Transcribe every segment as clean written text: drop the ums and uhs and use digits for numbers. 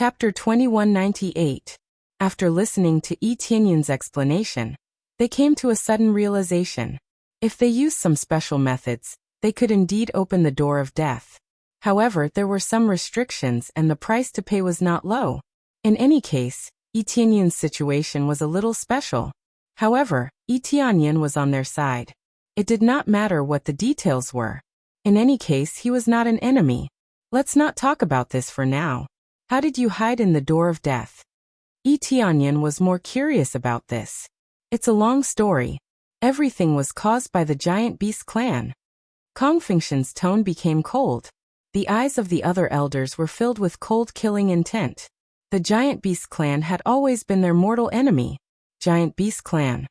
Chapter 2198. After listening to Yi Tianyun's explanation, they came to a sudden realization. If they used some special methods, they could indeed open the door of death. However, there were some restrictions and the price to pay was not low. In any case, Yi Tianyun's situation was a little special. However, Yi Tianyun was on their side. It did not matter what the details were. In any case, he was not an enemy. Let's not talk about this for now. How did you hide in the door of death? Yi Tianyun was more curious about this. It's a long story. Everything was caused by the giant beast clan. Kong Fengshen's tone became cold. The eyes of the other elders were filled with cold killing intent. The giant beast clan had always been their mortal enemy. Giant beast clan.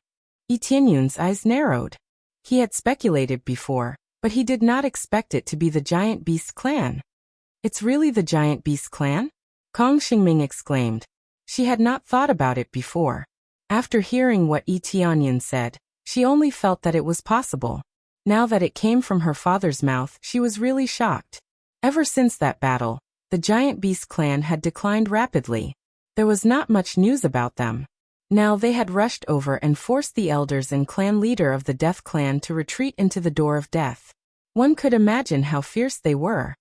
Yi Tianyun's eyes narrowed. He had speculated before, but he did not expect it to be the giant beast clan. It's really the giant beast clan? Kong Xingming exclaimed. She had not thought about it before. After hearing what Yi Tianyun said, she only felt that it was possible. Now that it came from her father's mouth, she was really shocked. Ever since that battle, the giant beast clan had declined rapidly. There was not much news about them. Now they had rushed over and forced the elders and clan leader of the Death Clan to retreat into the door of death. One could imagine how fierce they were.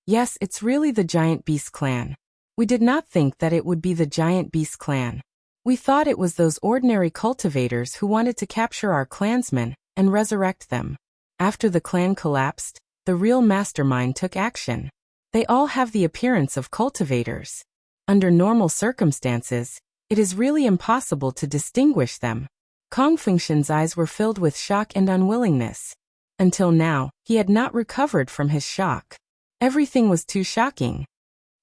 Yes, it's really the giant beast clan. We did not think that it would be the giant beast clan. We thought it was those ordinary cultivators who wanted to capture our clansmen and resurrect them. After the clan collapsed, the real mastermind took action. They all have the appearance of cultivators. Under normal circumstances, it is really impossible to distinguish them. Kong Fengshen's eyes were filled with shock and unwillingness. Until now, he had not recovered from his shock. Everything was too shocking.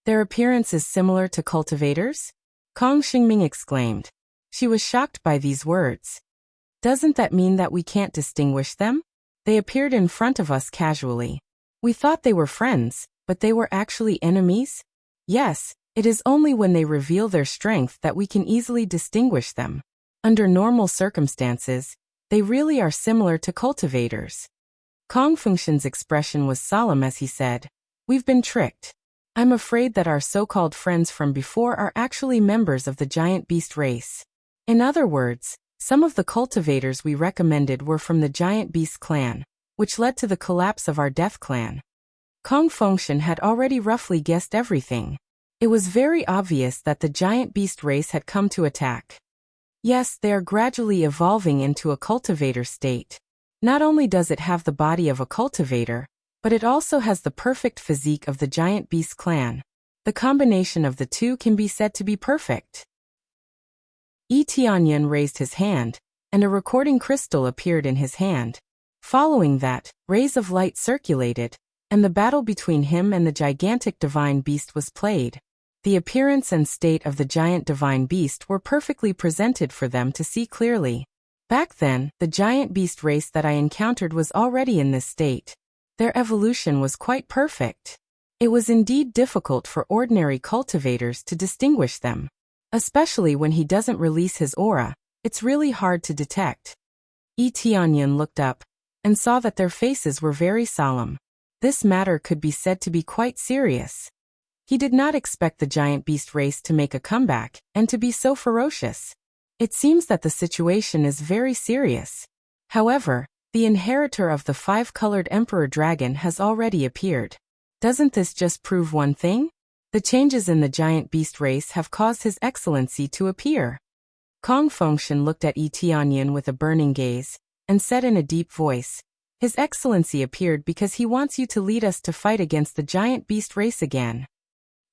Their appearance is similar to cultivators? Kong Xingming exclaimed. She was shocked by these words. Doesn't that mean that we can't distinguish them? They appeared in front of us casually. We thought they were friends, but they were actually enemies? Yes, it is only when they reveal their strength that we can easily distinguish them. Under normal circumstances, they really are similar to cultivators. Kong Fengshen's expression was solemn as he said, "We've been tricked. I'm afraid that our so-called friends from before are actually members of the giant beast race. In other words, some of the cultivators we recommended were from the giant beast clan, which led to the collapse of our death clan." Kong Fengshen had already roughly guessed everything. It was very obvious that the giant beast race had come to attack. Yes, they are gradually evolving into a cultivator state. Not only does it have the body of a cultivator, but it also has the perfect physique of the giant beast clan. The combination of the two can be said to be perfect. Yi Tianyun raised his hand, and a recording crystal appeared in his hand. Following that, rays of light circulated, and the battle between him and the gigantic divine beast was played. The appearance and state of the giant divine beast were perfectly presented for them to see clearly. Back then, the giant beast race that I encountered was already in this state. Their evolution was quite perfect. It was indeed difficult for ordinary cultivators to distinguish them. Especially when he doesn't release his aura, it's really hard to detect. Yi Tianyun looked up, and saw that their faces were very solemn. This matter could be said to be quite serious. He did not expect the giant beast race to make a comeback, and to be so ferocious. It seems that the situation is very serious. However, the inheritor of the five-colored emperor dragon has already appeared. Doesn't this just prove one thing? The changes in the giant beast race have caused His Excellency to appear. Kong Fengshen looked at Yi Tianyun with a burning gaze, and said in a deep voice, "His Excellency appeared because he wants you to lead us to fight against the giant beast race again."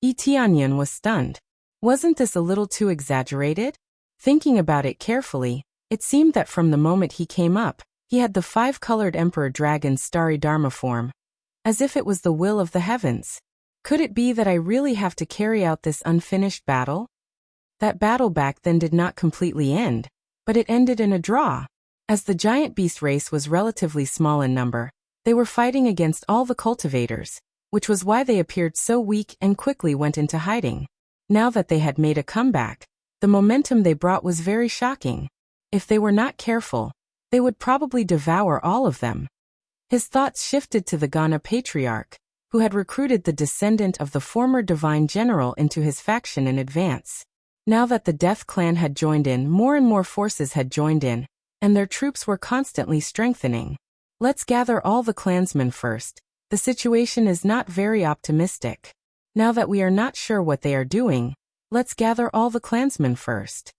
Yi Tianyun was stunned. Wasn't this a little too exaggerated? Thinking about it carefully, it seemed that from the moment he came up, he had the five-colored emperor dragon's starry dharma form, as if it was the will of the heavens. Could it be that I really have to carry out this unfinished battle? That battle back then did not completely end, but it ended in a draw. As the giant beast race was relatively small in number, they were fighting against all the cultivators, which was why they appeared so weak and quickly went into hiding. Now that they had made a comeback, the momentum they brought was very shocking. If they were not careful, they would probably devour all of them. His thoughts shifted to the Ghana patriarch, who had recruited the descendant of the former divine general into his faction in advance. Now that the Death Clan had joined in, more and more forces had joined in, and their troops were constantly strengthening. Let's gather all the clansmen first. The situation is not very optimistic. Now that we are not sure what they are doing, let's gather all the clansmen first.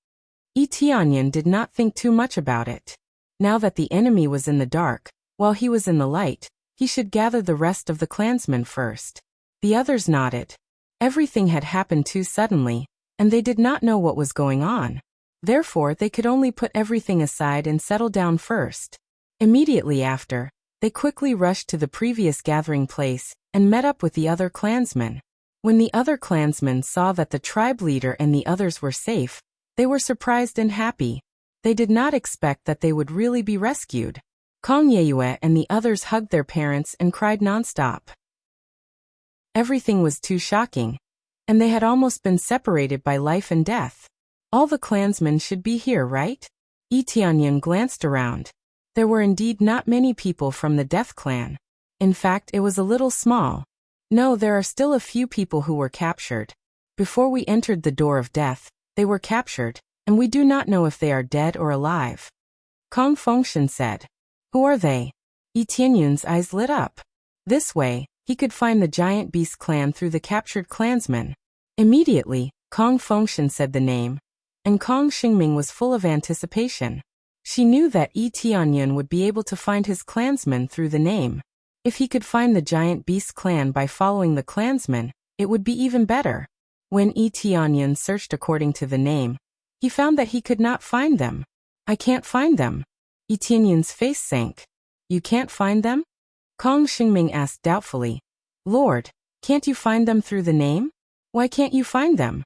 Tianyan did not think too much about it. Now that the enemy was in the dark, while he was in the light, he should gather the rest of the clansmen first. The others nodded. Everything had happened too suddenly, and they did not know what was going on. Therefore, they could only put everything aside and settle down first. Immediately after, they quickly rushed to the previous gathering place and met up with the other clansmen. When the other clansmen saw that the tribe leader and the others were safe, they were surprised and happy. They did not expect that they would really be rescued. Kong Yeyue and the others hugged their parents and cried nonstop. Everything was too shocking, and they had almost been separated by life and death. All the clansmen should be here, right? Tianyan glanced around. There were indeed not many people from the Death Clan. In fact, it was a little small. No, there are still a few people who were captured. Before we entered the door of death, they were captured, and we do not know if they are dead or alive. Kong Fengshen said. Who are they? Tianyan's eyes lit up. This way, he could find the Giant Beast clan through the captured clansmen. Immediately, Kong Fengshen said the name, and Kong Xingming was full of anticipation. She knew that Tianyan would be able to find his clansmen through the name. If he could find the Giant Beast clan by following the clansmen, it would be even better. When Tianyan searched according to the name, he found that he could not find them. I can't find them. Tianyan's face sank. You can't find them? Kong Xingming asked doubtfully. Lord, can't you find them through the name? Why can't you find them?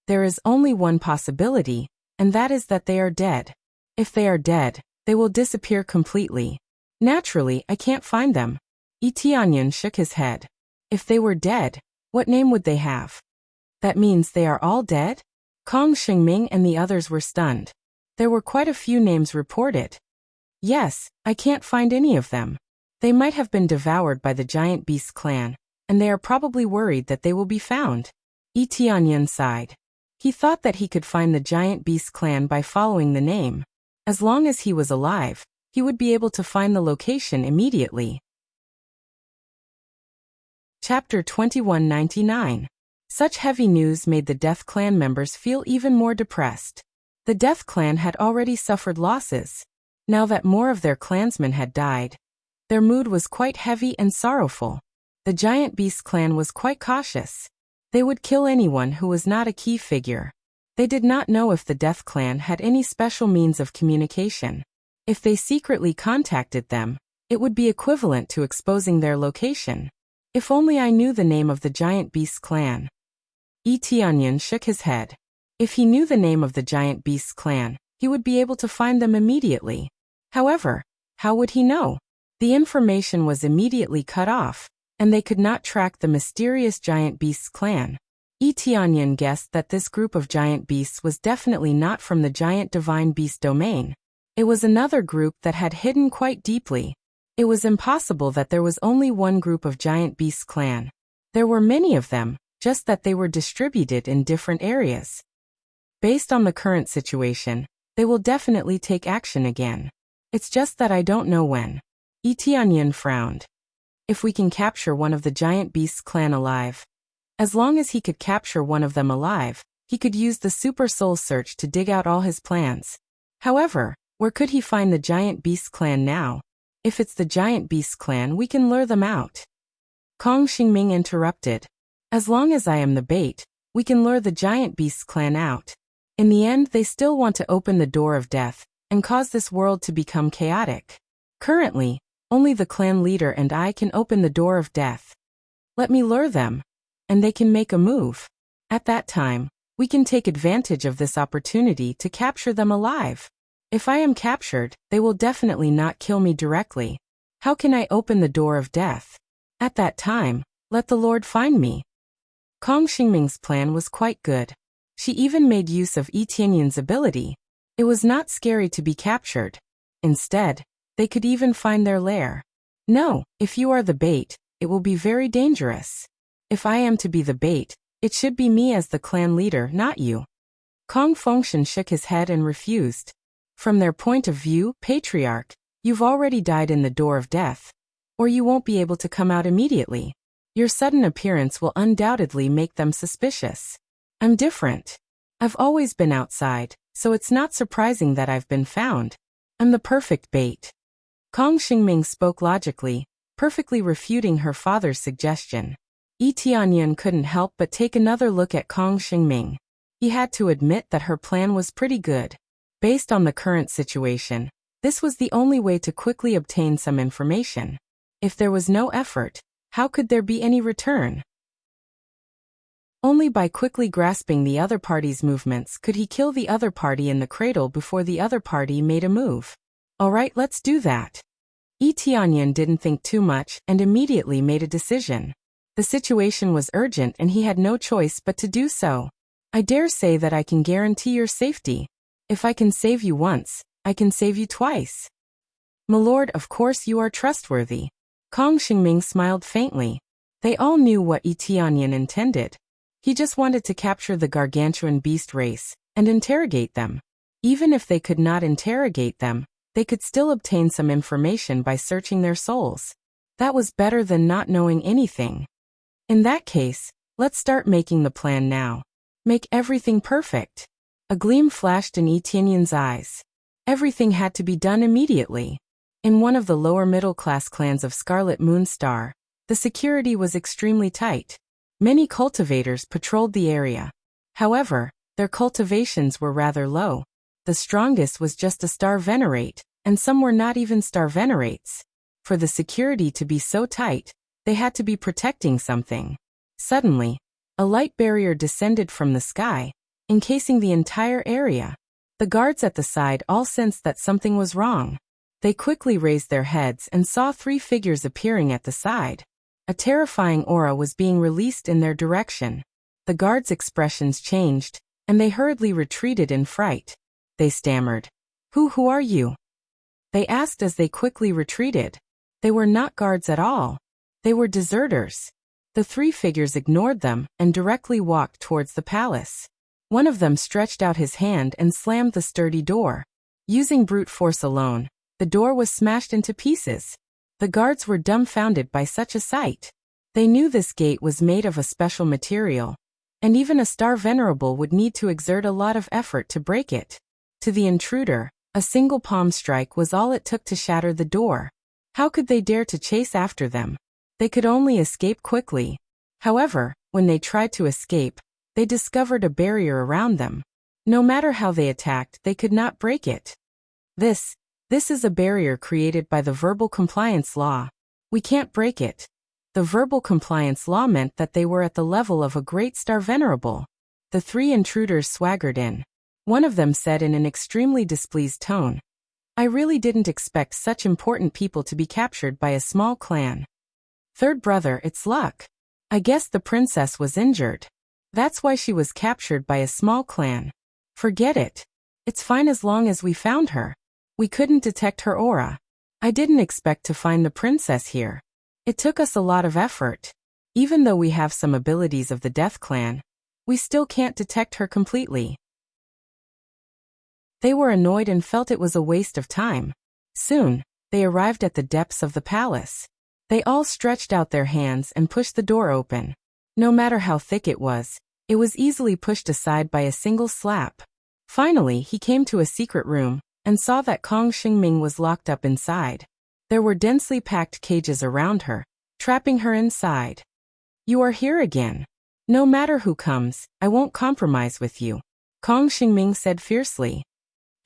There is only one possibility, and that is that they are dead. If they are dead, they will disappear completely. Naturally, I can't find them. Tianyan shook his head. If they were dead, what name would they have? That means they are all dead? Kong Xingming and the others were stunned. There were quite a few names reported. Yes, I can't find any of them. They might have been devoured by the Giant Beast clan, and they are probably worried that they will be found. Tianyan sighed. He thought that he could find the Giant Beast clan by following the name. As long as he was alive, he would be able to find the location immediately. Chapter 2199. Such heavy news made the Death Clan members feel even more depressed. The Death Clan had already suffered losses. Now that more of their clansmen had died, their mood was quite heavy and sorrowful. The Giant Beast clan was quite cautious. They would kill anyone who was not a key figure. They did not know if the Death Clan had any special means of communication. If they secretly contacted them, it would be equivalent to exposing their location. If only I knew the name of the Giant Beast clan. Tianyan shook his head. If he knew the name of the Giant Beast clan, he would be able to find them immediately. However, how would he know? The information was immediately cut off, and they could not track the mysterious Giant Beasts clan. Tianyan guessed that this group of giant beasts was definitely not from the giant divine beast domain. It was another group that had hidden quite deeply. It was impossible that there was only one group of Giant Beasts clan. There were many of them, just that they were distributed in different areas. Based on the current situation, they will definitely take action again. It's just that I don't know when. Tianyan frowned. If we can capture one of the Giant Beasts clan alive. As long as he could capture one of them alive, he could use the Super Soul Search to dig out all his plans. However, where could he find the Giant Beast clan now? If it's the Giant Beast clan, we can lure them out. Kong Xingming interrupted. As long as I am the bait, we can lure the Giant Beast clan out. In the end, they still want to open the door of death and cause this world to become chaotic. Currently, only the clan leader and I can open the door of death. Let me lure them, and they can make a move. At that time, we can take advantage of this opportunity to capture them alive. If I am captured, they will definitely not kill me directly. How can I open the door of death? At that time, let the Lord find me. Kong Xingming's plan was quite good. She even made use of Tianyan's ability. It was not scary to be captured. Instead, they could even find their lair. No, if you are the bait, it will be very dangerous. If I am to be the bait, it should be me as the clan leader, not you. Kong Fengshan shook his head and refused. From their point of view, patriarch, you've already died in the door of death. Or you won't be able to come out immediately. Your sudden appearance will undoubtedly make them suspicious. I'm different. I've always been outside, so it's not surprising that I've been found. I'm the perfect bait. Kong Xingming spoke logically, perfectly refuting her father's suggestion. Yi Tianyun couldn't help but take another look at Kong Xingming. He had to admit that her plan was pretty good. Based on the current situation, this was the only way to quickly obtain some information. If there was no effort, how could there be any return? Only by quickly grasping the other party's movements could he kill the other party in the cradle before the other party made a move. Alright, let's do that. Yi Tianyun didn't think too much and immediately made a decision. The situation was urgent and he had no choice but to do so. I dare say that I can guarantee your safety. If I can save you once, I can save you twice. Milord, of course you are trustworthy. Kong Xingming smiled faintly. They all knew what Yi Tianyun intended. He just wanted to capture the gargantuan beast race and interrogate them. Even if they could not interrogate them, they could still obtain some information by searching their souls. That was better than not knowing anything. In that case, let's start making the plan now. Make everything perfect. A gleam flashed in Yi Tianyun's eyes. Everything had to be done immediately. In one of the lower middle-class clans of Scarlet Moonstar, the security was extremely tight. Many cultivators patrolled the area. However, their cultivations were rather low. The strongest was just a star venerate, and some were not even star venerates. For the security to be so tight, they had to be protecting something. Suddenly, a light barrier descended from the sky, encasing the entire area. The guards at the side all sensed that something was wrong. They quickly raised their heads and saw 3 figures appearing at the side. A terrifying aura was being released in their direction. The guards' expressions changed, and they hurriedly retreated in fright. They stammered. Who are you? They asked as they quickly retreated. They were not guards at all. They were deserters. The 3 figures ignored them and directly walked towards the palace. One of them stretched out his hand and slammed the sturdy door. Using brute force alone, the door was smashed into pieces. The guards were dumbfounded by such a sight. They knew this gate was made of a special material, and even a star venerable would need to exert a lot of effort to break it. To the intruder, a single palm strike was all it took to shatter the door. How could they dare to chase after them? They could only escape quickly. However, when they tried to escape, they discovered a barrier around them. No matter how they attacked, they could not break it. This is a barrier created by the verbal compliance law. We can't break it. The verbal compliance law meant that they were at the level of a great star venerable. The 3 intruders swaggered in. One of them said in an extremely displeased tone, I really didn't expect such important people to be captured by a small clan. Third brother, it's luck. I guess the princess was injured. That's why she was captured by a small clan. Forget it. It's fine as long as we found her. We couldn't detect her aura. I didn't expect to find the princess here. It took us a lot of effort. Even though we have some abilities of the Death Clan, we still can't detect her completely. They were annoyed and felt it was a waste of time. Soon, they arrived at the depths of the palace. They all stretched out their hands and pushed the door open. No matter how thick it was easily pushed aside by a single slap. Finally, he came to a secret room and saw that Kong Xingming was locked up inside. There were densely packed cages around her, trapping her inside. You are here again. No matter who comes, I won't compromise with you, Kong Xingming said fiercely.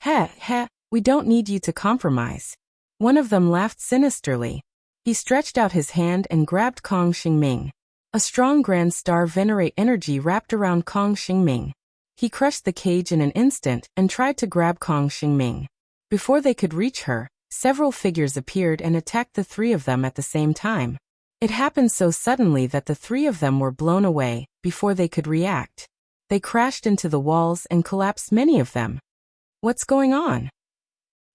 Heh, we don't need you to compromise. One of them laughed sinisterly. He stretched out his hand and grabbed Kong Xingming. A strong Grand Star Venerate energy wrapped around Kong Xingming. He crushed the cage in an instant and tried to grab Kong Xingming. Before they could reach her, several figures appeared and attacked the 3 of them at the same time. It happened so suddenly that the 3 of them were blown away before they could react. They crashed into the walls and collapsed, many of them. What's going on?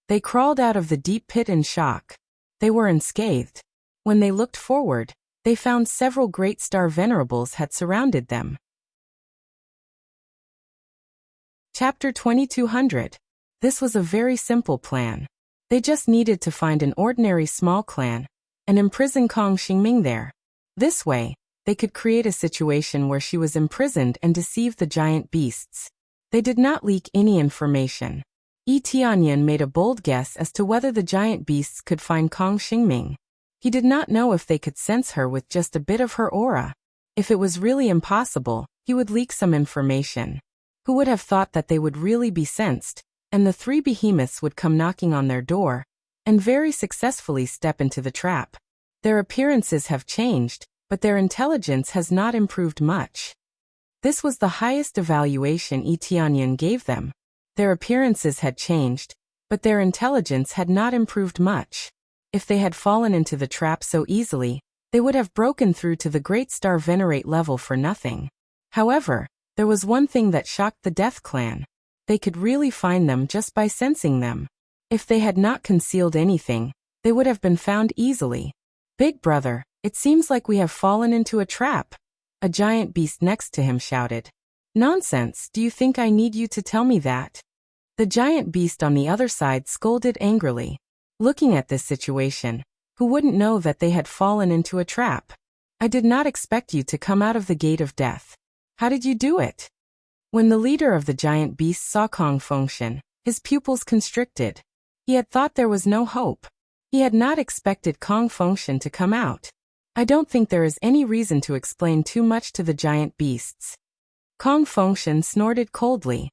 They crawled out of the deep pit in shock. They were unscathed. When they looked forward, they found several great star venerables had surrounded them. Chapter 2200. This was a very simple plan. They just needed to find an ordinary small clan and imprison Kong Xingming there. This way, they could create a situation where she was imprisoned and deceive the giant beasts. They did not leak any information. Yi Tianyan made a bold guess as to whether the giant beasts could find Kong Xingming. He did not know if they could sense her with just a bit of her aura. If it was really impossible, he would leak some information. Who would have thought that they would really be sensed, and the three behemoths would come knocking on their door, and very successfully step into the trap. Their appearances have changed, but their intelligence has not improved much. This was the highest evaluation Yi Tianyan gave them. Their appearances had changed, but their intelligence had not improved much. If they had fallen into the trap so easily, they would have broken through to the Great Star Venerate level for nothing. However, there was one thing that shocked the Death Clan. They could really find them just by sensing them. If they had not concealed anything, they would have been found easily. "Big brother, it seems like we have fallen into a trap," a giant beast next to him shouted. "Nonsense, do you think I need you to tell me that?" The giant beast on the other side scolded angrily. Looking at this situation, who wouldn't know that they had fallen into a trap? "I did not expect you to come out of the gate of death. How did you do it?" When the leader of the giant beasts saw Kong Fengshen, his pupils constricted. He had thought there was no hope. He had not expected Kong Fengshen to come out. "I don't think there is any reason to explain too much to the giant beasts." Kong Fengshen snorted coldly.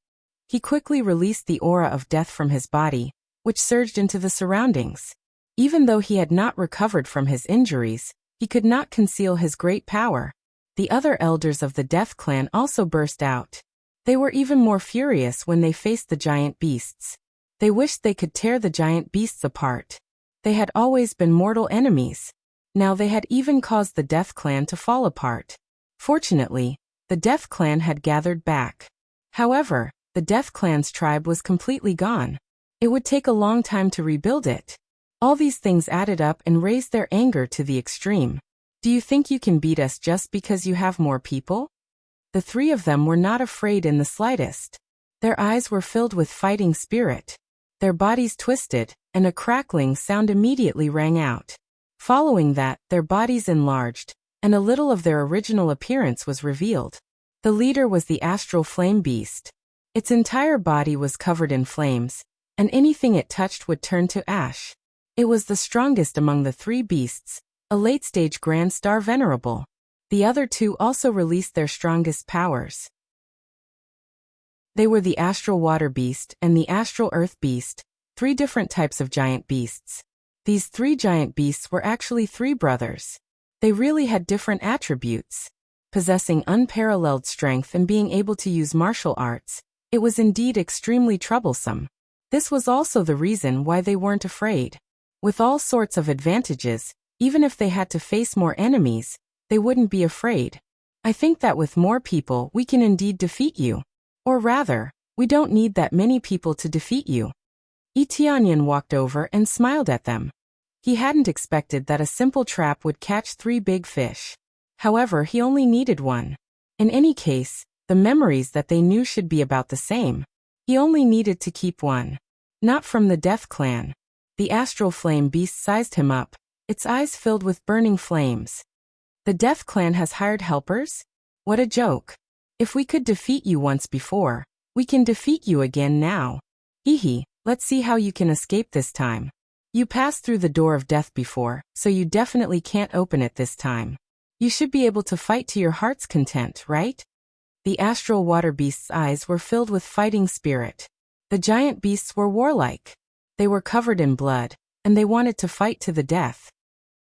He quickly released the aura of death from his body, which surged into the surroundings. Even though he had not recovered from his injuries, he could not conceal his great power. The other elders of the Death Clan also burst out. They were even more furious when they faced the giant beasts. They wished they could tear the giant beasts apart. They had always been mortal enemies. Now they had even caused the Death Clan to fall apart. Fortunately, the Death Clan had gathered back. However, the Death Clan's tribe was completely gone. It would take a long time to rebuild it. All these things added up and raised their anger to the extreme. "Do you think you can beat us just because you have more people?" The three of them were not afraid in the slightest. Their eyes were filled with fighting spirit. Their bodies twisted, and a crackling sound immediately rang out. Following that, their bodies enlarged, and a little of their original appearance was revealed. The leader was the astral flame beast. Its entire body was covered in flames, and anything it touched would turn to ash. It was the strongest among the three beasts, a late-stage Grand Star Venerable. The other two also released their strongest powers. They were the Astral Water Beast and the Astral Earth Beast, three different types of giant beasts. These three giant beasts were actually three brothers. They really had different attributes. Possessing unparalleled strength and being able to use martial arts, it was indeed extremely troublesome. This was also the reason why they weren't afraid. With all sorts of advantages, even if they had to face more enemies, they wouldn't be afraid. "I think that with more people we can indeed defeat you. Or rather, we don't need that many people to defeat you." Yi Tianyan walked over and smiled at them. He hadn't expected that a simple trap would catch three big fish. However, he only needed one. In any case, the memories that they knew should be about the same. He only needed to keep one. Not from the Death Clan. The astral flame beast sized him up, its eyes filled with burning flames. "The Death Clan has hired helpers? What a joke. If we could defeat you once before, we can defeat you again now. Hehe, let's see how you can escape this time. You passed through the door of death before, so you definitely can't open it this time. You should be able to fight to your heart's content, right?" The astral water beast's eyes were filled with fighting spirit. The giant beasts were warlike. They were covered in blood, and they wanted to fight to the death.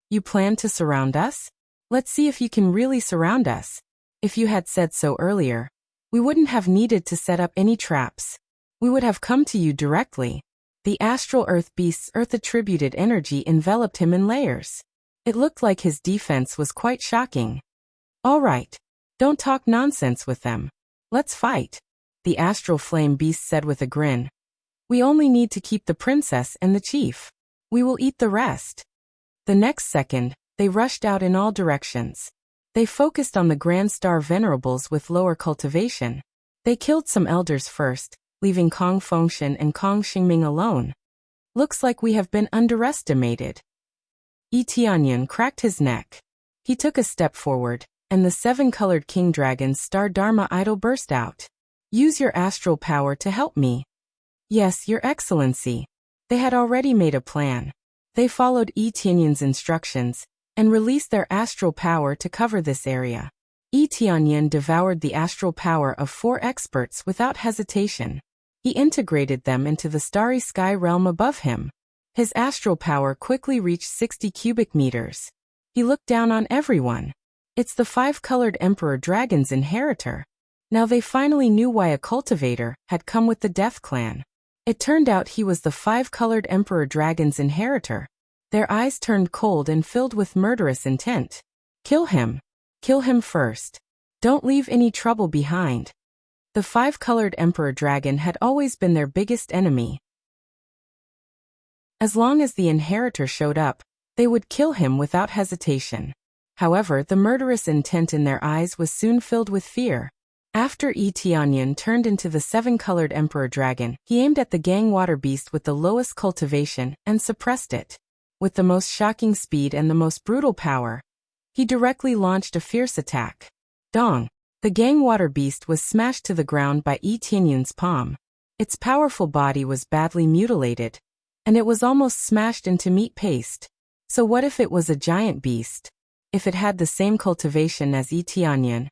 "You plan to surround us? Let's see if you can really surround us. If you had said so earlier, we wouldn't have needed to set up any traps. We would have come to you directly." The astral earth beast's earth-attributed energy enveloped him in layers. It looked like his defense was quite shocking. "All right. Don't talk nonsense with them. Let's fight," the astral flame beast said with a grin. "We only need to keep the princess and the chief. We will eat the rest." The next second, They rushed out in all directions. They focused on the Grand Star Venerables with lower cultivation. They killed some elders first, leaving Kong Fengshen and Kong Xingming alone. Looks like we have been underestimated. Yi Tianyan cracked his neck. He took a step forward, and the seven-colored King Dragon's Star Dharma idol burst out. Use your astral power to help me. Yes, Your Excellency. They had already made a plan. They followed Yi Tianyan's instructions, and released their astral power to cover this area. Yi Tianyan devoured the astral power of 4 experts without hesitation. He integrated them into the starry sky realm above him. His astral power quickly reached 60 cubic meters. He looked down on everyone. It's the 5-colored Emperor Dragon's inheritor. Now they finally knew why a cultivator had come with the Death Clan. It turned out he was the 5-colored Emperor Dragon's inheritor. Their eyes turned cold and filled with murderous intent. Kill him. Kill him first. Don't leave any trouble behind. The 5-colored Emperor Dragon had always been their biggest enemy. As long as the inheritor showed up, they would kill him without hesitation. However, the murderous intent in their eyes was soon filled with fear. After Yi Tianyan turned into the 7-colored Emperor Dragon, he aimed at the Gang Water Beast with the lowest cultivation and suppressed it. With the most shocking speed and the most brutal power, he directly launched a fierce attack. Dong! The Gang Water Beast was smashed to the ground by Yi Tianyan's palm. Its powerful body was badly mutilated, and it was almost smashed into meat paste. So what if it was a giant beast? If it had the same cultivation as Yi Tianyan,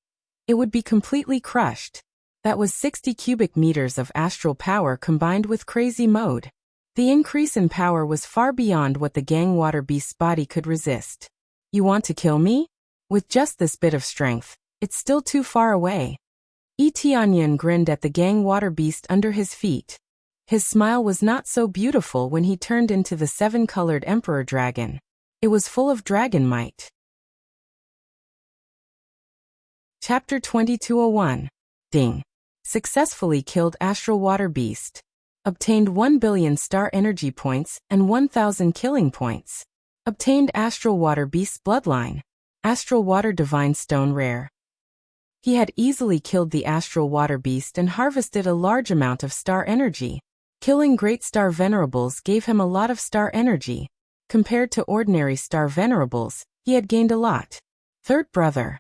it would be completely crushed. That was 60 cubic meters of astral power combined with crazy mode. The increase in power was far beyond what the Gang Water Beast's body could resist. You want to kill me? With just this bit of strength, it's still too far away. Yi Tianyan grinned at the Gang Water Beast under his feet. His smile was not so beautiful when he turned into the 7-colored Emperor Dragon. It was full of dragon might. Chapter 2201. Ding. Successfully killed Astral Water Beast. Obtained 1 billion star energy points and 1,000 killing points. Obtained Astral Water Beast's bloodline. Astral Water Divine Stone Rare. He had easily killed the Astral Water Beast and harvested a large amount of star energy. Killing Great Star Venerables gave him a lot of star energy. Compared to ordinary star venerables, he had gained a lot. Third brother.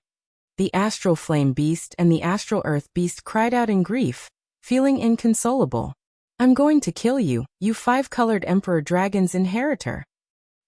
The Astral Flame Beast and the Astral Earth Beast cried out in grief, feeling inconsolable. I'm going to kill you, you 5-colored Emperor Dragon's inheritor.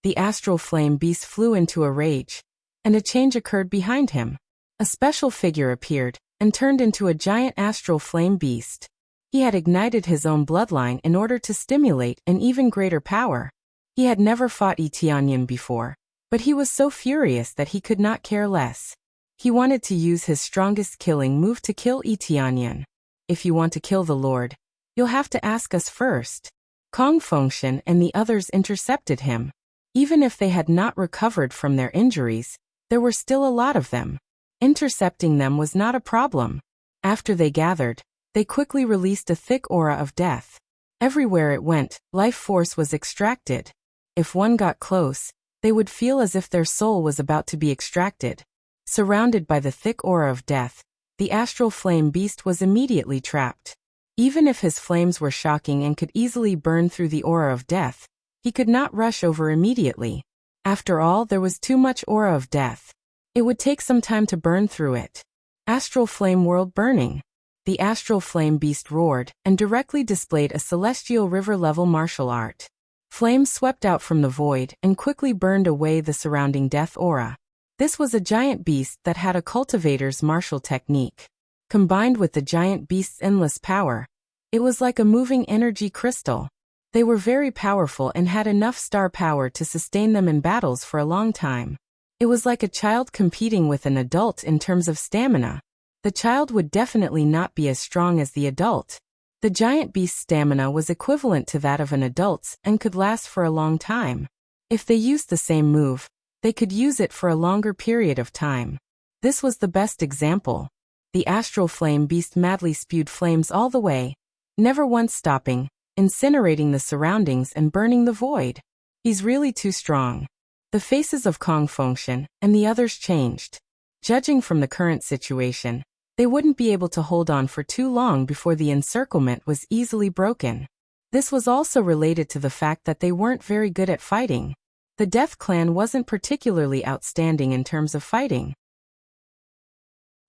The Astral Flame Beast flew into a rage, and a change occurred behind him. A special figure appeared, and turned into a giant Astral Flame Beast. He had ignited his own bloodline in order to stimulate an even greater power. He had never fought Yi Tianyan before, but he was so furious that he could not care less. He wanted to use his strongest killing move to kill Yi Tianyan. If you want to kill the Lord, you'll have to ask us first. Kong Fengshen and the others intercepted him. Even if they had not recovered from their injuries, there were still a lot of them. Intercepting them was not a problem. After they gathered, they quickly released a thick aura of death. Everywhere it went, life force was extracted. If one got close, they would feel as if their soul was about to be extracted. Surrounded by the thick aura of death, the Astral Flame Beast was immediately trapped. Even if his flames were shocking and could easily burn through the aura of death, he could not rush over immediately. After all, there was too much aura of death. It would take some time to burn through it. Astral Flame World Burning. The Astral Flame Beast roared and directly displayed a celestial river-level martial art. Flames swept out from the void and quickly burned away the surrounding death aura. This was a giant beast that had a cultivator's martial technique. Combined with the giant beast's endless power, it was like a moving energy crystal. They were very powerful and had enough star power to sustain them in battles for a long time. It was like a child competing with an adult in terms of stamina. The child would definitely not be as strong as the adult. The giant beast's stamina was equivalent to that of an adult's and could last for a long time. If they used the same move, they could use it for a longer period of time. This was the best example. The Astral Flame Beast madly spewed flames all the way, never once stopping, incinerating the surroundings and burning the void. He's really too strong. The faces of Kong Fengshen and the others changed. Judging from the current situation, they wouldn't be able to hold on for too long before the encirclement was easily broken. This was also related to the fact that they weren't very good at fighting. The Death Clan wasn't particularly outstanding in terms of fighting.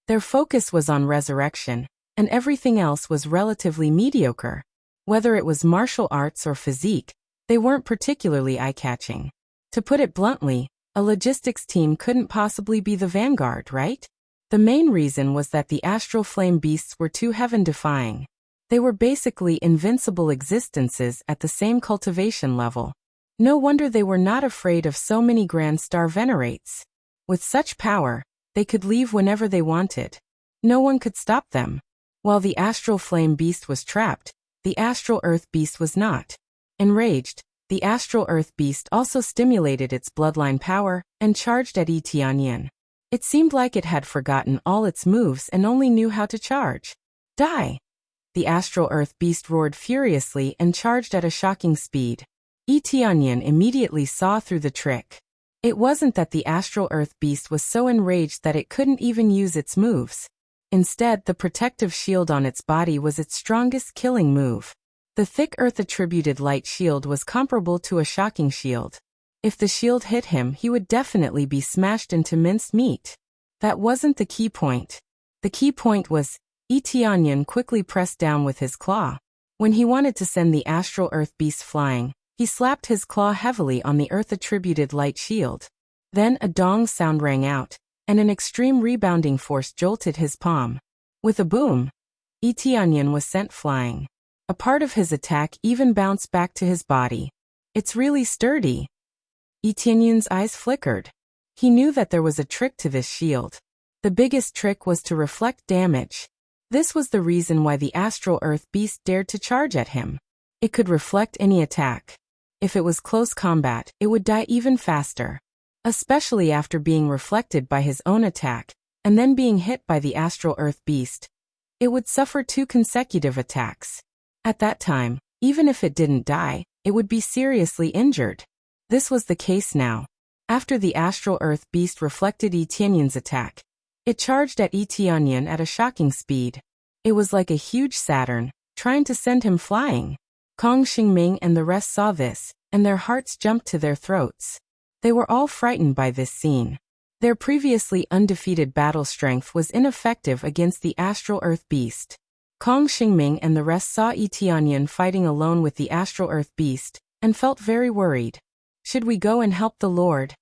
Their focus was on resurrection, and everything else was relatively mediocre. Whether it was martial arts or physique, they weren't particularly eye-catching. To put it bluntly, a logistics team couldn't possibly be the vanguard, right? The main reason was that the astral flame beasts were too heaven-defying. They were basically invincible existences at the same cultivation level. No wonder they were not afraid of so many Grand Star Venerates. With such power, they could leave whenever they wanted. No one could stop them. While the astral flame beast was trapped, the astral earth beast was not. Enraged, the astral earth beast also stimulated its bloodline power and charged at Yi Tianyan. It seemed like it had forgotten all its moves and only knew how to charge. Die! The astral earth beast roared furiously and charged at a shocking speed. Yi Tianyan immediately saw through the trick. It wasn't that the astral earth beast was so enraged that it couldn't even use its moves. Instead, the protective shield on its body was its strongest killing move. The thick earth-attributed light shield was comparable to a shocking shield. If the shield hit him, he would definitely be smashed into minced meat. That wasn't the key point. The key point was, Yi Tianyan quickly pressed down with his claw. When he wanted to send the astral earth beast flying, he slapped his claw heavily on the earth-attributed light shield. Then a dong sound rang out, and an extreme rebounding force jolted his palm. With a boom, Yi Tianyan was sent flying. A part of his attack even bounced back to his body. It's really sturdy. Yi Tianyan's eyes flickered. He knew that there was a trick to this shield. The biggest trick was to reflect damage. This was the reason why the astral earth beast dared to charge at him. It could reflect any attack. If it was close combat, it would die even faster. Especially after being reflected by his own attack, and then being hit by the astral earth beast. It would suffer 2 consecutive attacks. At that time, even if it didn't die, it would be seriously injured. This was the case now. After the astral earth beast reflected Yi Tianyan's attack, it charged at Yi Tianyan at a shocking speed. It was like a huge Saturn, trying to send him flying. Kong Xingming and the rest saw this, and their hearts jumped to their throats. They were all frightened by this scene. Their previously undefeated battle strength was ineffective against the astral earth beast. Kong Xingming and the rest saw Yi Tianyan fighting alone with the astral earth beast, and felt very worried. Should we go and help the Lord?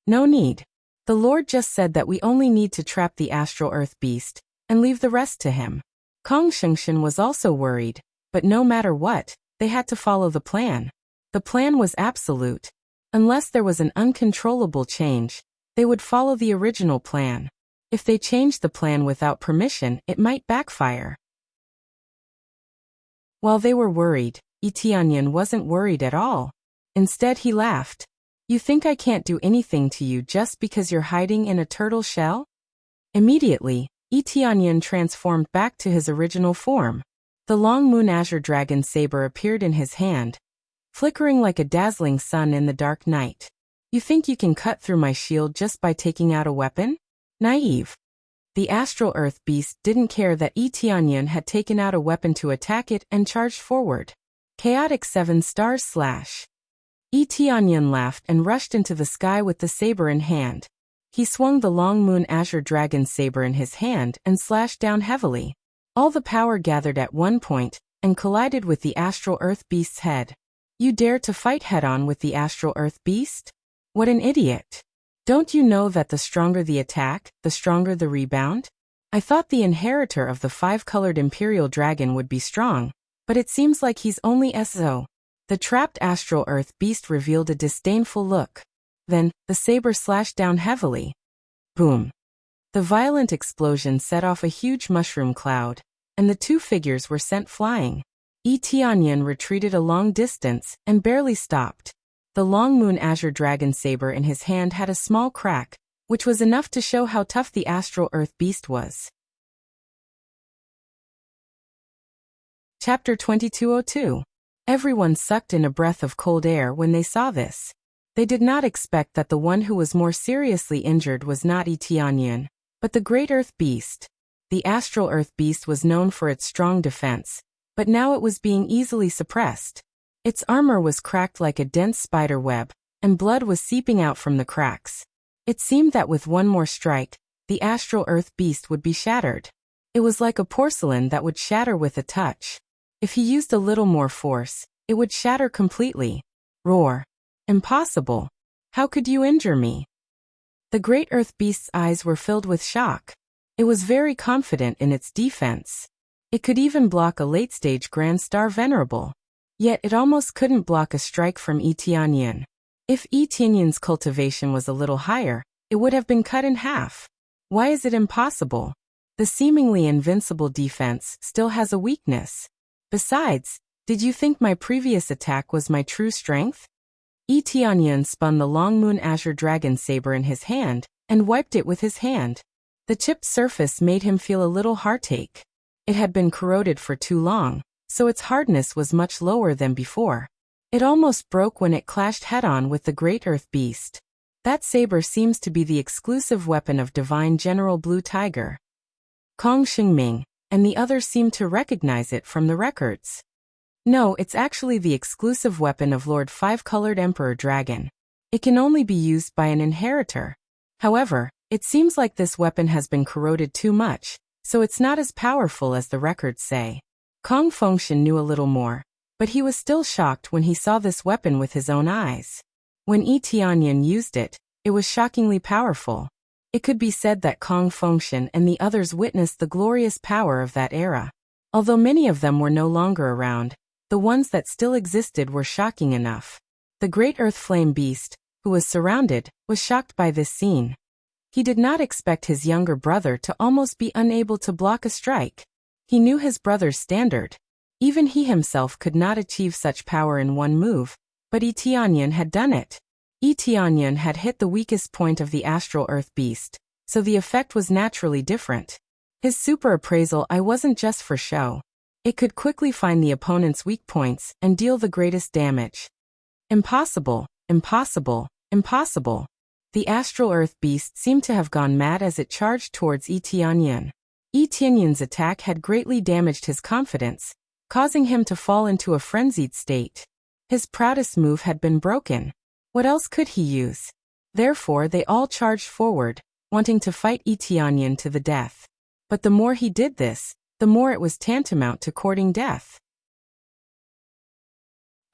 No need. The Lord just said that we only need to trap the astral earth beast, and leave the rest to him. Kong Fengshen was also worried, but no matter what, they had to follow the plan. The plan was absolute. Unless there was an uncontrollable change, they would follow the original plan. If they changed the plan without permission, it might backfire. While they were worried, Yi Tianyan wasn't worried at all. Instead, he laughed. You think I can't do anything to you just because you're hiding in a turtle shell? Immediately, Yi Tianyan transformed back to his original form. The long moon azure dragon saber appeared in his hand, flickering like a dazzling sun in the dark night. You think you can cut through my shield just by taking out a weapon? Naive. The astral earth beast didn't care that Yi Tianyan had taken out a weapon to attack it and charged forward. Chaotic 7 stars slash. Yi Tianyan laughed and rushed into the sky with the saber in hand. He swung the long moon azure dragon saber in his hand and slashed down heavily. All the power gathered at one point and collided with the astral earth beast's head. You dare to fight head-on with the astral earth beast? What an idiot. Don't you know that the stronger the attack, the stronger the rebound? I thought the inheritor of the 5-colored imperial dragon would be strong, but it seems like he's only SO. The trapped astral earth beast revealed a disdainful look. Then, the saber slashed down heavily. Boom. The violent explosion set off a huge mushroom cloud, and the 2 figures were sent flying. Yi Tianyan retreated a long distance and barely stopped. The long moon azure dragon saber in his hand had a small crack, which was enough to show how tough the astral earth beast was. Chapter 2202. Everyone sucked in a breath of cold air when they saw this. They did not expect that the one who was more seriously injured was not Tianyan, but the great earth beast. The astral earth beast was known for its strong defense, but now it was being easily suppressed. Its armor was cracked like a dense spider web, and blood was seeping out from the cracks. It seemed that with one more strike, the astral earth beast would be shattered. It was like a porcelain that would shatter with a touch. If he used a little more force, it would shatter completely. Roar. Impossible. How could you injure me? The great earth beast's eyes were filled with shock. It was very confident in its defense. It could even block a late-stage Grand Star Venerable. Yet it almost couldn't block a strike from Tianyan. If Tianyan's cultivation was a little higher, it would have been cut in half. Why is it impossible? The seemingly invincible defense still has a weakness. Besides, did you think my previous attack was my true strength? Tianyan spun the long moon azure dragon saber in his hand, and wiped it with his hand. The chipped surface made him feel a little heartache. It had been corroded for too long, so its hardness was much lower than before. It almost broke when it clashed head-on with the great earth beast. That saber seems to be the exclusive weapon of Divine General Blue Tiger. Kong Xingming and the others seemed to recognize it from the records. No, it's actually the exclusive weapon of Lord Five-Colored Emperor Dragon. It can only be used by an inheritor. However, it seems like this weapon has been corroded too much, so it's not as powerful as the records say. Kong Fengshen knew a little more, but he was still shocked when he saw this weapon with his own eyes. When Tianyan used it, it was shockingly powerful. It could be said that Kong Fengshen and the others witnessed the glorious power of that era. Although many of them were no longer around, the ones that still existed were shocking enough. The great earth flame beast, who was surrounded, was shocked by this scene. He did not expect his younger brother to almost be unable to block a strike. He knew his brother's standard. Even he himself could not achieve such power in one move, but Tianyan had done it. Tianyan had hit the weakest point of the astral earth beast, so the effect was naturally different. His super appraisal eye wasn't just for show. It could quickly find the opponent's weak points and deal the greatest damage. Impossible, impossible, impossible. The astral earth beast seemed to have gone mad as it charged towards Tianyan. Tianyan's attack had greatly damaged his confidence, causing him to fall into a frenzied state. His proudest move had been broken. What else could he use? Therefore they all charged forward, wanting to fight Tianyan to the death. But the more he did this, the more it was tantamount to courting death.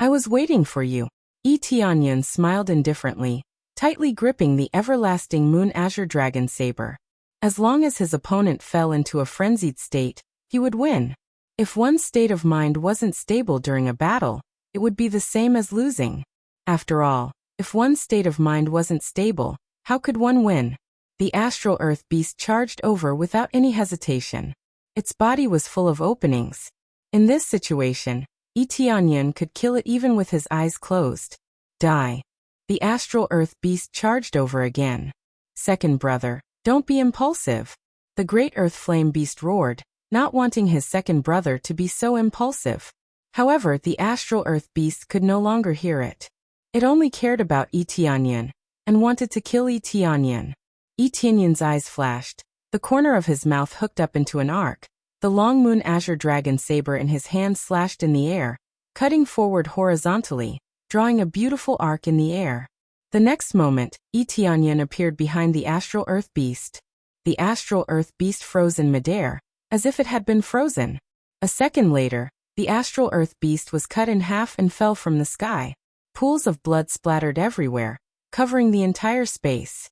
I was waiting for you. Tianyan smiled indifferently, tightly gripping the everlasting moon azure dragon saber. As long as his opponent fell into a frenzied state, he would win. If one's state of mind wasn't stable during a battle, it would be the same as losing. After all, if one's state of mind wasn't stable, how could one win? The astral earth beast charged over without any hesitation. Its body was full of openings. In this situation, Tianyan could kill it even with his eyes closed. Die. The astral earth beast charged over again. Second brother, don't be impulsive. The great earth flame beast roared, not wanting his second brother to be so impulsive. However, the astral earth beast could no longer hear it. It only cared about Tianyan, and wanted to kill Tianyan. Tianyan's eyes flashed, the corner of his mouth hooked up into an arc. The long moon azure dragon saber in his hand slashed in the air, cutting forward horizontally, drawing a beautiful arc in the air. The next moment, Tianyan appeared behind the astral earth beast. The astral earth beast froze in midair, as if it had been frozen. A second later, the astral earth beast was cut in half and fell from the sky. Pools of blood splattered everywhere, covering the entire space.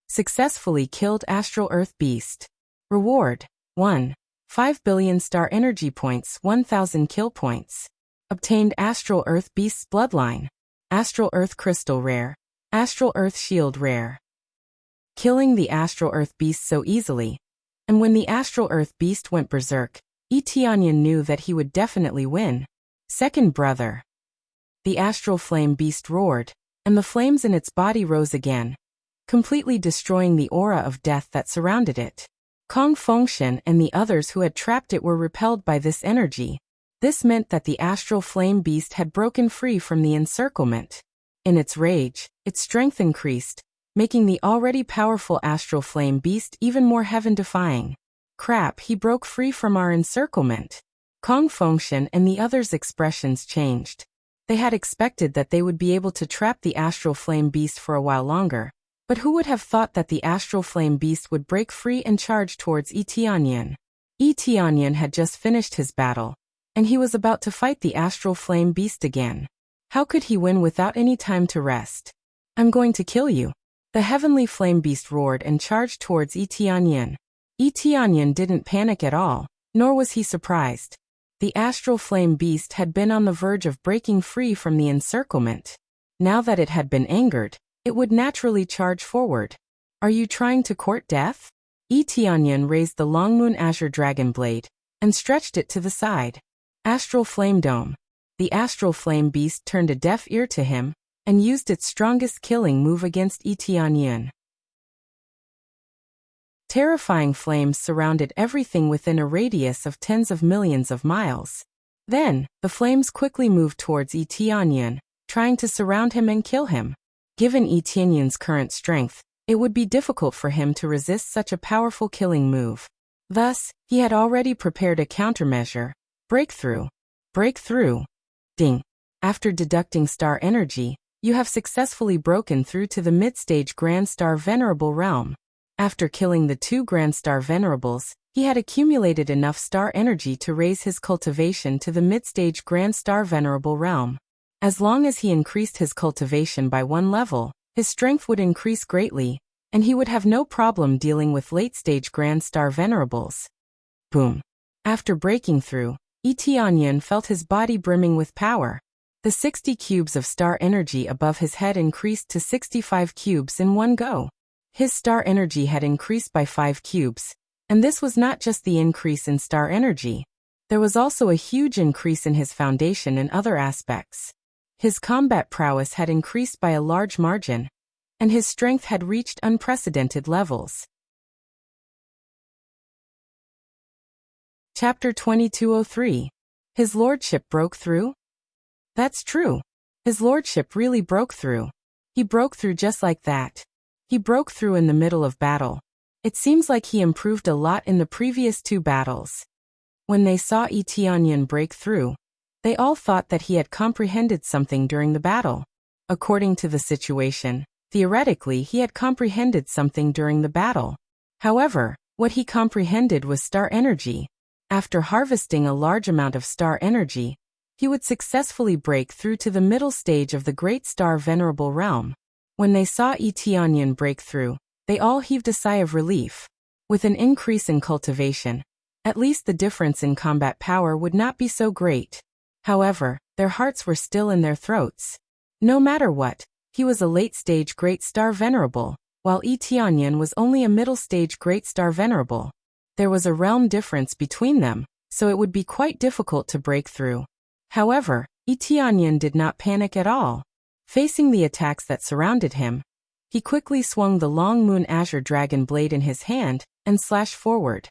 Successfully killed astral earth beast. Reward: 1. 5 billion star energy points, 1000 kill points. Obtained astral earth beast's bloodline. Astral earth crystal rare. Astral earth shield rare. Killing the astral earth beast so easily. And when the astral earth beast went berserk, Tianyan knew that he would definitely win. Second brother. The astral flame beast roared, and the flames in its body rose again, completely destroying the aura of death that surrounded it. Kong Fengshen and the others who had trapped it were repelled by this energy. This meant that the astral flame beast had broken free from the encirclement. In its rage, its strength increased, making the already powerful astral flame beast even more heaven-defying. Crap, he broke free from our encirclement. Kong Fengshen and the others' expressions changed. They had expected that they would be able to trap the astral flame beast for a while longer, but who would have thought that the astral flame beast would break free and charge towards Yi Tianyan? Yi Tianyan had just finished his battle, and he was about to fight the astral flame beast again. How could he win without any time to rest? I'm going to kill you. The heavenly flame beast roared and charged towards Yi Tianyan. Yi Tianyan didn't panic at all, nor was he surprised. The astral flame beast had been on the verge of breaking free from the encirclement. Now that it had been angered, it would naturally charge forward. Are you trying to court death? Yi Tianyan raised the long moon azure dragon blade and stretched it to the side. Astral flame dome. The astral flame beast turned a deaf ear to him and used its strongest killing move against Yi Tianyan. Terrifying flames surrounded everything within a radius of tens of millions of miles. Then, the flames quickly moved towards Yi Tianyan, trying to surround him and kill him. Given Yi Tianyan's current strength, it would be difficult for him to resist such a powerful killing move. Thus, he had already prepared a countermeasure. Breakthrough. Breakthrough. Ding. After deducting star energy, you have successfully broken through to the mid-stage Grand Star Venerable realm. After killing the 2 Grand Star Venerables, he had accumulated enough star energy to raise his cultivation to the mid-stage Grand Star Venerable realm. As long as he increased his cultivation by 1 level, his strength would increase greatly, and he would have no problem dealing with late-stage Grand Star Venerables. Boom. After breaking through, Yi Tianyan felt his body brimming with power. The 60 cubes of star energy above his head increased to 65 cubes in one go. His star energy had increased by 5 cubes, and this was not just the increase in star energy. There was also a huge increase in his foundation and other aspects. His combat prowess had increased by a large margin, and his strength had reached unprecedented levels. Chapter 2203. His Lordship broke through? That's true. His Lordship really broke through. He broke through just like that. He broke through in the middle of battle. It seems like he improved a lot in the previous 2 battles. When they saw Yi Tianyan break through, they all thought that he had comprehended something during the battle. According to the situation, theoretically he had comprehended something during the battle. However, what he comprehended was star energy. After harvesting a large amount of star energy, he would successfully break through to the middle stage of the Great Star Venerable Realm. When they saw Yi Tianyan break through, they all heaved a sigh of relief. With an increase in cultivation, at least the difference in combat power would not be so great. However, their hearts were still in their throats. No matter what, he was a late-stage Great Star Venerable, while Yi Tianyan was only a middle-stage Great Star Venerable. There was a realm difference between them, so it would be quite difficult to break through. However, Yi Tianyan did not panic at all. Facing the attacks that surrounded him, he quickly swung the long moon azure dragon blade in his hand and slashed forward.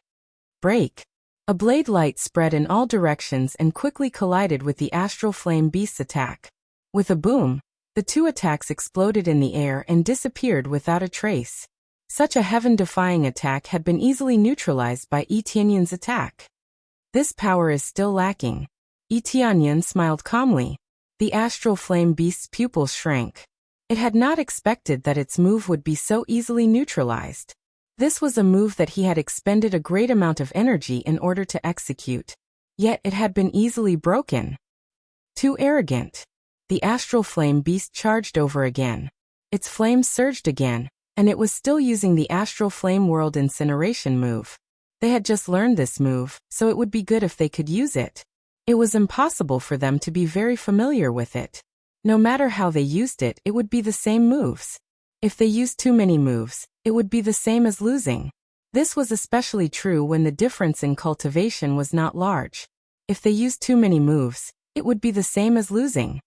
Break. A blade light spread in all directions and quickly collided with the astral flame beast's attack. With a boom, the 2 attacks exploded in the air and disappeared without a trace. Such a heaven-defying attack had been easily neutralized by Yi Tianyan's attack. This power is still lacking. Yi Tianyan smiled calmly. The astral flame beast's pupils shrank. It had not expected that its move would be so easily neutralized. This was a move that he had expended a great amount of energy in order to execute. Yet it had been easily broken. Too arrogant. The astral flame beast charged over again. Its flames surged again, and it was still using the astral flame world incineration move. They had just learned this move, so it would be good if they could use it. It was impossible for them to be very familiar with it. No matter how they used it, it would be the same moves. If they used too many moves, it would be the same as losing. This was especially true when the difference in cultivation was not large. If they used too many moves, it would be the same as losing.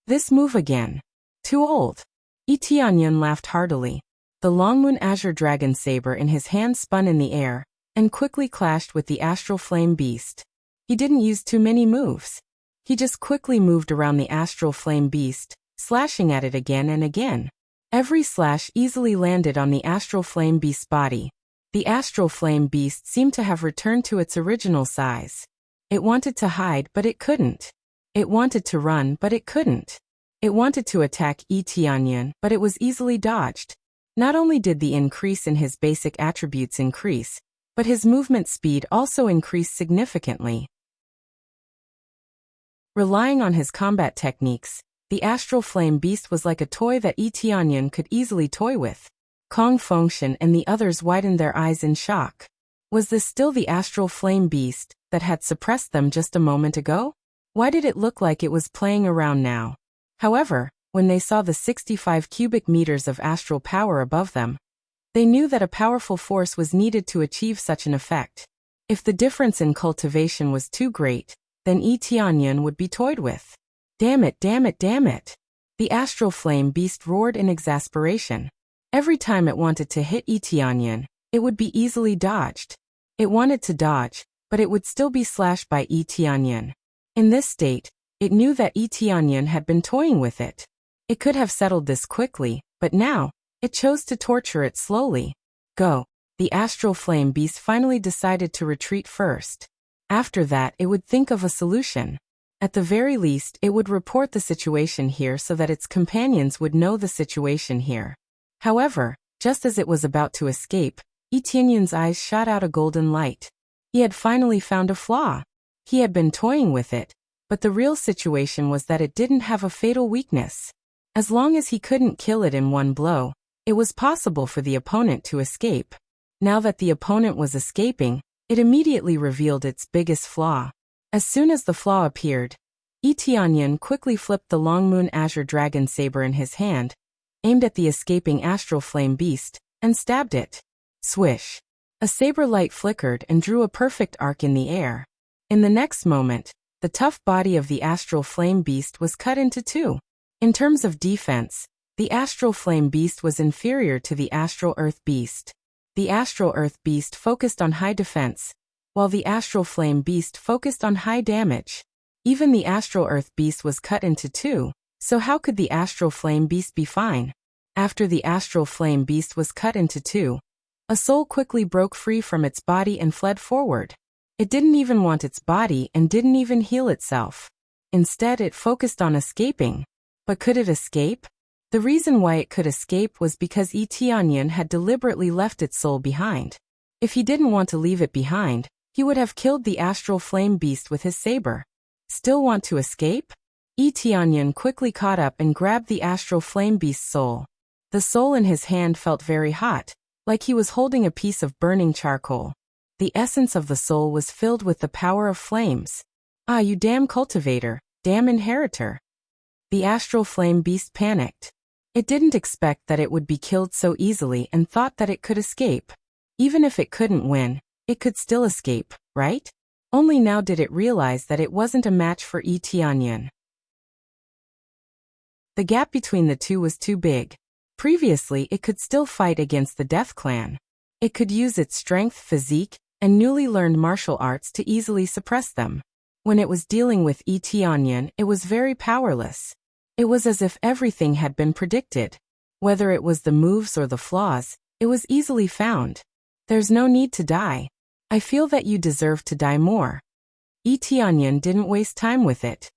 This move again. Too old. Yi Tianyan laughed heartily. The long moon azure dragon saber in his hand spun in the air and quickly clashed with the astral flame beast. He didn't use too many moves. He just quickly moved around the astral flame beast, slashing at it again and again. Every slash easily landed on the astral flame beast's body. The astral flame beast seemed to have returned to its original size. It wanted to hide, but it couldn't. It wanted to run, but it couldn't. It wanted to attack Tianyan, but it was easily dodged. Not only did the increase in his basic attributes increase, but his movement speed also increased significantly. Relying on his combat techniques, the astral flame beast was like a toy that Tianyan could easily toy with. Kong Fengshen and the others widened their eyes in shock. Was this still the astral flame beast that had suppressed them just a moment ago? Why did it look like it was playing around now? However, when they saw the 65 cubic meters of astral power above them, they knew that a powerful force was needed to achieve such an effect. If the difference in cultivation was too great, then Tianyan would be toyed with. Damn it, damn it, damn it! The astral flame beast roared in exasperation. Every time it wanted to hit Tianyan, it would be easily dodged. It wanted to dodge, but it would still be slashed by Tianyan. In this state, it knew that Tianyan had been toying with it. It could have settled this quickly, but now, it chose to torture it slowly. Go. The astral flame beast finally decided to retreat first. After that, it would think of a solution. At the very least, it would report the situation here so that its companions would know the situation here. However, just as it was about to escape, Tianyan's eyes shot out a golden light. He had finally found a flaw. He had been toying with it, but the real situation was that it didn't have a fatal weakness. As long as he couldn't kill it in one blow, it was possible for the opponent to escape. Now that the opponent was escaping, it immediately revealed its biggest flaw. As soon as the flaw appeared, Tianyan quickly flipped the Long Moon Azure Dragon Saber in his hand, aimed at the escaping astral flame beast, and stabbed it. Swish! A saber light flickered and drew a perfect arc in the air. In the next moment, the tough body of the astral flame beast was cut into two. In terms of defense, the astral flame beast was inferior to the astral earth beast. The astral earth beast focused on high defense, while the astral flame beast focused on high damage. Even the astral earth beast was cut into two, so how could the astral flame beast be fine? After the astral flame beast was cut into two, a soul quickly broke free from its body and fled forward. It didn't even want its body and didn't even heal itself. Instead, it focused on escaping. But could it escape? The reason why it could escape was because Tianyan had deliberately left its soul behind. If he didn't want to leave it behind, he would have killed the astral flame beast with his saber. Still want to escape? Tianyan quickly caught up and grabbed the astral flame beast's soul. The soul in his hand felt very hot, like he was holding a piece of burning charcoal. The essence of the soul was filled with the power of flames. Ah, you damn cultivator, damn inheritor. The astral flame beast panicked. It didn't expect that it would be killed so easily and thought that it could escape. Even if it couldn't win, it could still escape, right? Only now did it realize that it wasn't a match for Tianyan. The gap between the two was too big. Previously, it could still fight against the Death Clan. It could use its strength, physique, and newly learned martial arts to easily suppress them. When it was dealing with Tianyan, it was very powerless. It was as if everything had been predicted. Whether it was the moves or the flaws, it was easily found. There's no need to die. I feel that you deserve to die more. Tianyan didn't waste time with it.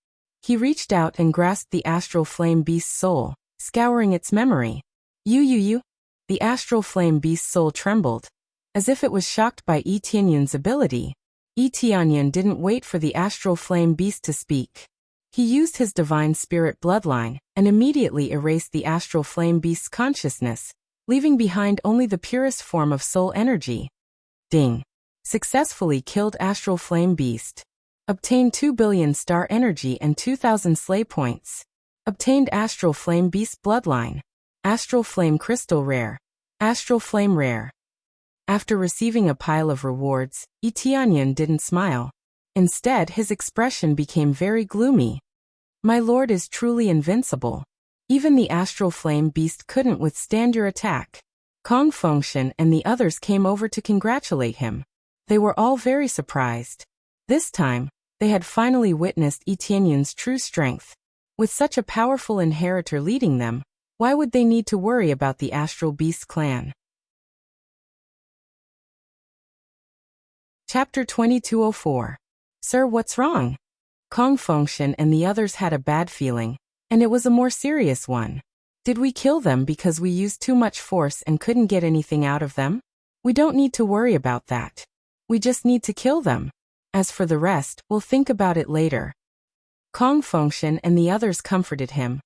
He reached out and grasped the astral flame beast's soul, scouring its memory. You. The astral flame beast's soul trembled, as if it was shocked by Tianyan's ability. Tianyan didn't wait for the astral flame beast to speak. He used his divine spirit bloodline and immediately erased the astral flame beast's consciousness, leaving behind only the purest form of soul energy. Ding. Successfully killed astral flame beast. Obtained 2 billion star energy and 2,000 slay points. Obtained astral flame beast bloodline. Astral flame crystal rare. Astral flame rare. After receiving a pile of rewards, Tianyan didn't smile. Instead, his expression became very gloomy. My lord is truly invincible. Even the astral flame beast couldn't withstand your attack. Kong Fengshen and the others came over to congratulate him. They were all very surprised. This time, they had finally witnessed Tianyan's true strength. With such a powerful inheritor leading them, why would they need to worry about the Astral Beast clan? Chapter 2204. Sir, what's wrong? Kong Fengshen and the others had a bad feeling, and it was a more serious one. Did we kill them because we used too much force and couldn't get anything out of them? We don't need to worry about that. We just need to kill them. As for the rest, we'll think about it later. Kong Fengshen and the others comforted him,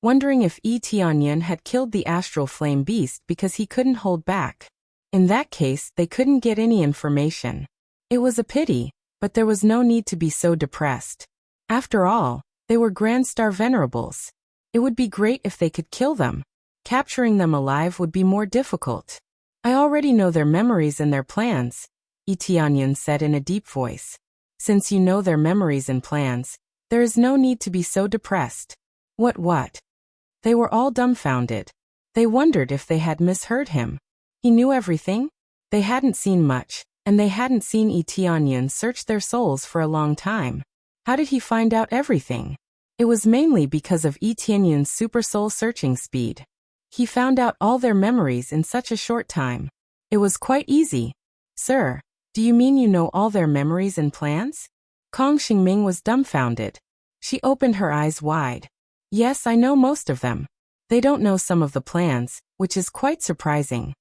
wondering if Yi Tianyan had killed the astral flame beast because he couldn't hold back. In that case, they couldn't get any information. It was a pity, but there was no need to be so depressed. After all, they were Grand Star Venerables. It would be great if they could kill them. Capturing them alive would be more difficult. I already know their memories and their plans, Yi Tianyan said in a deep voice. Since you know their memories and plans, there is no need to be so depressed. What? They were all dumbfounded. They wondered if they had misheard him. He knew everything? They hadn't seen much, and they hadn't seen Yi Tianyan search their souls for a long time. How did he find out everything? It was mainly because of Yi Tianyan's super soul searching speed. He found out all their memories in such a short time. It was quite easy. Sir, do you mean you know all their memories and plans? Kong Xingming was dumbfounded. She opened her eyes wide. Yes, I know most of them. They don't know some of the plans, which is quite surprising.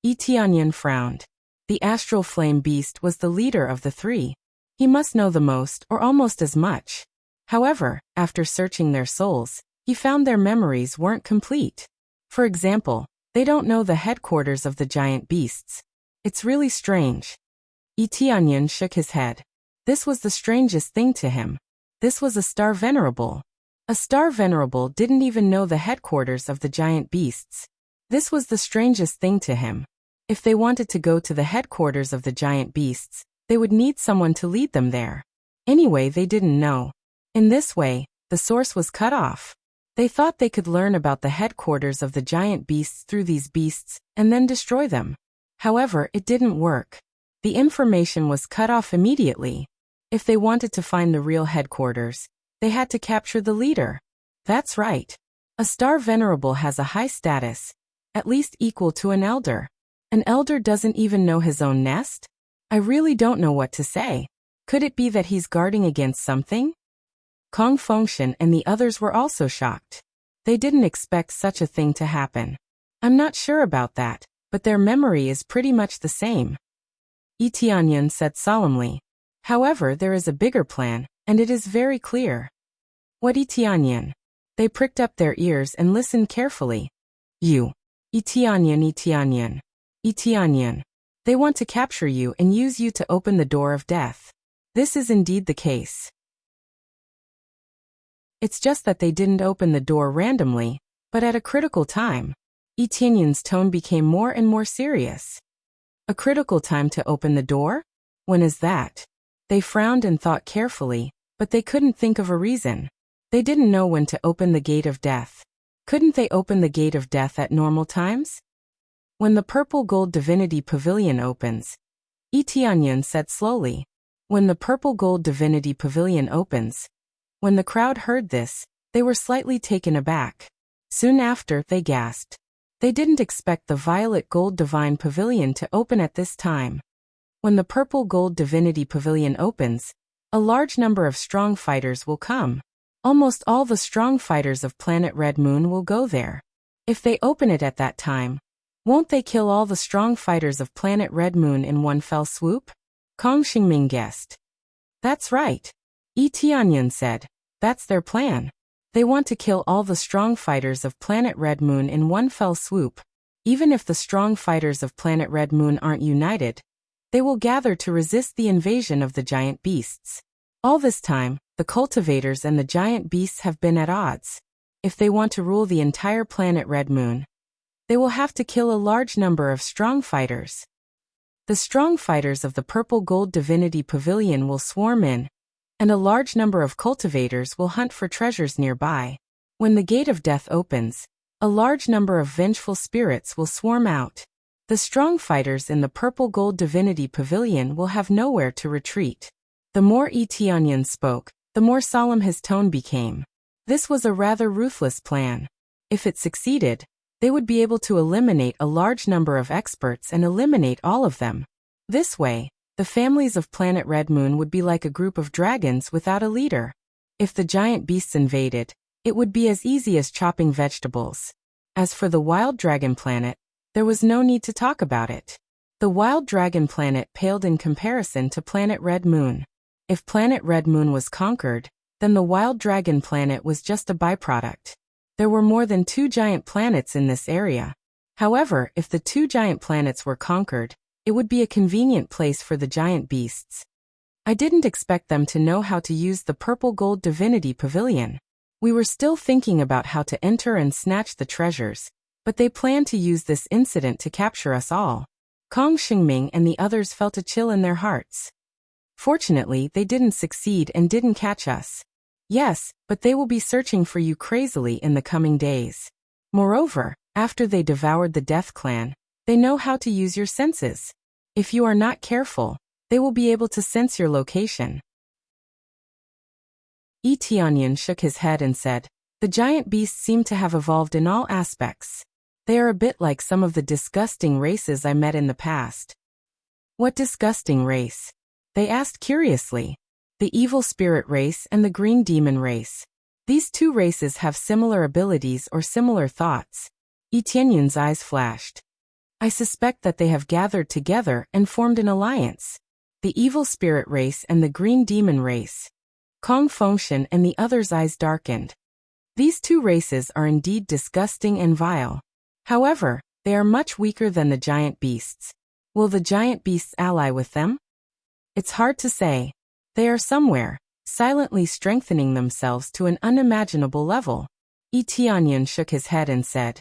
Yi Tianyan frowned. The astral flame beast was the leader of the three. He must know the most or almost as much. However, after searching their souls, he found their memories weren't complete. For example, they don't know the headquarters of the giant beasts. It's really strange. Yi Tianyan shook his head. This was the strangest thing to him. This was a star venerable. A star venerable didn't even know the headquarters of the giant beasts. This was the strangest thing to him. If they wanted to go to the headquarters of the giant beasts, they would need someone to lead them there. Anyway, they didn't know. In this way, the source was cut off. They thought they could learn about the headquarters of the giant beasts through these beasts, and then destroy them. However, it didn't work. The information was cut off immediately. If they wanted to find the real headquarters, they had to capture the leader. That's right. A star venerable has a high status, at least equal to an elder. An elder doesn't even know his own nest? I really don't know what to say. Could it be that he's guarding against something? Kong Fengshen and the others were also shocked. They didn't expect such a thing to happen. I'm not sure about that, but their memory is pretty much the same. Yi Tianyan said solemnly. However, there is a bigger plan, and it is very clear. What, Yi Tianyan? They pricked up their ears and listened carefully. You. Yi Tianyan, Yi Tianyan. Yi Tianyan. They want to capture you and use you to open the door of death. This is indeed the case. It's just that they didn't open the door randomly, but at a critical time. Yi Tianyan's tone became more and more serious. A critical time to open the door? When is that? They frowned and thought carefully, but they couldn't think of a reason. They didn't know when to open the gate of death. Couldn't they open the gate of death at normal times? When the purple gold divinity pavilion opens, Yi Tianyan said slowly. When the purple gold divinity pavilion opens. When the crowd heard this, they were slightly taken aback. Soon after, they gasped. They didn't expect the violet gold divine pavilion to open at this time. When the purple gold divinity pavilion opens, a large number of strong fighters will come. Almost all the strong fighters of planet Red Moon will go there. If they open it at that time, won't they kill all the strong fighters of planet Red Moon in one fell swoop? Kong Xingming guessed. That's right. Yi Tianyan said. That's their plan. They want to kill all the strong fighters of planet Red Moon in one fell swoop. Even if the strong fighters of planet Red Moon aren't united, they will gather to resist the invasion of the giant beasts. All this time, the cultivators and the giant beasts have been at odds. If they want to rule the entire planet Red Moon, they will have to kill a large number of strong fighters. The strong fighters of the purple gold divinity pavilion will swarm in, and a large number of cultivators will hunt for treasures nearby. When the gate of death opens, a large number of vengeful spirits will swarm out. The strong fighters in the purple gold divinity pavilion will have nowhere to retreat. The more Yi Tianyan spoke, the more solemn his tone became. This was a rather ruthless plan. If it succeeded, they would be able to eliminate a large number of experts and eliminate all of them. This way, the families of planet Red Moon would be like a group of dragons without a leader. If the giant beasts invaded, it would be as easy as chopping vegetables. As for the wild dragon planet, there was no need to talk about it. The wild dragon planet paled in comparison to planet Red Moon. If planet Red Moon was conquered, then the wild dragon planet was just a byproduct. There were more than 2 giant planets in this area. However, if the 2 giant planets were conquered, it would be a convenient place for the giant beasts. I didn't expect them to know how to use the purple gold divinity pavilion. We were still thinking about how to enter and snatch the treasures, but they planned to use this incident to capture us all. Kong Xingming and the others felt a chill in their hearts. Fortunately, they didn't succeed and didn't catch us. Yes, but they will be searching for you crazily in the coming days. Moreover, after they devoured the Death Clan, they know how to use your senses. If you are not careful, they will be able to sense your location. Yi Tianyan shook his head and said, "The giant beasts seem to have evolved in all aspects. They are a bit like some of the disgusting races I met in the past." "What disgusting race?" they asked curiously. "The evil spirit race and the green demon race. These 2 races have similar abilities or similar thoughts." Yi Tianyan's eyes flashed. "I suspect that they have gathered together and formed an alliance. The evil spirit race and the green demon race." Kong Fengshen and the others' eyes darkened. These 2 races are indeed disgusting and vile. However, they are much weaker than the giant beasts. Will the giant beasts ally with them? It's hard to say. They are somewhere, silently strengthening themselves to an unimaginable level. Yi Tianyan shook his head and said,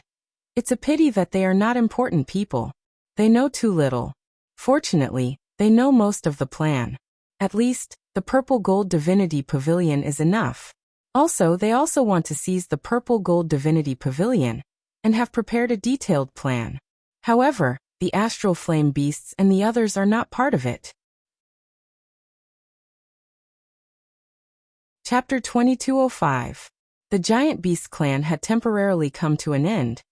"It's a pity that they are not important people. They know too little. Fortunately, they know most of the plan. At least, the purple gold divinity pavilion is enough. Also, they also want to seize the purple gold divinity pavilion and have prepared a detailed plan. However, the astral flame beasts and the others are not part of it." Chapter 2205. The Giant Beast clan had temporarily come to an end,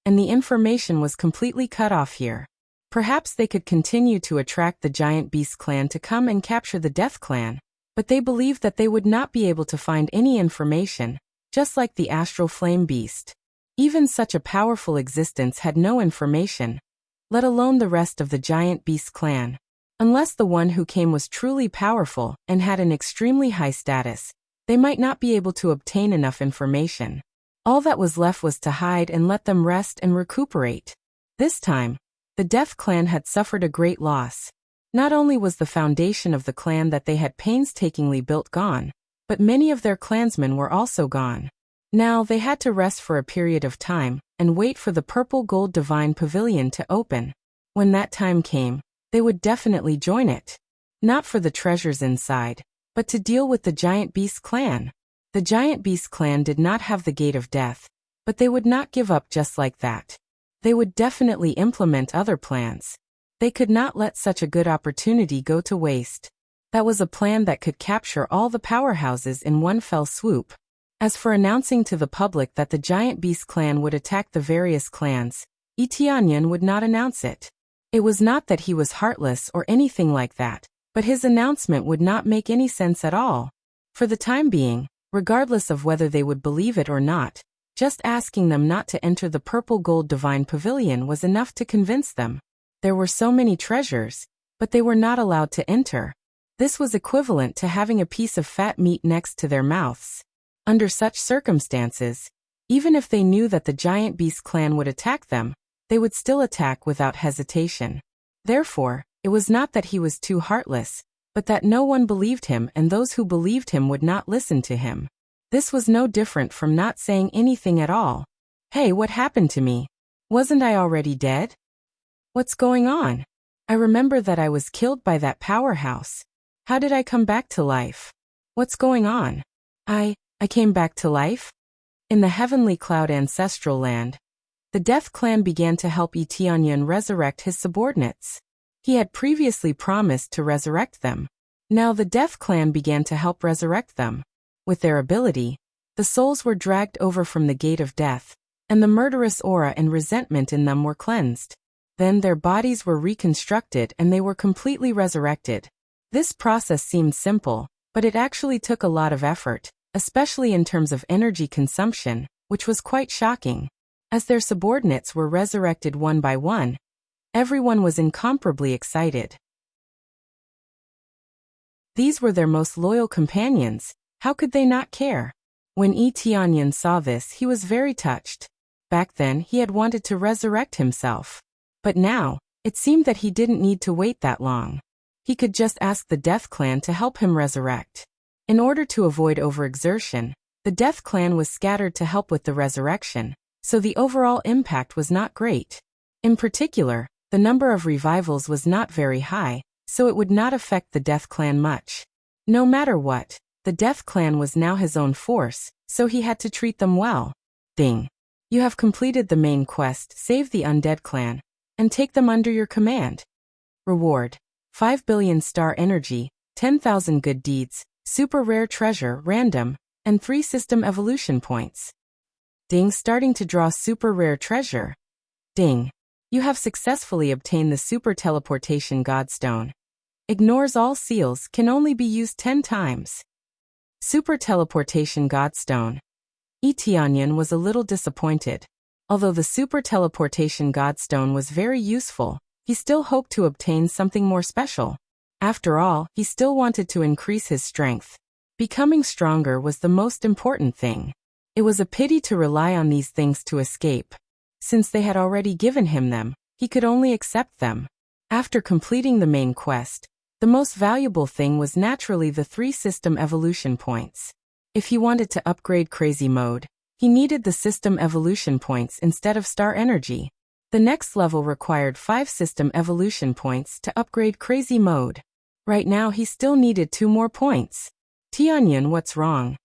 and the information was completely cut off here. Perhaps they could continue to attract the Giant Beast clan to come and capture the Death Clan, but they believed that they would not be able to find any information, just like the Astral Flame Beast. Even such a powerful existence had no information, let alone the rest of the Giant Beast clan. Unless the one who came was truly powerful and had an extremely high status, they might not be able to obtain enough information. All that was left was to hide and let them rest and recuperate. This time, the Death Clan had suffered a great loss. Not only was the foundation of the clan that they had painstakingly built gone, but many of their clansmen were also gone. Now they had to rest for a period of time and wait for the Purple Gold Divine Pavilion to open. When that time came, they would definitely join it. Not for the treasures inside, but to deal with the Giant Beast clan. The Giant Beast clan did not have the Gate of Death, but they would not give up just like that. They would definitely implement other plans. They could not let such a good opportunity go to waste. That was a plan that could capture all the powerhouses in one fell swoop. As for announcing to the public that the Giant Beast clan would attack the various clans, Yi Tianyan would not announce it. It was not that he was heartless or anything like that, but his announcement would not make any sense at all. For the time being, regardless of whether they would believe it or not, just asking them not to enter the Purple Gold Divine Pavilion was enough to convince them. There were so many treasures, but they were not allowed to enter. This was equivalent to having a piece of fat meat next to their mouths. Under such circumstances, even if they knew that the Giant Beast clan would attack them, they would still attack without hesitation. Therefore, it was not that he was too heartless, but that no one believed him, and those who believed him would not listen to him. This was no different from not saying anything at all. "Hey, what happened to me? Wasn't I already dead? What's going on? I remember that I was killed by that powerhouse. How did I come back to life? What's going on? I came back to life?" In the Heavenly Cloud ancestral land, the Death Clan began to help Yi Tianyan resurrect his subordinates. He had previously promised to resurrect them. Now the Death Clan began to help resurrect them. With their ability, The souls were dragged over from the gate of death, and the murderous aura and resentment in them were cleansed. Then their bodies were reconstructed and they were completely resurrected. This process seemed simple, but it actually took a lot of effort, especially in terms of energy consumption, which was quite shocking. As their subordinates were resurrected one by one, everyone was incomparably excited. These were their most loyal companions. How could they not care? When Yi Tianyan saw this, he was very touched. Back then, he had wanted to resurrect himself. But now, it seemed that he didn't need to wait that long. He could just ask the Death Clan to help him resurrect. In order to avoid overexertion, the Death Clan was scattered to help with the resurrection, so the overall impact was not great. In particular, the number of revivals was not very high, so it would not affect the Death Clan much. No matter what, the Death Clan was now his own force, so he had to treat them well. Ding. You have completed the main quest, save the Undead Clan, and take them under your command. Reward: 5 billion star energy, 10,000 good deeds, super rare treasure, random, and 3 system evolution points. Ding. Starting to draw super rare treasure. Ding. You have successfully obtained the super teleportation godstone. Ignores all seals, can only be used 10 times. Super teleportation godstone. Yi Tianyan was a little disappointed. Although the super teleportation godstone was very useful, he still hoped to obtain something more special. After all, he still wanted to increase his strength. Becoming stronger was the most important thing. It was a pity to rely on these things to escape. Since they had already given him them, he could only accept them. After completing the main quest, the most valuable thing was naturally the 3 system evolution points. If he wanted to upgrade Crazy Mode, he needed the system evolution points instead of star energy. The next level required 5 system evolution points to upgrade Crazy Mode. Right now he still needed 2 more points. Tianyan, what's wrong?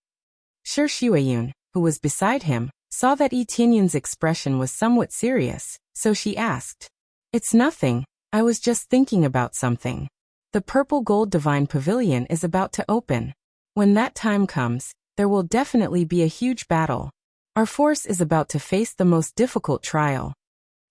Shi Shuiyun, who was beside him, saw that Yi Tianyan's expression was somewhat serious, so she asked. It's nothing, I was just thinking about something. The Purple Gold Divine Pavilion is about to open. When that time comes, there will definitely be a huge battle. Our force is about to face the most difficult trial.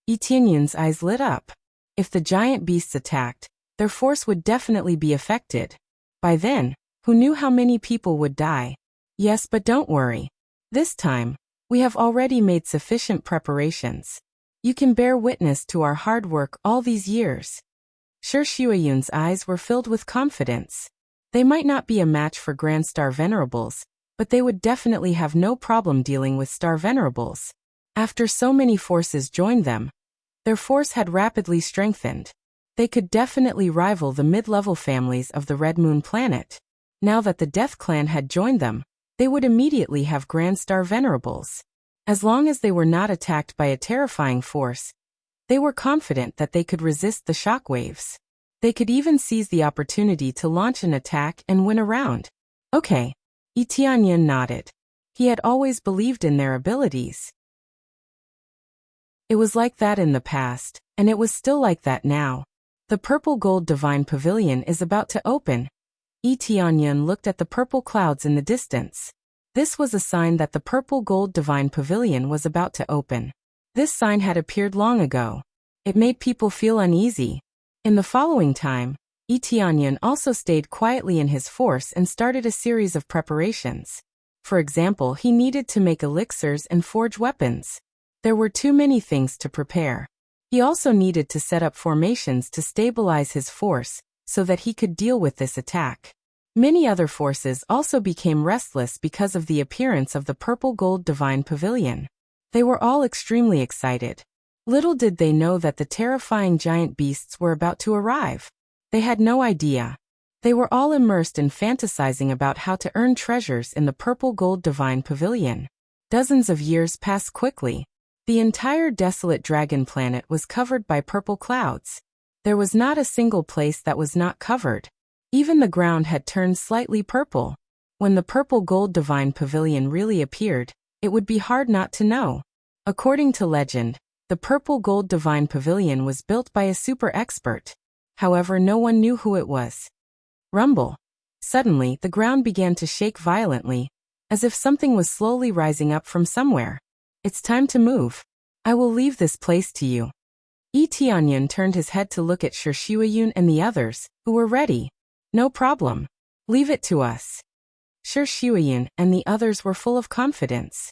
Yi Tianyan's eyes lit up. If the giant beasts attacked, their force would definitely be affected. By then, who knew how many people would die? Yes, but don't worry. This time, we have already made sufficient preparations. You can bear witness to our hard work all these years. Shi Shuiyun's eyes were filled with confidence. They might not be a match for Grand Star Venerables, but they would definitely have no problem dealing with Star Venerables. After so many forces joined them, their force had rapidly strengthened. They could definitely rival the mid-level families of the Red Moon planet. Now that the Death Clan had joined them, they would immediately have Grand Star Venerables. As long as they were not attacked by a terrifying force, they were confident that they could resist the shockwaves. They could even seize the opportunity to launch an attack and win a round. Okay. Yi Tianyan nodded. He had always believed in their abilities. It was like that in the past, and it was still like that now. The Purple Gold Divine Pavilion is about to open. Yi Tianyan looked at the purple clouds in the distance. This was a sign that the Purple Gold Divine Pavilion was about to open. This sign had appeared long ago. It made people feel uneasy. In the following time, Yi Tianyan also stayed quietly in his force and started a series of preparations. For example, he needed to make elixirs and forge weapons. There were too many things to prepare. He also needed to set up formations to stabilize his force, so that he could deal with this attack. Many other forces also became restless because of the appearance of the Purple Gold Divine Pavilion. They were all extremely excited. Little did they know that the terrifying giant beasts were about to arrive. They had no idea. They were all immersed in fantasizing about how to earn treasures in the Purple Gold Divine Pavilion. Dozens of years passed quickly. The entire desolate dragon planet was covered by purple clouds. There was not a single place that was not covered. Even the ground had turned slightly purple. When the Purple Gold Divine Pavilion really appeared, it would be hard not to know. According to legend, the Purple Gold Divine Pavilion was built by a super expert. However, no one knew who it was. Rumble. Suddenly, the ground began to shake violently. as if something was slowly rising up from somewhere. It's time to move. I will leave this place to you. Yi Tianyan turned his head to look at Shi Shuiyun and the others, who were ready. No problem. Leave it to us. Shi Shuiyun and the others were full of confidence.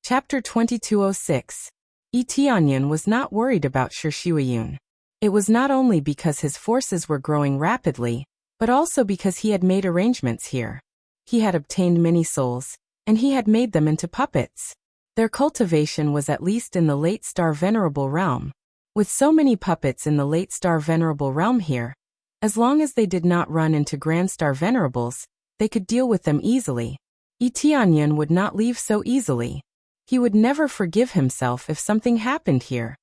Chapter 2206. Yi Tianyan was not worried about Shi Shuiyun. It was not only because his forces were growing rapidly, but also because he had made arrangements here. He had obtained many souls, and he had made them into puppets. Their cultivation was at least in the late star venerable realm. With so many puppets in the late star venerable realm here, as long as they did not run into grand star venerables, they could deal with them easily. Yi Tianyan would not leave so easily. He would never forgive himself if something happened here.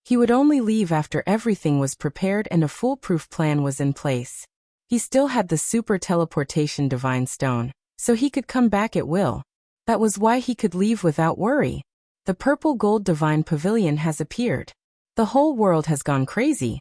He would only leave after everything was prepared and a foolproof plan was in place. He still had the super teleportation divine stone, so he could come back at will. That was why he could leave without worry. The purple gold divine pavilion has appeared. The whole world has gone crazy.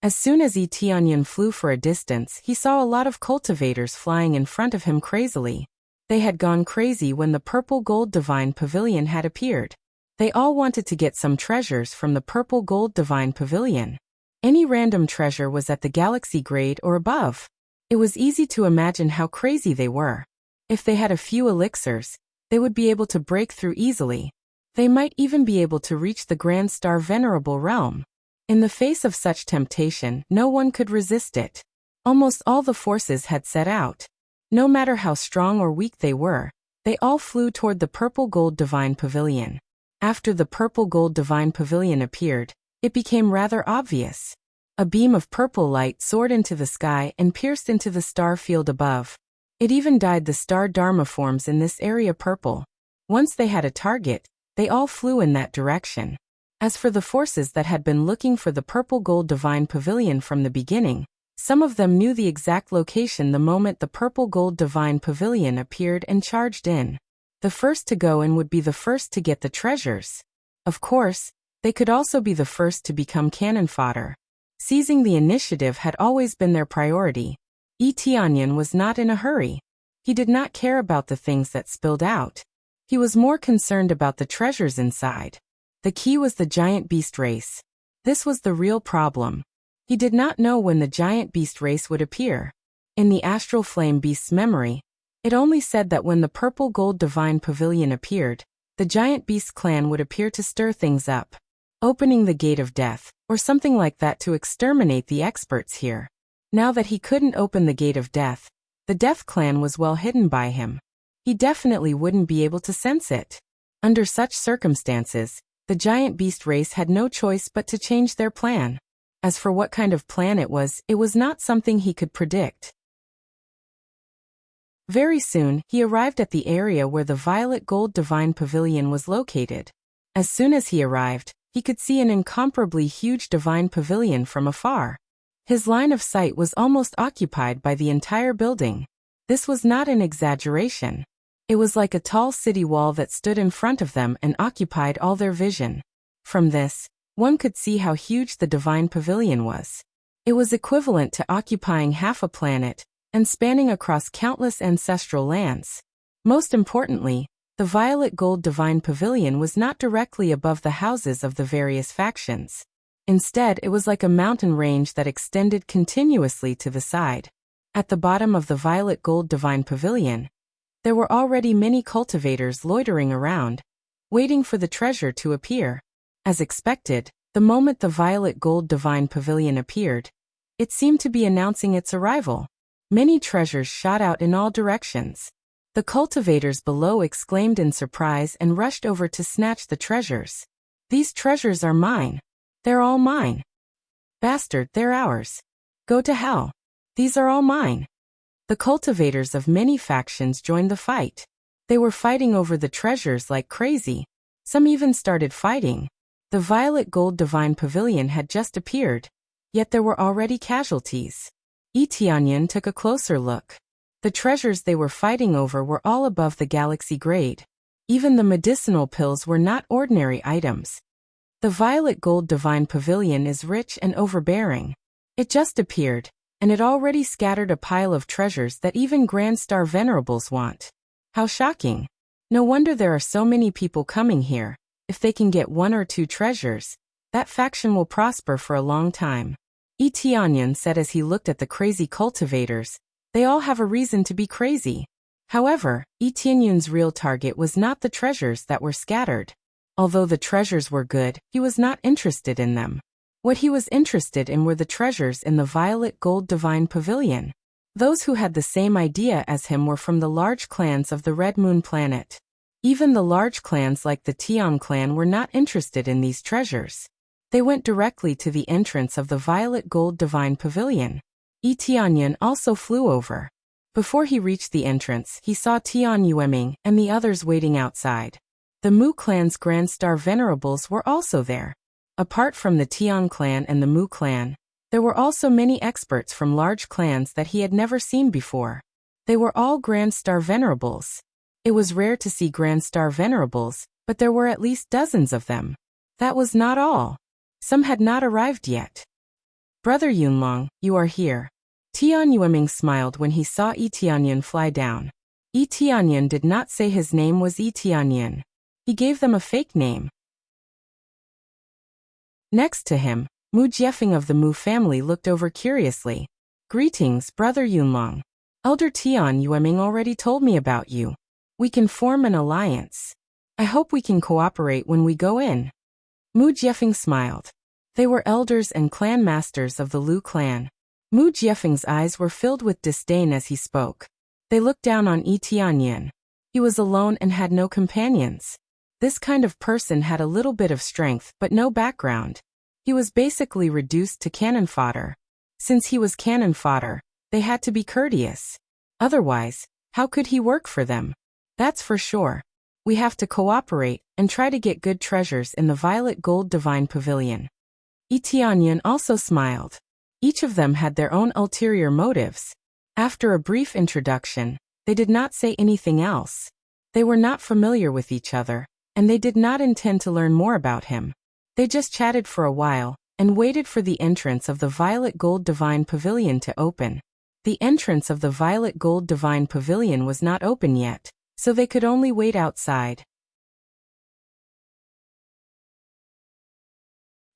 As soon as Yi Tianyan flew for a distance, he saw a lot of cultivators flying in front of him crazily. They had gone crazy when the purple gold divine pavilion had appeared. They all wanted to get some treasures from the purple gold divine pavilion. Any random treasure was at the galaxy grade or above. It was easy to imagine how crazy they were. If they had a few elixirs, they would be able to break through easily. They might even be able to reach the Grand Star Venerable Realm. In the face of such temptation, no one could resist it. Almost all the forces had set out. No matter how strong or weak they were, they all flew toward the Purple Gold Divine Pavilion. After the Purple Gold Divine Pavilion appeared, it became rather obvious. A beam of purple light soared into the sky and pierced into the star field above. It even dyed the star Dharma forms in this area purple. Once they had a target, they all flew in that direction. As for the forces that had been looking for the Purple Gold Divine Pavilion from the beginning, some of them knew the exact location the moment the Purple Gold Divine Pavilion appeared and charged in. The first to go in would be the first to get the treasures. Of course, they could also be the first to become cannon fodder. Seizing the initiative had always been their priority. Yi Tianyan was not in a hurry. He did not care about the things that spilled out. He was more concerned about the treasures inside. The key was the giant beast race. This was the real problem. He did not know when the giant beast race would appear. In the astral flame beast's memory, it only said that when the Purple Gold Divine Pavilion appeared, the giant beast clan would appear to stir things up, opening the gate of death, or something like that to exterminate the experts here. Now that he couldn't open the gate of death, the Death Clan was well hidden by him. He definitely wouldn't be able to sense it. Under such circumstances, the giant beast race had no choice but to change their plan. As for what kind of plan it was not something he could predict. Very soon, he arrived at the area where the Violet Gold Divine Pavilion was located. As soon as he arrived, he could see an incomparably huge divine pavilion from afar. His line of sight was almost occupied by the entire building. This was not an exaggeration. It was like a tall city wall that stood in front of them and occupied all their vision. From this, one could see how huge the divine pavilion was. It was equivalent to occupying half a planet and spanning across countless ancestral lands. Most importantly, the Violet Gold Divine Pavilion was not directly above the houses of the various factions. Instead, it was like a mountain range that extended continuously to the side. At the bottom of the Violet Gold Divine Pavilion, there were already many cultivators loitering around, waiting for the treasure to appear. As expected, the moment the Violet Gold Divine Pavilion appeared, it seemed to be announcing its arrival. Many treasures shot out in all directions. The cultivators below exclaimed in surprise and rushed over to snatch the treasures. "These treasures are mine. They're all mine. Bastard, they're ours. Go to hell. These are all mine." The cultivators of many factions joined the fight. They were fighting over the treasures like crazy. Some even started fighting. The Violet Gold Divine Pavilion had just appeared, yet there were already casualties. Yi Tianyan took a closer look. The treasures they were fighting over were all above the galaxy grade. Even the medicinal pills were not ordinary items. The Violet Gold Divine Pavilion is rich and overbearing. It just appeared, and it already scattered a pile of treasures that even Grand Star Venerables want. How shocking. No wonder there are so many people coming here. If they can get 1 or 2 treasures, that faction will prosper for a long time. Tianyan said as he looked at the crazy cultivators. They all have a reason to be crazy. However, Tianyan's real target was not the treasures that were scattered. Although the treasures were good, he was not interested in them. What he was interested in were the treasures in the Violet Gold Divine Pavilion. Those who had the same idea as him were from the large clans of the Red Moon planet. Even the large clans like the Tian clan were not interested in these treasures. They went directly to the entrance of the Violet Gold Divine Pavilion. Tianyan also flew over. Before he reached the entrance, he saw Tian Yueming and the others waiting outside. The Mu clan's Grand Star Venerables were also there. Apart from the Tian clan and the Mu clan, there were also many experts from large clans that he had never seen before. They were all Grand Star Venerables. It was rare to see Grand Star Venerables, but there were at least dozens of them. That was not all. Some had not arrived yet. Brother Yunlong, you are here. Tian Yueming smiled when he saw Tianyan fly down. Tianyan did not say his name was Tianyan. He gave them a fake name. Next to him, Mu Jiefeng of the Mu family looked over curiously. Greetings, Brother Yunlong. Elder Tian Yueming already told me about you. We can form an alliance. I hope we can cooperate when we go in. Mu Jiefeng smiled. They were elders and clan masters of the Lu clan. Mu Jiefeng's eyes were filled with disdain as he spoke. They looked down on Tianyan. He was alone and had no companions. This kind of person had a little bit of strength but no background. He was basically reduced to cannon fodder. Since he was cannon fodder, they had to be courteous. Otherwise, how could he work for them? That's for sure. We have to cooperate and try to get good treasures in the Violet Gold Divine Pavilion. Tianyan also smiled. Each of them had their own ulterior motives. After a brief introduction, they did not say anything else. They were not familiar with each other, and they did not intend to learn more about him. They just chatted for a while, and waited for the entrance of the Violet Gold Divine Pavilion to open. The entrance of the Violet Gold Divine Pavilion was not open yet, so they could only wait outside.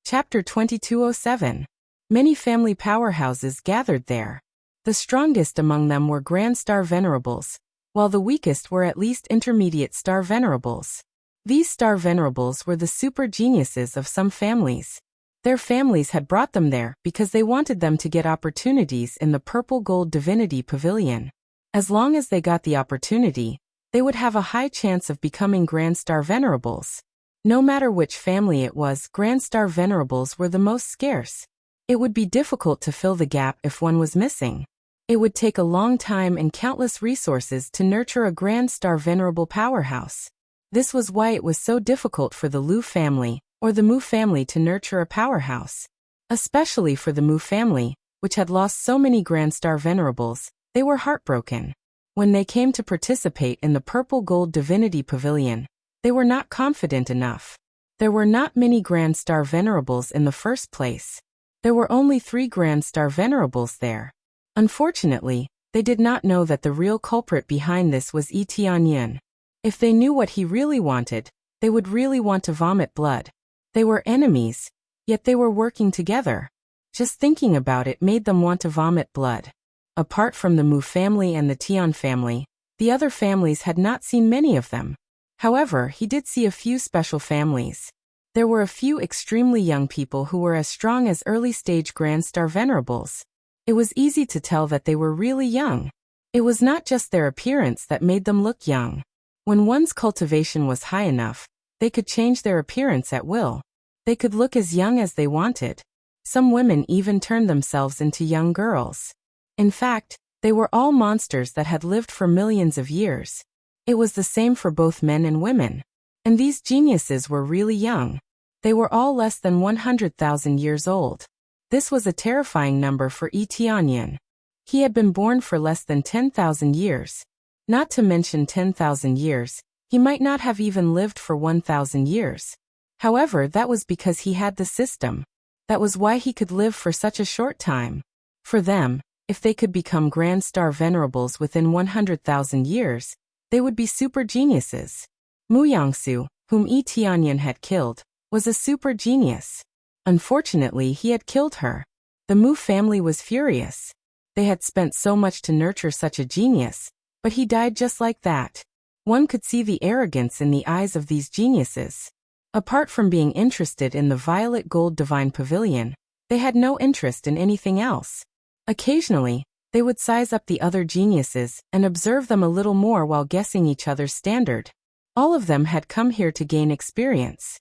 Chapter 2207. Many family powerhouses gathered there. The strongest among them were Grand Star Venerables, while the weakest were at least intermediate Star Venerables. These Star Venerables were the super geniuses of some families. Their families had brought them there because they wanted them to get opportunities in the Purple Gold Divinity Pavilion. As long as they got the opportunity, they would have a high chance of becoming Grand Star Venerables. No matter which family it was, Grand Star Venerables were the most scarce. It would be difficult to fill the gap if one was missing. It would take a long time and countless resources to nurture a Grand Star Venerable powerhouse. This was why it was so difficult for the Lu family, or the Mu family, to nurture a powerhouse. Especially for the Mu family, which had lost so many Grand Star Venerables, they were heartbroken. When they came to participate in the Purple Gold Divinity Pavilion, they were not confident enough. There were not many Grand Star Venerables in the first place. There were only 3 Grand Star Venerables there. Unfortunately, they did not know that the real culprit behind this was Tianyan. If they knew what he really wanted, they would really want to vomit blood. They were enemies, yet they were working together. Just thinking about it made them want to vomit blood. Apart from the Mu family and the Tian family, the other families had not seen many of them. However, he did see a few special families. There were a few extremely young people who were as strong as early-stage Grand Star Venerables. It was easy to tell that they were really young. It was not just their appearance that made them look young. When one's cultivation was high enough, they could change their appearance at will. They could look as young as they wanted. Some women even turned themselves into young girls. In fact, they were all monsters that had lived for millions of years. It was the same for both men and women. And these geniuses were really young. They were all less than 100,000 years old. This was a terrifying number for Tianyan. He had been born for less than 10,000 years. Not to mention 10,000 years, he might not have even lived for 1,000 years. However, that was because he had the system. That was why he could live for such a short time. For them, If they could become Grand Star Venerables within 100,000 years, they would be super geniuses. Mu Yangsu, whom Yi Tianyan had killed, was a super genius. Unfortunately, he had killed her. The Mu family was furious. They had spent so much to nurture such a genius, but he died just like that. One could see the arrogance in the eyes of these geniuses. Apart from being interested in the violet gold divine pavilion, they had no interest in anything else. Occasionally, they would size up the other geniuses and observe them a little more while guessing each other's standard. All of them had come here to gain experience.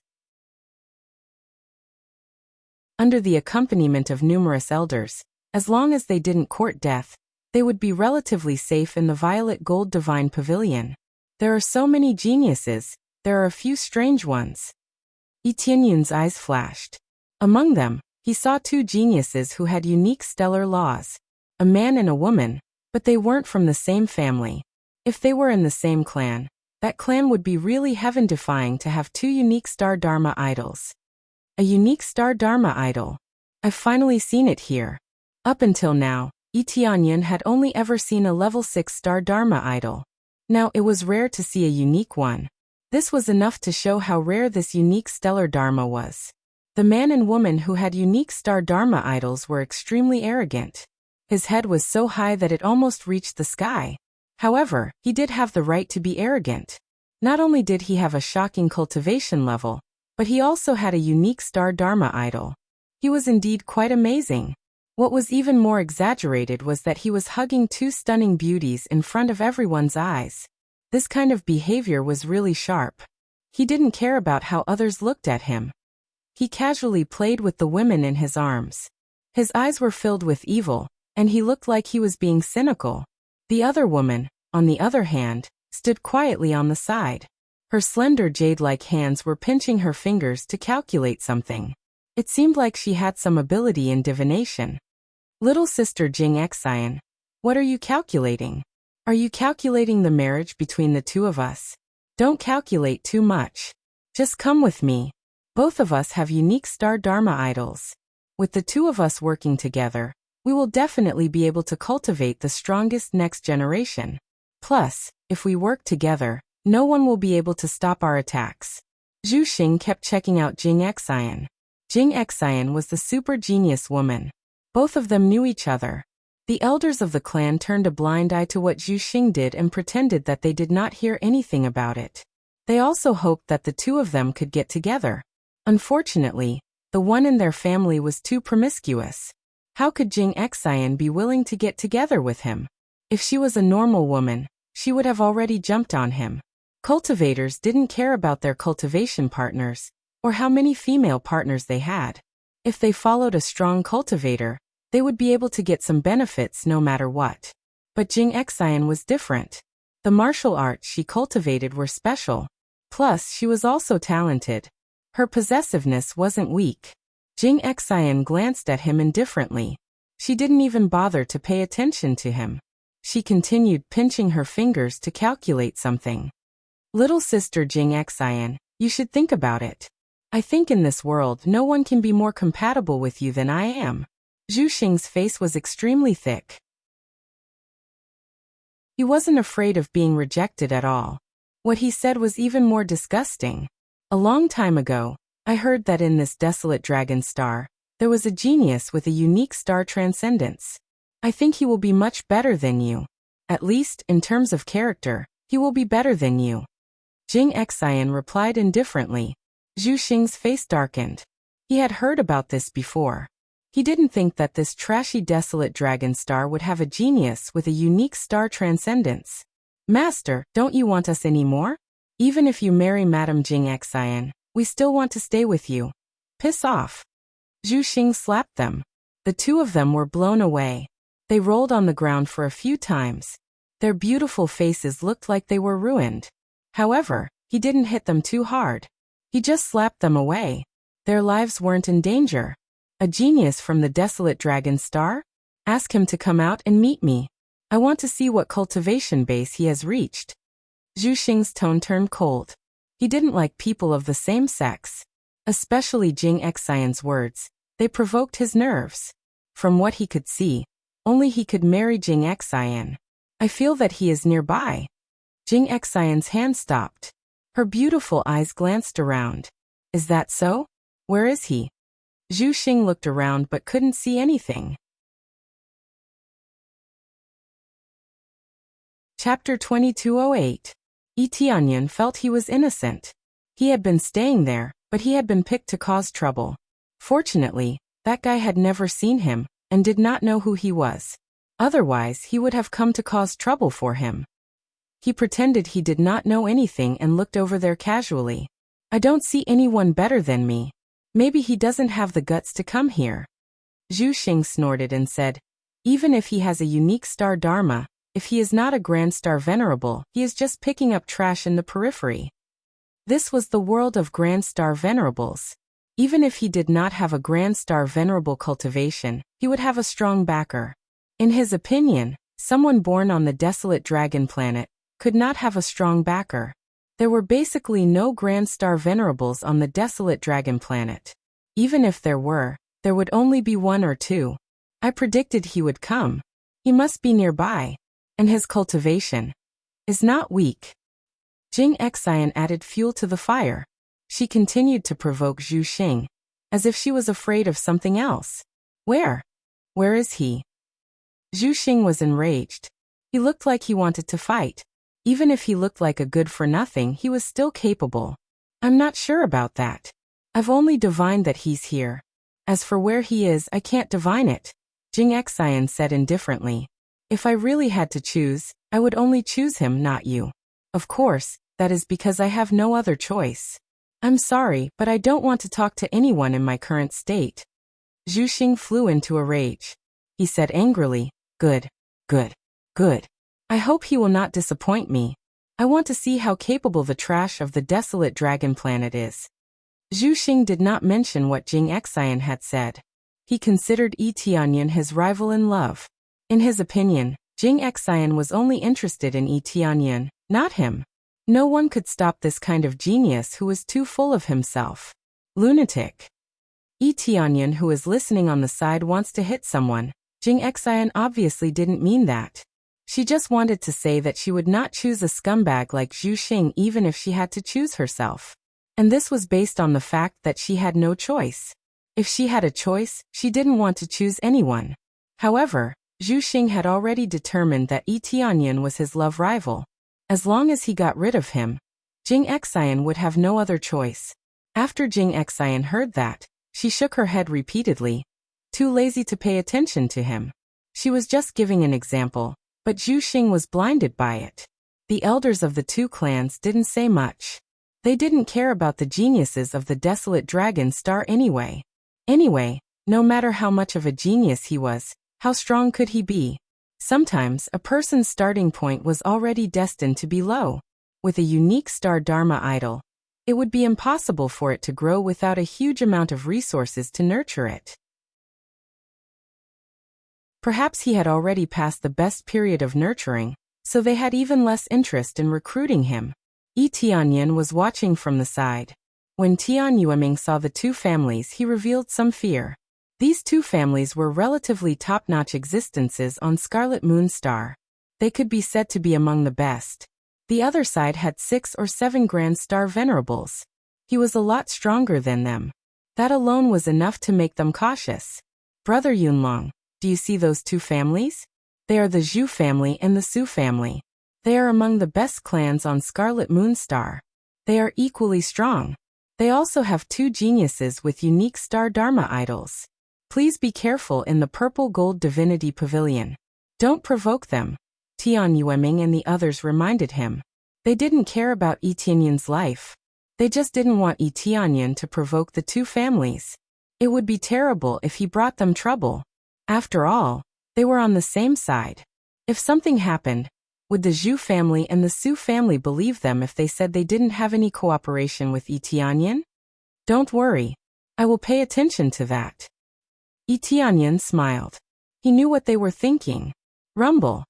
Under the accompaniment of numerous elders, as long as they didn't court death, they would be relatively safe in the violet gold divine pavilion. There are so many geniuses, there are a few strange ones. Yi Tianyun's eyes flashed. Among them, he saw two geniuses who had unique stellar laws. A man and a woman, but they weren't from the same family. If they were in the same clan, that clan would be really heaven-defying to have two unique star dharma idols. A unique star dharma idol. I've finally seen it here. Up until now, Yi Tianyan had only ever seen a level 6 star dharma idol. Now it was rare to see a unique one. This was enough to show how rare this unique stellar dharma was. The man and woman who had unique star dharma idols were extremely arrogant. His head was so high that it almost reached the sky. However, he did have the right to be arrogant. Not only did he have a shocking cultivation level, but he also had a unique star dharma idol. He was indeed quite amazing. What was even more exaggerated was that he was hugging two stunning beauties in front of everyone's eyes. This kind of behavior was really sharp. He didn't care about how others looked at him. He casually played with the women in his arms. His eyes were filled with evil, and he looked like he was being cynical. The other woman, on the other hand, stood quietly on the side. Her slender jade-like hands were pinching her fingers to calculate something. It seemed like she had some ability in divination. Little sister Jing Xian, what are you calculating? Are you calculating the marriage between the two of us? Don't calculate too much. Just come with me. Both of us have unique star dharma idols. With the two of us working together, we will definitely be able to cultivate the strongest next generation. Plus, if we work together, no one will be able to stop our attacks. Zhu Xing kept checking out Jing Xian. Jing Xian was the super genius woman. Both of them knew each other. The elders of the clan turned a blind eye to what Zhu Xing did and pretended that they did not hear anything about it. They also hoped that the two of them could get together. Unfortunately, the one in their family was too promiscuous. How could Jing Xian be willing to get together with him? If she was a normal woman, she would have already jumped on him. Cultivators didn't care about their cultivation partners, or how many female partners they had. If they followed a strong cultivator, they would be able to get some benefits no matter what. But Jing Xian was different. The martial arts she cultivated were special. Plus, she was also talented. Her possessiveness wasn't weak. Jing Xian glanced at him indifferently. She didn't even bother to pay attention to him. She continued pinching her fingers to calculate something. Little sister Jing Xian, you should think about it. I think in this world no one can be more compatible with you than I am. Zhu Xing's face was extremely thick. He wasn't afraid of being rejected at all. What he said was even more disgusting. A long time ago, I heard that in this desolate dragon star, there was a genius with a unique star transcendence. I think he will be much better than you. At least, in terms of character, he will be better than you. Jing Xian replied indifferently. Zhu Xing's face darkened. He had heard about this before. He didn't think that this trashy desolate dragon star would have a genius with a unique star transcendence. Master, don't you want us anymore? Even if you marry Madame Jing Xian, we still want to stay with you. Piss off. Zhu Xing slapped them. The two of them were blown away. They rolled on the ground for a few times. Their beautiful faces looked like they were ruined. However, he didn't hit them too hard. He just slapped them away. Their lives weren't in danger. A genius from the desolate dragon star? Ask him to come out and meet me. I want to see what cultivation base he has reached. Zhu Xing's tone turned cold. He didn't like people of the same sex. Especially Jing Xian's words. They provoked his nerves. From what he could see, Only he could marry Jing Xian. I feel that he is nearby. Jing Xian's hand stopped. Her beautiful eyes glanced around. Is that so? Where is he? Zhu Xing looked around but couldn't see anything. Chapter 2208. Yi Tianyan felt he was innocent. He had been staying there, but he had been picked to cause trouble. Fortunately, that guy had never seen him, and did not know who he was. Otherwise, he would have come to cause trouble for him. He pretended he did not know anything and looked over there casually. I don't see anyone better than me. Maybe he doesn't have the guts to come here. Zhu Xing snorted and said, even if he has a unique star dharma, if he is not a grand star venerable, he is just picking up trash in the periphery. This was the world of grand star venerables. Even if he did not have a grand star venerable cultivation, he would have a strong backer. In his opinion, someone born on the desolate dragon planet could not have a strong backer. There were basically no grand star venerables on the desolate dragon planet. Even if there were, there would only be one or two. I predicted he would come. He must be nearby. And his cultivation is not weak. Jing Xian added fuel to the fire. She continued to provoke Zhu Xing, as if she was afraid of something else. Where? Where is he? Zhu Xing was enraged. He looked like he wanted to fight. Even if he looked like a good-for-nothing, he was still capable. I'm not sure about that. I've only divined that he's here. As for where he is, I can't divine it, Jing Xian said indifferently. If I really had to choose, I would only choose him, not you. Of course, that is because I have no other choice. I'm sorry, but I don't want to talk to anyone in my current state. Zhu Xing flew into a rage. He said angrily, good, good, good. I hope he will not disappoint me. I want to see how capable the trash of the desolate dragon planet is. Zhu Xing did not mention what Jing Xian had said. He considered Yi Tianyan his rival in love. In his opinion, Jing Xian was only interested in Yi Tianyan, not him. No one could stop this kind of genius who was too full of himself. Lunatic. Yi Tianyan, who is listening on the side, wants to hit someone. Jing Xian obviously didn't mean that. She just wanted to say that she would not choose a scumbag like Zhu Xing even if she had to choose herself. And this was based on the fact that she had no choice. If she had a choice, she didn't want to choose anyone. However, Zhu Xing had already determined that Yi Tianyan was his love rival. As long as he got rid of him, Jing Xian would have no other choice. After Jing Xian heard that, she shook her head repeatedly. Too lazy to pay attention to him. She was just giving an example, but Zhu Xing was blinded by it. The elders of the two clans didn't say much. They didn't care about the geniuses of the desolate dragon star anyway. Anyway, no matter how much of a genius he was, how strong could he be? Sometimes a person's starting point was already destined to be low. With a unique star dharma idol, it would be impossible for it to grow without a huge amount of resources to nurture it. Perhaps he had already passed the best period of nurturing, so they had even less interest in recruiting him. Yi Tianyan was watching from the side. When Tian Yueming saw the two families, he revealed some fear. These two families were relatively top-notch existences on Scarlet Moon Star. They could be said to be among the best. The other side had 6 or 7 Grand Star Venerables. He was a lot stronger than them. That alone was enough to make them cautious. Brother Yunlong, do you see those two families? They are the Zhu family and the Su family. They are among the best clans on Scarlet Moon Star. They are equally strong. They also have 2 geniuses with unique star dharma idols. Please be careful in the purple gold divinity pavilion. Don't provoke them. Tian Yueming and the others reminded him. They didn't care about Yi Tianyan's life. They just didn't want Yi Tianyan to provoke the two families. It would be terrible if he brought them trouble. After all, they were on the same side. If something happened, would the Zhu family and the Su family believe them if they said they didn't have any cooperation with Yi Tianyan? Don't worry. I will pay attention to that. Yi Tianyan smiled. He knew what they were thinking. Rumble.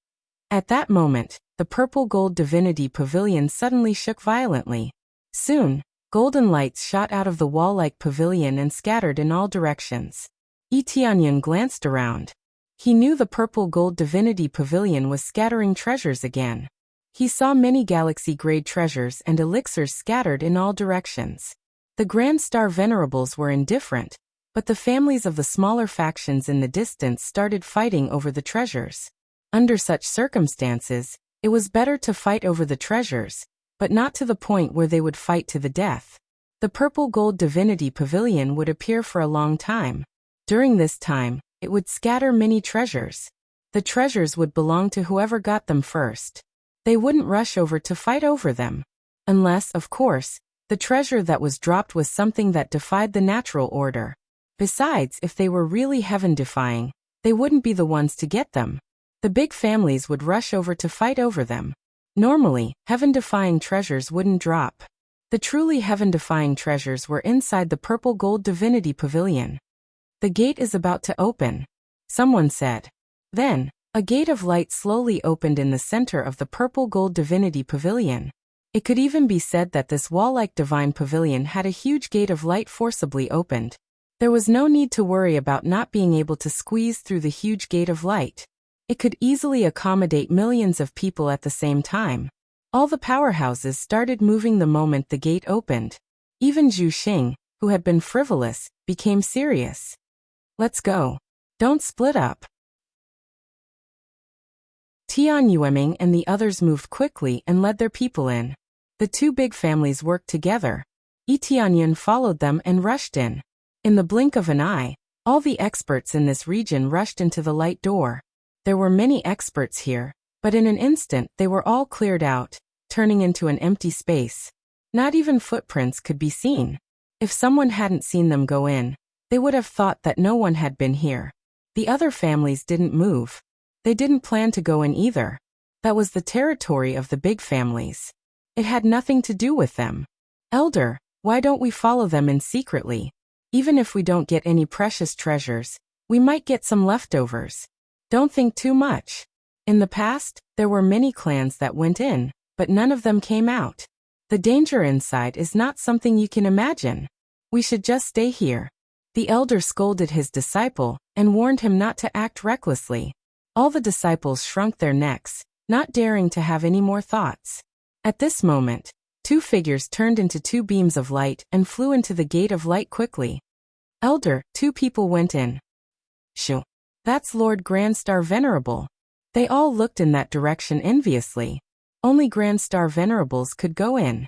At that moment, the purple gold divinity pavilion suddenly shook violently. Soon, golden lights shot out of the wall-like pavilion and scattered in all directions. Yi Tianyan glanced around. He knew the purple gold divinity pavilion was scattering treasures again. He saw many galaxy-grade treasures and elixirs scattered in all directions. The Grand Star Venerables were indifferent, but the families of the smaller factions in the distance started fighting over the treasures. Under such circumstances, it was better to fight over the treasures, but not to the point where they would fight to the death. The purple gold divinity pavilion would appear for a long time. During this time, it would scatter many treasures. The treasures would belong to whoever got them first. They wouldn't rush over to fight over them. Unless, of course, the treasure that was dropped was something that defied the natural order. Besides, if they were really heaven-defying, they wouldn't be the ones to get them. The big families would rush over to fight over them. Normally, heaven-defying treasures wouldn't drop. The truly heaven-defying treasures were inside the purple gold divinity pavilion. The gate is about to open, someone said. Then, a gate of light slowly opened in the center of the purple gold divinity pavilion. It could even be said that this wall-like divine pavilion had a huge gate of light forcibly opened. There was no need to worry about not being able to squeeze through the huge gate of light. It could easily accommodate millions of people at the same time. All the powerhouses started moving the moment the gate opened. Even Zhu Xing, who had been frivolous, became serious. Let's go. Don't split up. Tian Yueming and the others moved quickly and led their people in. The two big families worked together. Yi Tianyun followed them and rushed in. In the blink of an eye, all the experts in this region rushed into the light door. There were many experts here, but in an instant they were all cleared out, turning into an empty space. Not even footprints could be seen. If someone hadn't seen them go in, they would have thought that no one had been here. The other families didn't move. They didn't plan to go in either. That was the territory of the big families. It had nothing to do with them. Elder, why don't we follow them in secretly? Even if we don't get any precious treasures, we might get some leftovers. Don't think too much. In the past, there were many clans that went in, but none of them came out. The danger inside is not something you can imagine. We should just stay here. The elder scolded his disciple and warned him not to act recklessly. All the disciples shrunk their necks, not daring to have any more thoughts. At this moment, two figures turned into two beams of light and flew into the gate of light quickly. Elder, two people went in. Shoo. That's Lord Grand Star Venerable. They all looked in that direction enviously. Only Grand Star Venerables could go in.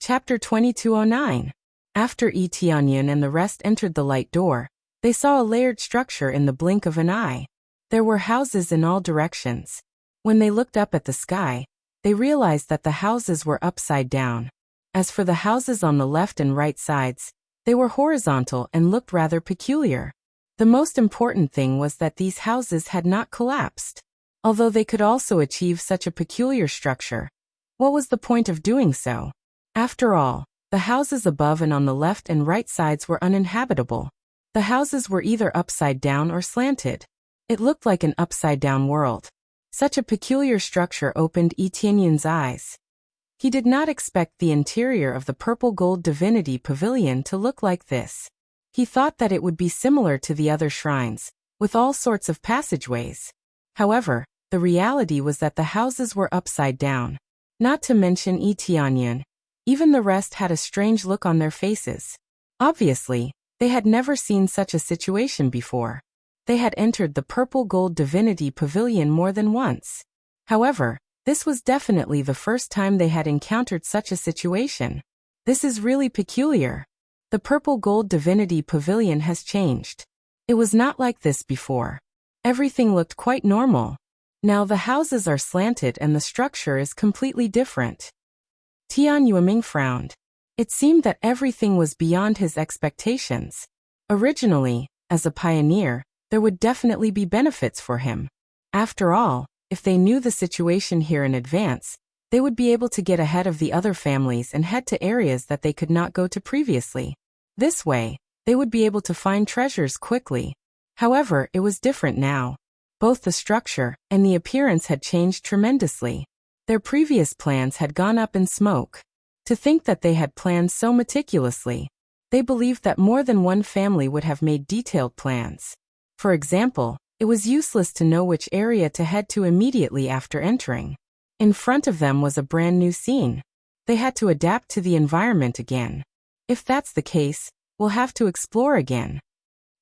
Chapter 2209. After Yi Tianyun and the rest entered the light door, they saw a layered structure in the blink of an eye. There were houses in all directions. When they looked up at the sky, they realized that the houses were upside down. As for the houses on the left and right sides, they were horizontal and looked rather peculiar. The most important thing was that these houses had not collapsed. Although they could also achieve such a peculiar structure, what was the point of doing so? After all, the houses above and on the left and right sides were uninhabitable. The houses were either upside down or slanted. It looked like an upside-down world. Such a peculiar structure opened Yi Tianyun's eyes. He did not expect the interior of the purple gold divinity pavilion to look like this. He thought that it would be similar to the other shrines, with all sorts of passageways. However, the reality was that the houses were upside down. Not to mention Yi Tianyun. Even the rest had a strange look on their faces. Obviously, they had never seen such a situation before. They had entered the purple gold divinity pavilion more than once. However, this was definitely the first time they had encountered such a situation. This is really peculiar. The purple gold divinity pavilion has changed. It was not like this before. Everything looked quite normal. Now the houses are slanted and the structure is completely different. Tian Yueming frowned. It seemed that everything was beyond his expectations. Originally, as a pioneer, there would definitely be benefits for him. After all, if they knew the situation here in advance, they would be able to get ahead of the other families and head to areas that they could not go to previously. This way, they would be able to find treasures quickly. However, it was different now. Both the structure and the appearance had changed tremendously. Their previous plans had gone up in smoke. To think that they had planned so meticulously. They believed that more than one family would have made detailed plans. For example, it was useless to know which area to head to immediately after entering. In front of them was a brand new scene. They had to adapt to the environment again. If that's the case, we'll have to explore again.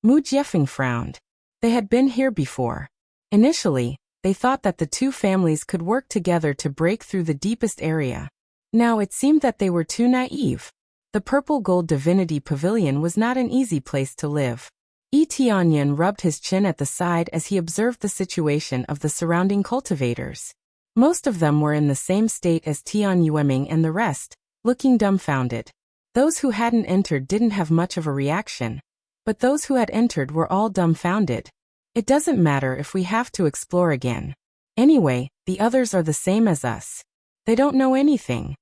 Mu Jiefeng frowned. They had been here before. Initially, they thought that the two families could work together to break through the deepest area. Now it seemed that they were too naive. The Purple Gold Divinity Pavilion was not an easy place to live. Yi Tianyan rubbed his chin at the side as he observed the situation of the surrounding cultivators. Most of them were in the same state as Tian Yueming and the rest, looking dumbfounded. Those who hadn't entered didn't have much of a reaction, but those who had entered were all dumbfounded. It doesn't matter if we have to explore again. Anyway, the others are the same as us. They don't know anything.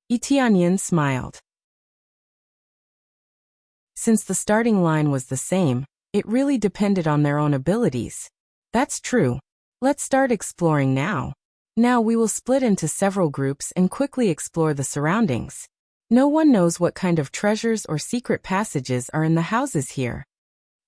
Yi Tianyan smiled. Since the starting line was the same, it really depended on their own abilities. That's true. Let's start exploring now. Now we will split into several groups and quickly explore the surroundings. No one knows what kind of treasures or secret passages are in the houses here.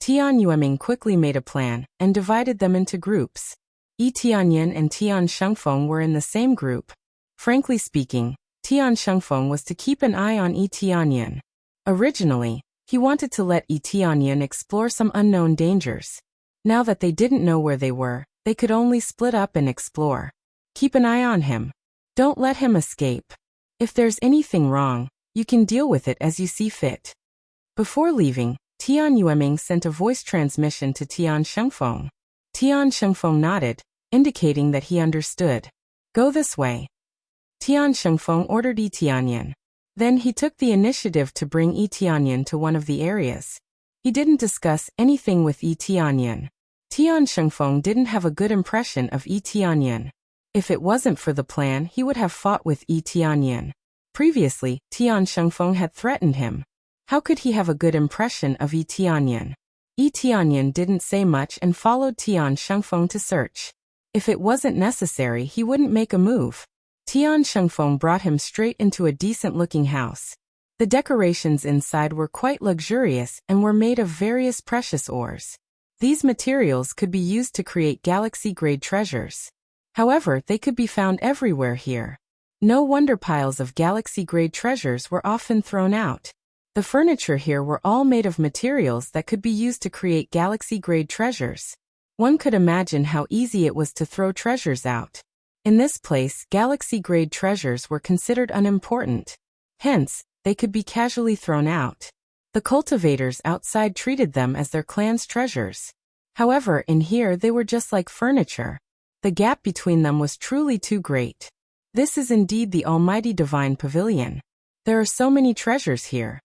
Tian Yueming quickly made a plan and divided them into groups. Yi Tianyan and Tian Shengfeng were in the same group. Frankly speaking, Tian Shengfeng was to keep an eye on Yi Tianyan. Originally, he wanted to let Yi Tianyan explore some unknown dangers. Now that they didn't know where they were, they could only split up and explore. Keep an eye on him. Don't let him escape. If there's anything wrong, you can deal with it as you see fit. Before leaving, Tian Yueming sent a voice transmission to Tian Shengfeng. Tian Shengfeng nodded, indicating that he understood. Go this way. Tian Shengfeng ordered Yi Tianyan. Then he took the initiative to bring Yi Tianyan to one of the areas. He didn't discuss anything with Yi Tianyan. Tian Shengfeng didn't have a good impression of Yi Tianyan. If it wasn't for the plan, he would have fought with Yi Tianyan. Previously, Tian Shengfeng had threatened him. How could he have a good impression of Yi Tianyan? Yi Tianyan didn't say much and followed Tian Shengfeng to search. If it wasn't necessary, he wouldn't make a move. Tian Shengfeng brought him straight into a decent-looking house. The decorations inside were quite luxurious and were made of various precious ores. These materials could be used to create galaxy-grade treasures. However, they could be found everywhere here. No wonder piles of galaxy-grade treasures were often thrown out. The furniture here were all made of materials that could be used to create galaxy-grade treasures. One could imagine how easy it was to throw treasures out. In this place, galaxy-grade treasures were considered unimportant. Hence, they could be casually thrown out. The cultivators outside treated them as their clan's treasures. However, in here they were just like furniture. The gap between them was truly too great. This is indeed the almighty divine pavilion. There are so many treasures here.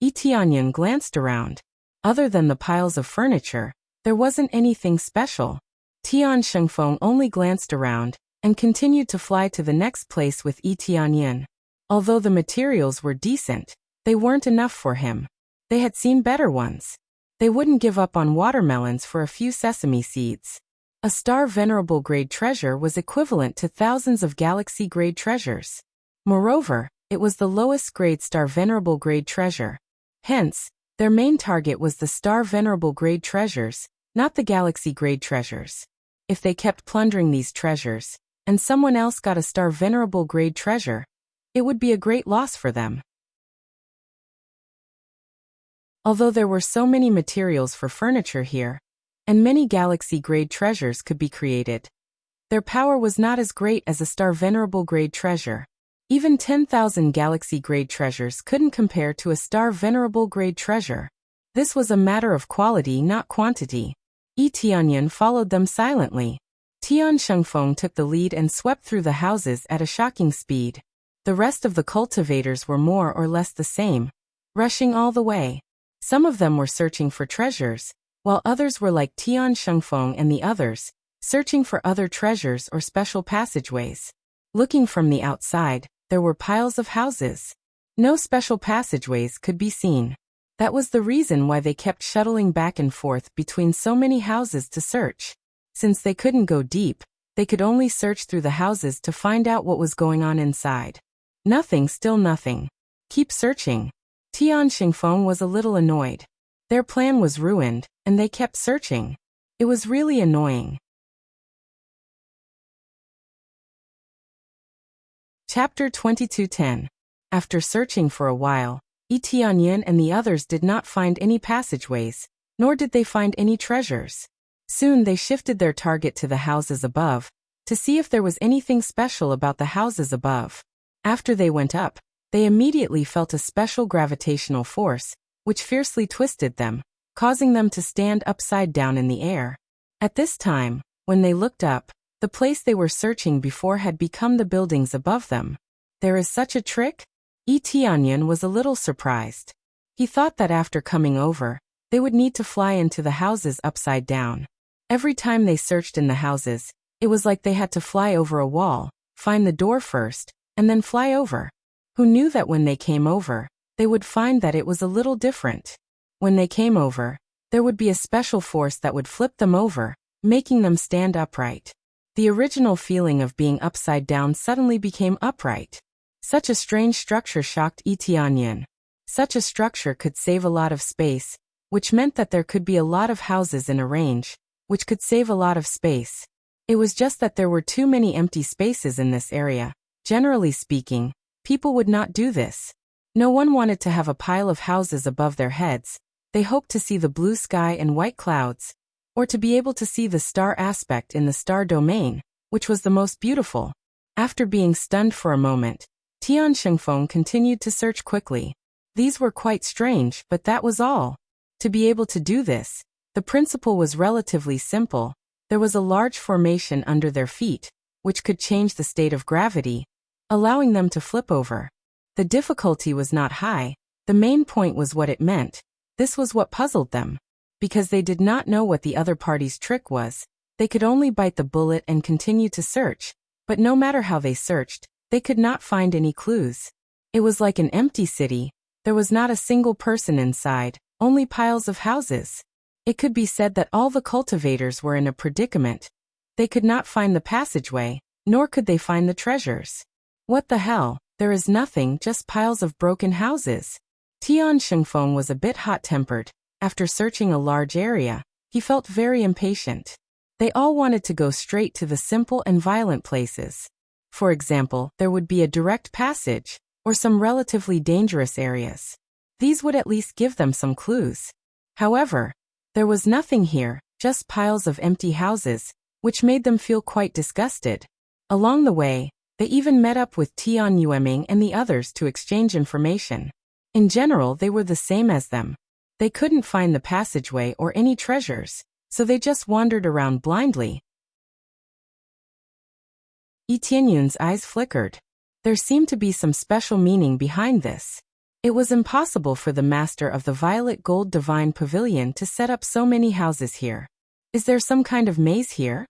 Yi Tianyan glanced around. Other than the piles of furniture, there wasn't anything special. Tian Shengfeng only glanced around and continued to fly to the next place with Yi Tianyan. Although the materials were decent, they weren't enough for him. They had seen better ones. They wouldn't give up on watermelons for a few sesame seeds. A star venerable grade treasure was equivalent to thousands of galaxy-grade treasures. Moreover, it was the lowest grade star venerable grade treasure. Hence, their main target was the star venerable grade treasures, not the galaxy-grade treasures. If they kept plundering these treasures, and someone else got a star venerable grade treasure, it would be a great loss for them. Although there were so many materials for furniture here, and many galaxy-grade treasures could be created, their power was not as great as a star venerable grade treasure. Even 10,000 galaxy-grade treasures couldn't compare to a star venerable grade treasure. This was a matter of quality, not quantity. Yi Tianyan followed them silently. Tian Shengfeng took the lead and swept through the houses at a shocking speed. The rest of the cultivators were more or less the same, rushing all the way. Some of them were searching for treasures, while others were like Tian Shengfeng and the others, searching for other treasures or special passageways. Looking from the outside, there were piles of houses. No special passageways could be seen. That was the reason why they kept shuttling back and forth between so many houses to search. Since they couldn't go deep, they could only search through the houses to find out what was going on inside. Nothing, still nothing. Keep searching. Tian Xingfeng was a little annoyed. Their plan was ruined, and they kept searching. It was really annoying. Chapter 22:10. After searching for a while, Yi Tianyan and the others did not find any passageways, nor did they find any treasures. Soon they shifted their target to the houses above, to see if there was anything special about the houses above. After they went up, they immediately felt a special gravitational force, which fiercely twisted them, causing them to stand upside down in the air. At this time, when they looked up, the place they were searching before had become the buildings above them. There is such a trick? Yi Tianyan was a little surprised. He thought that after coming over, they would need to fly into the houses upside down. Every time they searched in the houses, it was like they had to fly over a wall, find the door first, and then fly over. Who knew that when they came over, they would find that it was a little different. When they came over, there would be a special force that would flip them over, making them stand upright. The original feeling of being upside down suddenly became upright. Such a strange structure shocked Yi Tianyan. Such a structure could save a lot of space, which meant that there could be a lot of houses in a range, which could save a lot of space. It was just that there were too many empty spaces in this area. Generally speaking, people would not do this. No one wanted to have a pile of houses above their heads. They hoped to see the blue sky and white clouds, or to be able to see the star aspect in the star domain, which was the most beautiful. After being stunned for a moment, Tian Xingfeng continued to search quickly. These were quite strange, but that was all. To be able to do this, the principle was relatively simple. There was a large formation under their feet, which could change the state of gravity, allowing them to flip over. The difficulty was not high. The main point was what it meant. This was what puzzled them. Because they did not know what the other party's trick was, they could only bite the bullet and continue to search. But no matter how they searched, they could not find any clues. It was like an empty city. There was not a single person inside, only piles of houses. It could be said that all the cultivators were in a predicament. They could not find the passageway, nor could they find the treasures. What the hell? There is nothing, just piles of broken houses. Tian Xingfeng was a bit hot-tempered. After searching a large area, he felt very impatient. They all wanted to go straight to the simple and violent places. For example, there would be a direct passage, or some relatively dangerous areas. These would at least give them some clues. However, there was nothing here, just piles of empty houses, which made them feel quite disgusted. Along the way, they even met up with Tian Yueming and the others to exchange information. In general, they were the same as them. They couldn't find the passageway or any treasures, so they just wandered around blindly. Yi Tianyan's eyes flickered. There seemed to be some special meaning behind this. It was impossible for the master of the Violet Gold Divine Pavilion to set up so many houses here. Is there some kind of maze here?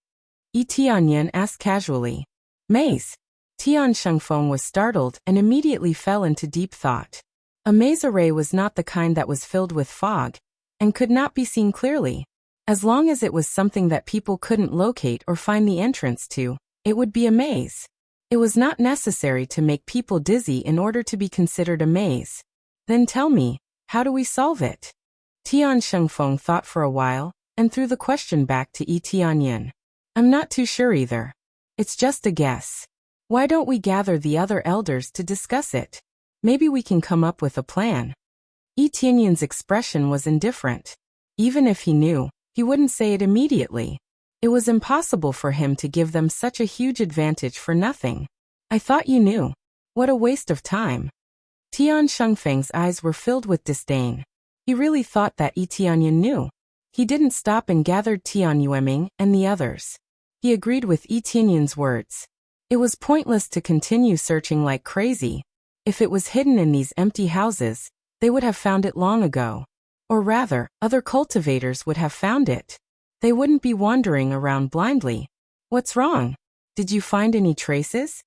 Yi Tianyan asked casually. Maze? Tian Xingfeng was startled and immediately fell into deep thought. A maze array was not the kind that was filled with fog, and could not be seen clearly. As long as it was something that people couldn't locate or find the entrance to, it would be a maze. It was not necessary to make people dizzy in order to be considered a maze. Then tell me, how do we solve it? Tian Xingfeng thought for a while, and threw the question back to Yi Tianyan. I'm not too sure either. It's just a guess. Why don't we gather the other elders to discuss it? Maybe we can come up with a plan. Yi Tianyan's expression was indifferent. Even if he knew, he wouldn't say it immediately. It was impossible for him to give them such a huge advantage for nothing. I thought you knew. What a waste of time. Tian Xingfeng's eyes were filled with disdain. He really thought that Yi Tianyan knew. He didn't stop and gathered Tian Yueming and the others. He agreed with Yi Tianyan's words. It was pointless to continue searching like crazy. If it was hidden in these empty houses, they would have found it long ago. Or rather, other cultivators would have found it. They wouldn't be wandering around blindly. What's wrong? Did you find any traces?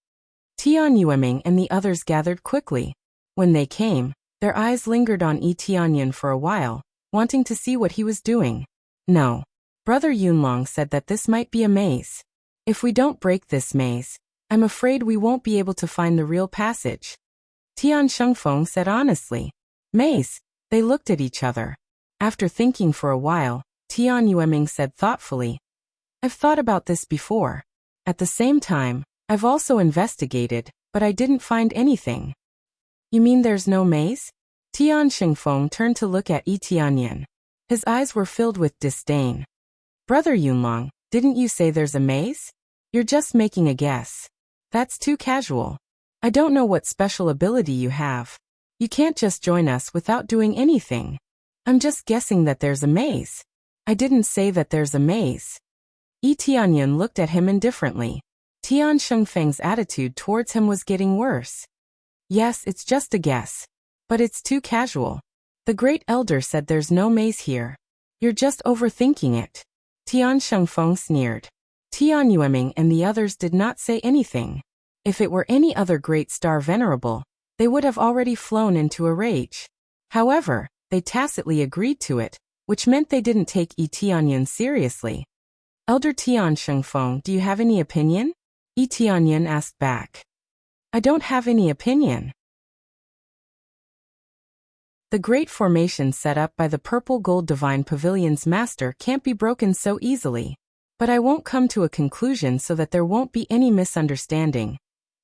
Tian Yueming and the others gathered quickly. When they came, their eyes lingered on Yi Tianyan for a while, wanting to see what he was doing. No. Brother Yunlong said that this might be a maze. If we don't break this maze, I'm afraid we won't be able to find the real passage. Tian Xingfeng said honestly. Maze. They looked at each other. After thinking for a while, Tian Yueming said thoughtfully, I've thought about this before. At the same time, I've also investigated, but I didn't find anything. You mean there's no maze? Tian Xingfeng turned to look at Yi Tianyan. His eyes were filled with disdain. Brother Yunlong, didn't you say there's a maze? You're just making a guess. That's too casual. I don't know what special ability you have. You can't just join us without doing anything. I'm just guessing that there's a maze. I didn't say that there's a maze. Yi Tianyan looked at him indifferently. Tian Shengfeng's attitude towards him was getting worse. Yes, it's just a guess. But it's too casual. The great elder said there's no maze here. You're just overthinking it. Tian Shengfeng sneered. Tian Yueming and the others did not say anything. If it were any other great star venerable, they would have already flown into a rage. However, they tacitly agreed to it, which meant they didn't take Yi Tianyan seriously. Elder Tian Shengfeng, do you have any opinion? Yi Tianyan asked back. I don't have any opinion. The great formation set up by the Purple Gold Divine Pavilion's master can't be broken so easily. But I won't come to a conclusion so that there won't be any misunderstanding.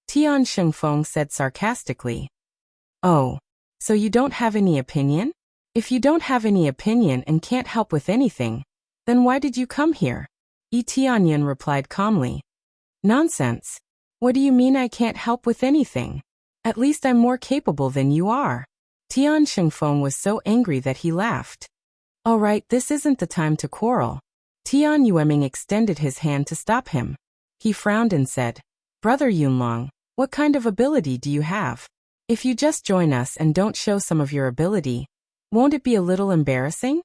Tian Shengfeng said sarcastically. Oh, so you don't have any opinion? If you don't have any opinion and can't help with anything, then why did you come here? Yi Tianyan replied calmly. Nonsense. What do you mean I can't help with anything? At least I'm more capable than you are. Tian Shengfeng was so angry that he laughed. All right, this isn't the time to quarrel. Tian Yueming extended his hand to stop him. He frowned and said, Brother Yunlong, what kind of ability do you have? If you just join us and don't show some of your ability, won't it be a little embarrassing?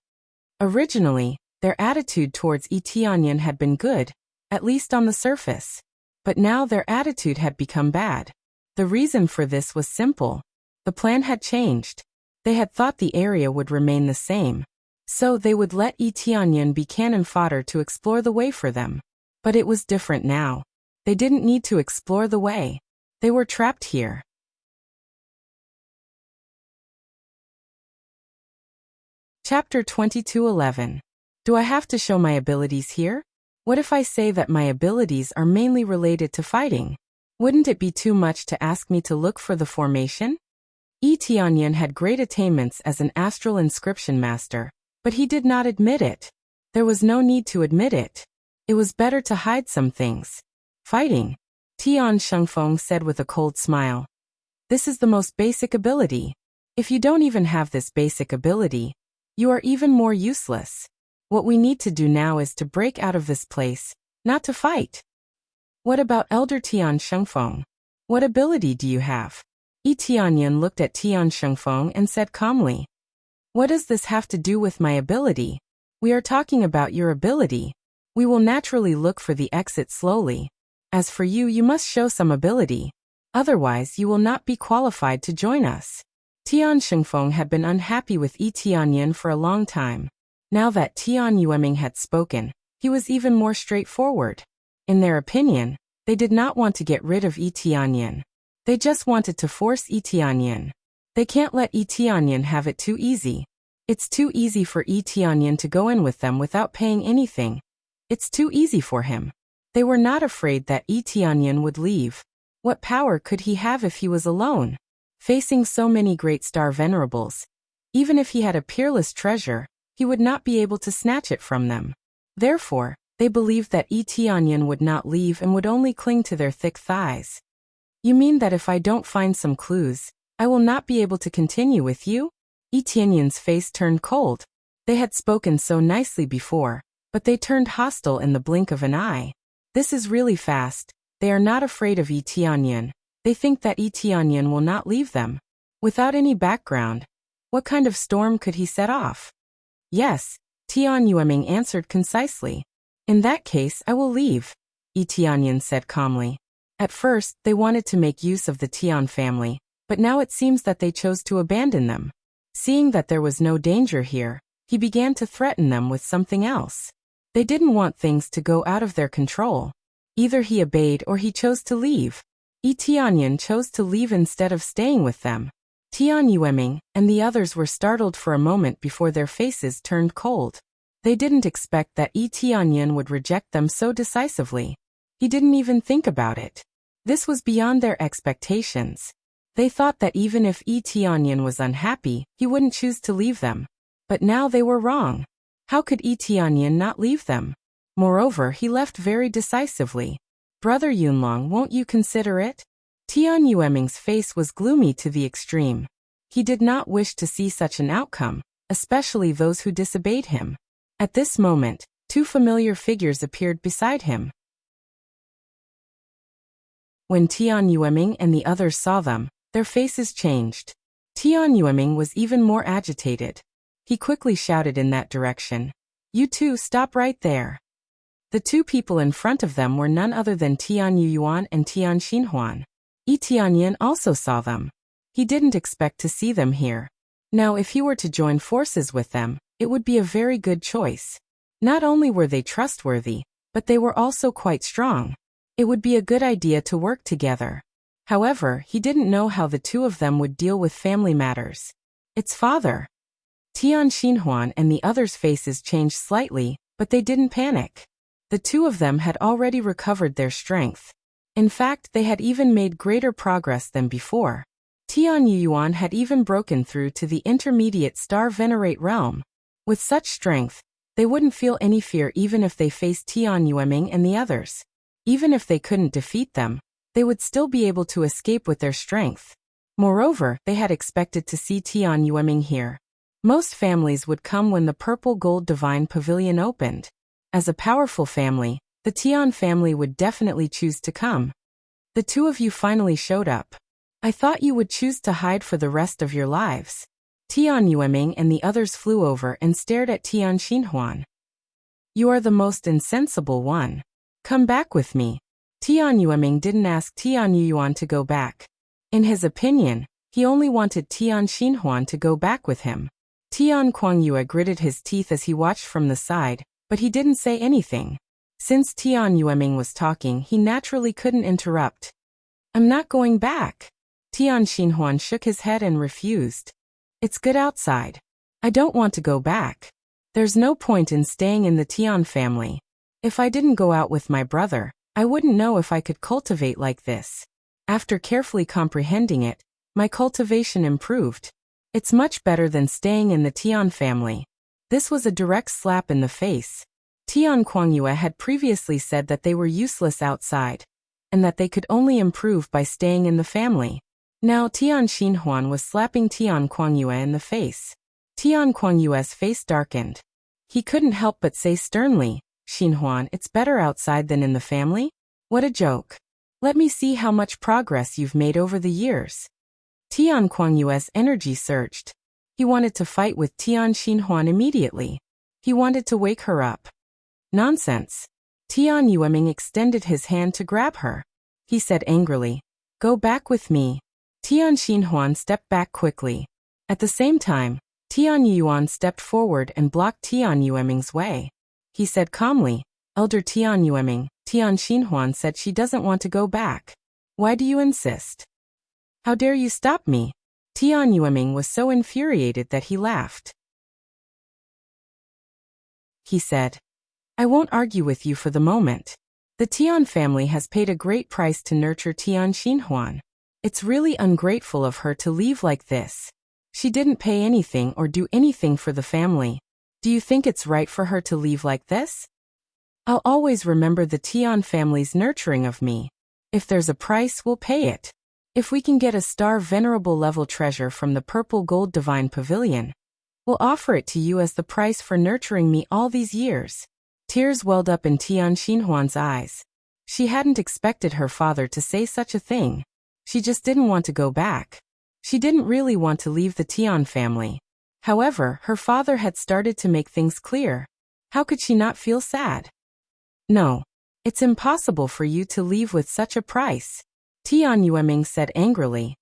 Originally, their attitude towards Yi Tianyan had been good, at least on the surface. But now their attitude had become bad. The reason for this was simple. The plan had changed. They had thought the area would remain the same. So they would let Yi Tianyan be cannon fodder to explore the way for them. But it was different now. They didn't need to explore the way. They were trapped here. Chapter 22:11. Do I have to show my abilities here? What if I say that my abilities are mainly related to fighting? Wouldn't it be too much to ask me to look for the formation? Yi Tianyan had great attainments as an astral inscription master, but he did not admit it. There was no need to admit it. It was better to hide some things. Fighting. Tian Shengfeng said with a cold smile. This is the most basic ability. If you don't even have this basic ability, you are even more useless. What we need to do now is to break out of this place, not to fight. What about Elder Tian Shengfeng? What ability do you have? Yi Tianyan looked at Tian Shengfeng and said calmly. What does this have to do with my ability? We are talking about your ability. We will naturally look for the exit slowly. As for you, you must show some ability. Otherwise, you will not be qualified to join us. Tian Shengfeng had been unhappy with Yi Tianyan for a long time. Now that Tian Yueming had spoken, he was even more straightforward. In their opinion, they did not want to get rid of Yi Tianyan. They just wanted to force Yi Tianyan. They can't let Yi Tianyan have it too easy. It's too easy for Yi Tianyan to go in with them without paying anything. It's too easy for him. They were not afraid that Yi Tianyan would leave. What power could he have if he was alone? Facing so many great star venerables, even if he had a peerless treasure, he would not be able to snatch it from them. Therefore, they believed that Yi Tianyan would not leave and would only cling to their thick thighs. You mean that if I don't find some clues, I will not be able to continue with you? Yi Tianyan's face turned cold. They had spoken so nicely before, but they turned hostile in the blink of an eye. This is really fast. They are not afraid of Yi Tianyan. They think that Yi Tianyan will not leave them. Without any background, what kind of storm could he set off? Yes, Tian Yueming answered concisely. In that case, I will leave, Yi Tianyan said calmly. At first, they wanted to make use of the Tian family, but now it seems that they chose to abandon them. Seeing that there was no danger here, he began to threaten them with something else. They didn't want things to go out of their control. Either he obeyed or he chose to leave. Yi Tianyan chose to leave instead of staying with them. Tian Yueming and the others were startled for a moment before their faces turned cold. They didn't expect that Yi Tianyin would reject them so decisively. He didn't even think about it. This was beyond their expectations. They thought that even if Yi Tianyin was unhappy, he wouldn't choose to leave them. But now they were wrong. How could Yi Tianyin not leave them? Moreover, he left very decisively. Brother Yunlong, won't you consider it? Tian Yueming's face was gloomy to the extreme. He did not wish to see such an outcome, especially those who disobeyed him. At this moment, two familiar figures appeared beside him. When Tian Yueming and the others saw them, their faces changed. Tian Yueming was even more agitated. He quickly shouted in that direction. "You two, stop right there." The two people in front of them were none other than Tian Yuyuan and Tian Xinhuan. Yi Tianyin also saw them. He didn't expect to see them here. Now if he were to join forces with them, it would be a very good choice. Not only were they trustworthy, but they were also quite strong. It would be a good idea to work together. However, he didn't know how the two of them would deal with family matters. Its father. Tian Xinhuan and the others' faces changed slightly, but they didn't panic. The two of them had already recovered their strength. In fact, they had even made greater progress than before. Tian Yuyuan had even broken through to the intermediate Star Venerate realm. With such strength, they wouldn't feel any fear even if they faced Tian Yueming and the others. Even if they couldn't defeat them, they would still be able to escape with their strength. Moreover, they had expected to see Tian Yueming here. Most families would come when the Purple Gold Divine Pavilion opened. As a powerful family, the Tian family would definitely choose to come. The two of you finally showed up. I thought you would choose to hide for the rest of your lives. Tian Yueming and the others flew over and stared at Tian Xinhuan. You are the most insensible one. Come back with me. Tian Yueming didn't ask Tian Yuyuan to go back. In his opinion, he only wanted Tian Xinhuan to go back with him. Tian Kuangyue gritted his teeth as he watched from the side, but he didn't say anything. Since Tian Yueming was talking, he naturally couldn't interrupt. I'm not going back. Tian Xinhuan shook his head and refused. It's good outside. I don't want to go back. There's no point in staying in the Tian family. If I didn't go out with my brother, I wouldn't know if I could cultivate like this. After carefully comprehending it, my cultivation improved. It's much better than staying in the Tian family. This was a direct slap in the face. Tian Kuangyue had previously said that they were useless outside, and that they could only improve by staying in the family. Now Tian Xinhuan was slapping Tian Kuangyue in the face. Tian Kuangyue's face darkened. He couldn't help but say sternly, Xinhuan, it's better outside than in the family? What a joke. Let me see how much progress you've made over the years. Tian Kuangyue's energy surged. He wanted to fight with Tian Xinhuan immediately. He wanted to wake her up. Nonsense. Tian Yueming extended his hand to grab her. He said angrily, Go back with me. Tian Xinhuan stepped back quickly. At the same time, Tian Yuan stepped forward and blocked Tian Yueming's way. He said calmly, Elder Tian Yueming, Tian Xinhuan said she doesn't want to go back. Why do you insist? How dare you stop me? Tian Yueming was so infuriated that he laughed. He said, I won't argue with you for the moment. The Tian family has paid a great price to nurture Tian Xinhuan. It's really ungrateful of her to leave like this. She didn't pay anything or do anything for the family. Do you think it's right for her to leave like this? I'll always remember the Tian family's nurturing of me. If there's a price, we'll pay it. If we can get a star venerable level treasure from the Purple Gold Divine Pavilion, we'll offer it to you as the price for nurturing me all these years. Tears welled up in Tian Xinhuan's eyes. She hadn't expected her father to say such a thing. She just didn't want to go back. She didn't really want to leave the Tian family. However, her father had started to make things clear. How could she not feel sad? No. It's impossible for you to leave with such a price. Tian Yueming said angrily.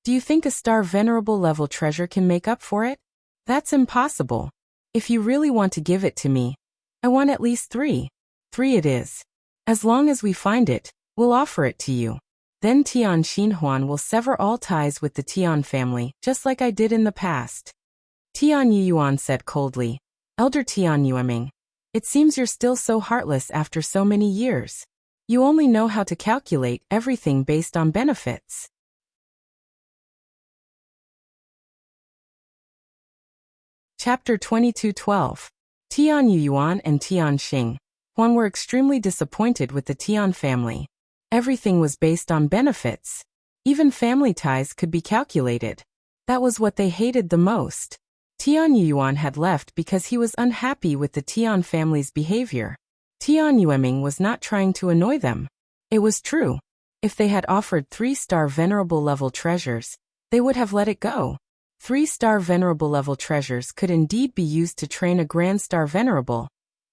Do you think a star venerable level treasure can make up for it? That's impossible. If you really want to give it to me, I want at least 3. 3 it is. As long as we find it, we'll offer it to you. Then Tian Xinhuan will sever all ties with the Tian family, just like I did in the past. Tian Yuyuan said coldly. Elder Tian Yueming, it seems you're still so heartless after so many years. You only know how to calculate everything based on benefits. Chapter 22:12. Tian Yuyuan and Tian Xinhuan were extremely disappointed with the Tian family. Everything was based on benefits. Even family ties could be calculated. That was what they hated the most. Tian Yuyuan had left because he was unhappy with the Tian family's behavior. Tian Yueming was not trying to annoy them. It was true. If they had offered 3-star venerable level treasures, they would have let it go. 3-star venerable level treasures could indeed be used to train a Grand Star Venerable,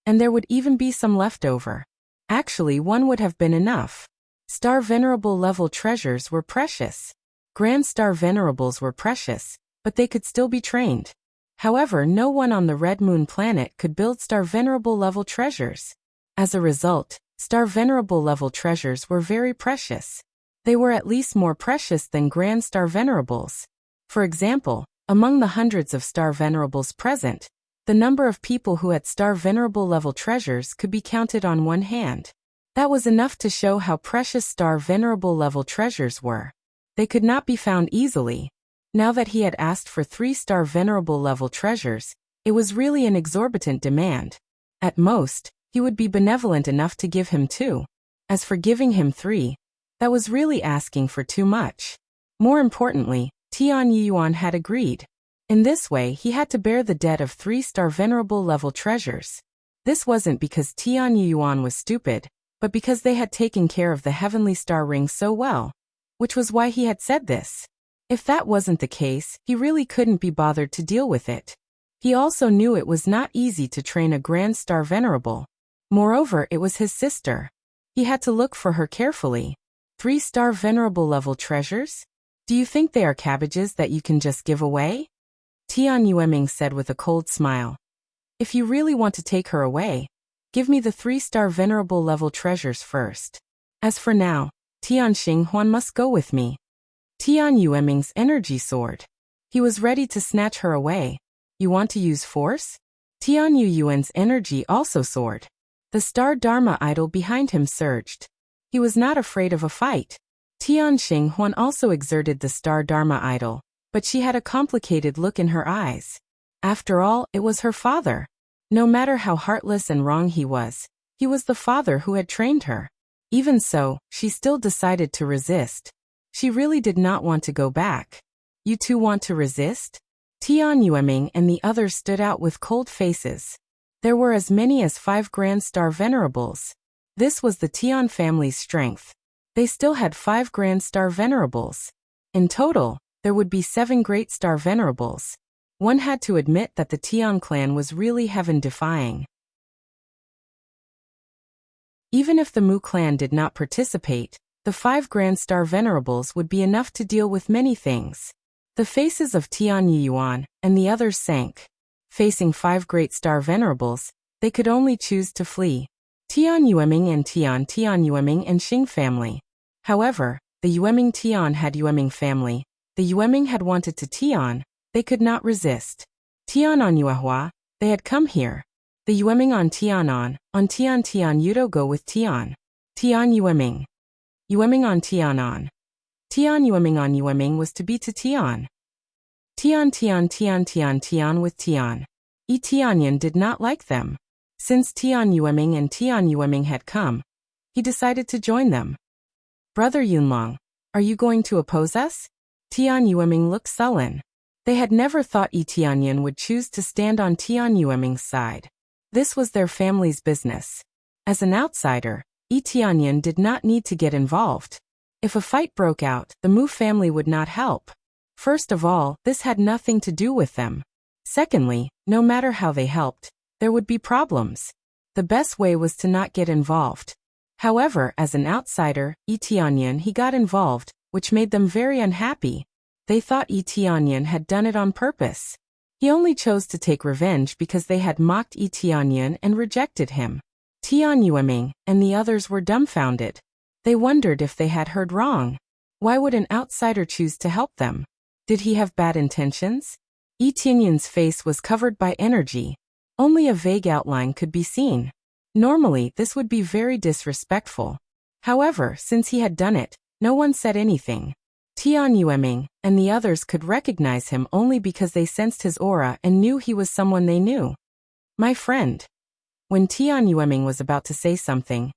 and there would even be some left over. Actually, one would have been enough. Star Venerable level treasures were precious. Grand Star Venerables were precious, but they could still be trained. However, no one on the Red Moon planet could build Star Venerable level treasures. As a result, Star Venerable level treasures were very precious. They were at least more precious than Grand Star Venerables. For example, among the hundreds of Star Venerables present, the number of people who had Star Venerable level treasures could be counted on one hand. That was enough to show how precious Star Venerable level treasures were. They could not be found easily. Now that he had asked for 3-star Venerable level treasures, it was really an exorbitant demand. At most, he would be benevolent enough to give him 2. As for giving him 3, that was really asking for too much. More importantly, Tian Yuyuan had agreed. In this way, he had to bear the debt of 3-star Venerable level treasures. This wasn't because Tian Yuyuan was stupid, but because they had taken care of the Heavenly Star Ring so well, which was why he had said this. If that wasn't the case, he really couldn't be bothered to deal with it. He also knew it was not easy to train a Grand Star Venerable. Moreover, it was his sister. He had to look for her carefully. 3-star Venerable level treasures? Do you think they are cabbages that you can just give away? Tian Yueming said with a cold smile. If you really want to take her away, give me the 3-star Venerable level treasures first. As for now, Tian Xinhuan must go with me. Tian Yueming's energy soared. He was ready to snatch her away. You want to use force? Tian Yuyuan's energy also soared. The Star Dharma idol behind him surged. He was not afraid of a fight. Tian Xinhuan also exerted the Star Dharma idol, but she had a complicated look in her eyes. After all, it was her father. No matter how heartless and wrong he was the father who had trained her. Even so, she still decided to resist. She really did not want to go back. You two want to resist? Tian Yueming and the others stood out with cold faces. There were as many as 5 Grand Star Venerables. This was the Tian family's strength. They still had 5 Grand Star Venerables. In total, there would be 7 Great Star Venerables. One had to admit that the Tian clan was really heaven-defying. Even if the Mu clan did not participate, the 5 Grand Star Venerables would be enough to deal with many things. The faces of Tian Yuyuan and the others sank. Facing 5 Great Star Venerables, they could only choose to flee. Tian Yueming and Tian Yueming and Xing family. However, the Yueming Tian had Yueming family. The Yueming had wanted to Tian. They could not resist. Tian on Yuehua, they had come here. The Yueming on Tian Yudo go with Tian. Tian Yueming. Yueming on Tian. Tian Yueming on Yueming was to be to Tian. Tian with Tian. Tianyan did not like them. Since Tian Yueming and Tian Yueming had come, he decided to join them. Brother Yunlong, are you going to oppose us? Tian Yueming looked sullen. They had never thought Tianyan would choose to stand on Tian Yueming's side. This was their family's business. As an outsider, Tianyan did not need to get involved. If a fight broke out, the Mu family would not help. First of all, this had nothing to do with them. Secondly, no matter how they helped, there would be problems. The best way was to not get involved. However, as an outsider, Tianyan he got involved, which made them very unhappy. They thought Tianyan had done it on purpose. He only chose to take revenge because they had mocked Tianyan and rejected him. Tian Yueming and the others were dumbfounded. They wondered if they had heard wrong. Why would an outsider choose to help them? Did he have bad intentions? Yi Tianyun's face was covered by energy. Only a vague outline could be seen. Normally, this would be very disrespectful. However, since he had done it, no one said anything. Tian Yueming and the others could recognize him only because they sensed his aura and knew he was someone they knew. My friend. When Tian Yueming was about to say something,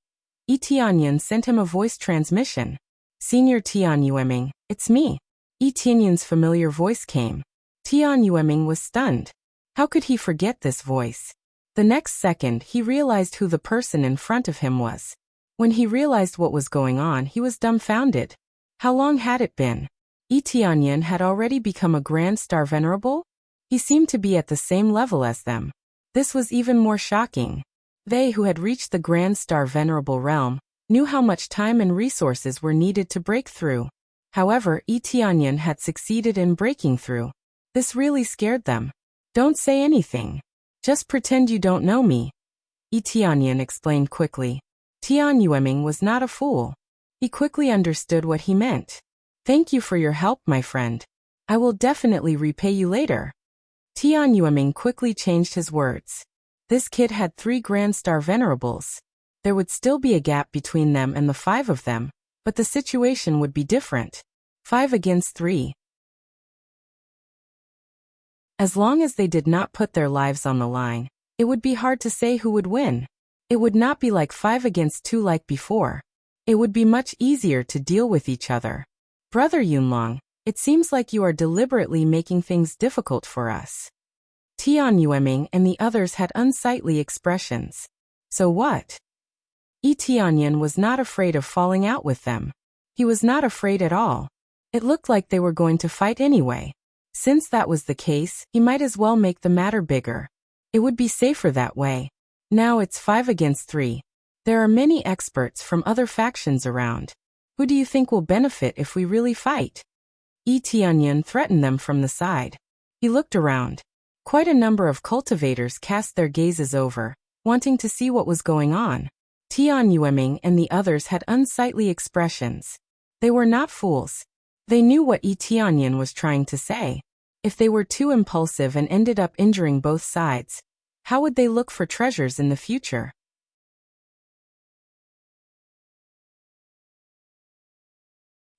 Yi Tianyun sent him a voice transmission. Senior Tian Yueming, it's me. Yi Tianyun's familiar voice came. Tian Yueming was stunned. How could he forget this voice? The next second, he realized who the person in front of him was. When he realized what was going on, he was dumbfounded. How long had it been? Yi Tianyun had already become a Grand Star Venerable? He seemed to be at the same level as them. This was even more shocking. They who had reached the Grand Star Venerable realm knew how much time and resources were needed to break through. However, Yi Tianyun had succeeded in breaking through. This really scared them. Don't say anything. Just pretend you don't know me. Yi Tianyun explained quickly. Tian Yueming was not a fool. He quickly understood what he meant. Thank you for your help, my friend. I will definitely repay you later. Tian Yueming quickly changed his words. This kid had 3 Grand Star Venerables. There would still be a gap between them and the 5 of them, but the situation would be different. 5 against 3. As long as they did not put their lives on the line, it would be hard to say who would win. It would not be like 5 against 2 like before. It would be much easier to deal with each other. Brother Yunlong, it seems like you are deliberately making things difficult for us. Tian Yueming and the others had unsightly expressions. So what? Yi Tianyun was not afraid of falling out with them. He was not afraid at all. It looked like they were going to fight anyway. Since that was the case, he might as well make the matter bigger. It would be safer that way. Now it's 5 against 3. There are many experts from other factions around. Who do you think will benefit if we really fight? Yi Tianyun threatened them from the side. He looked around. Quite a number of cultivators cast their gazes over, wanting to see what was going on. Tian Yueming and the others had unsightly expressions. They were not fools. They knew what Yi Tianyun was trying to say. If they were too impulsive and ended up injuring both sides, how would they look for treasures in the future?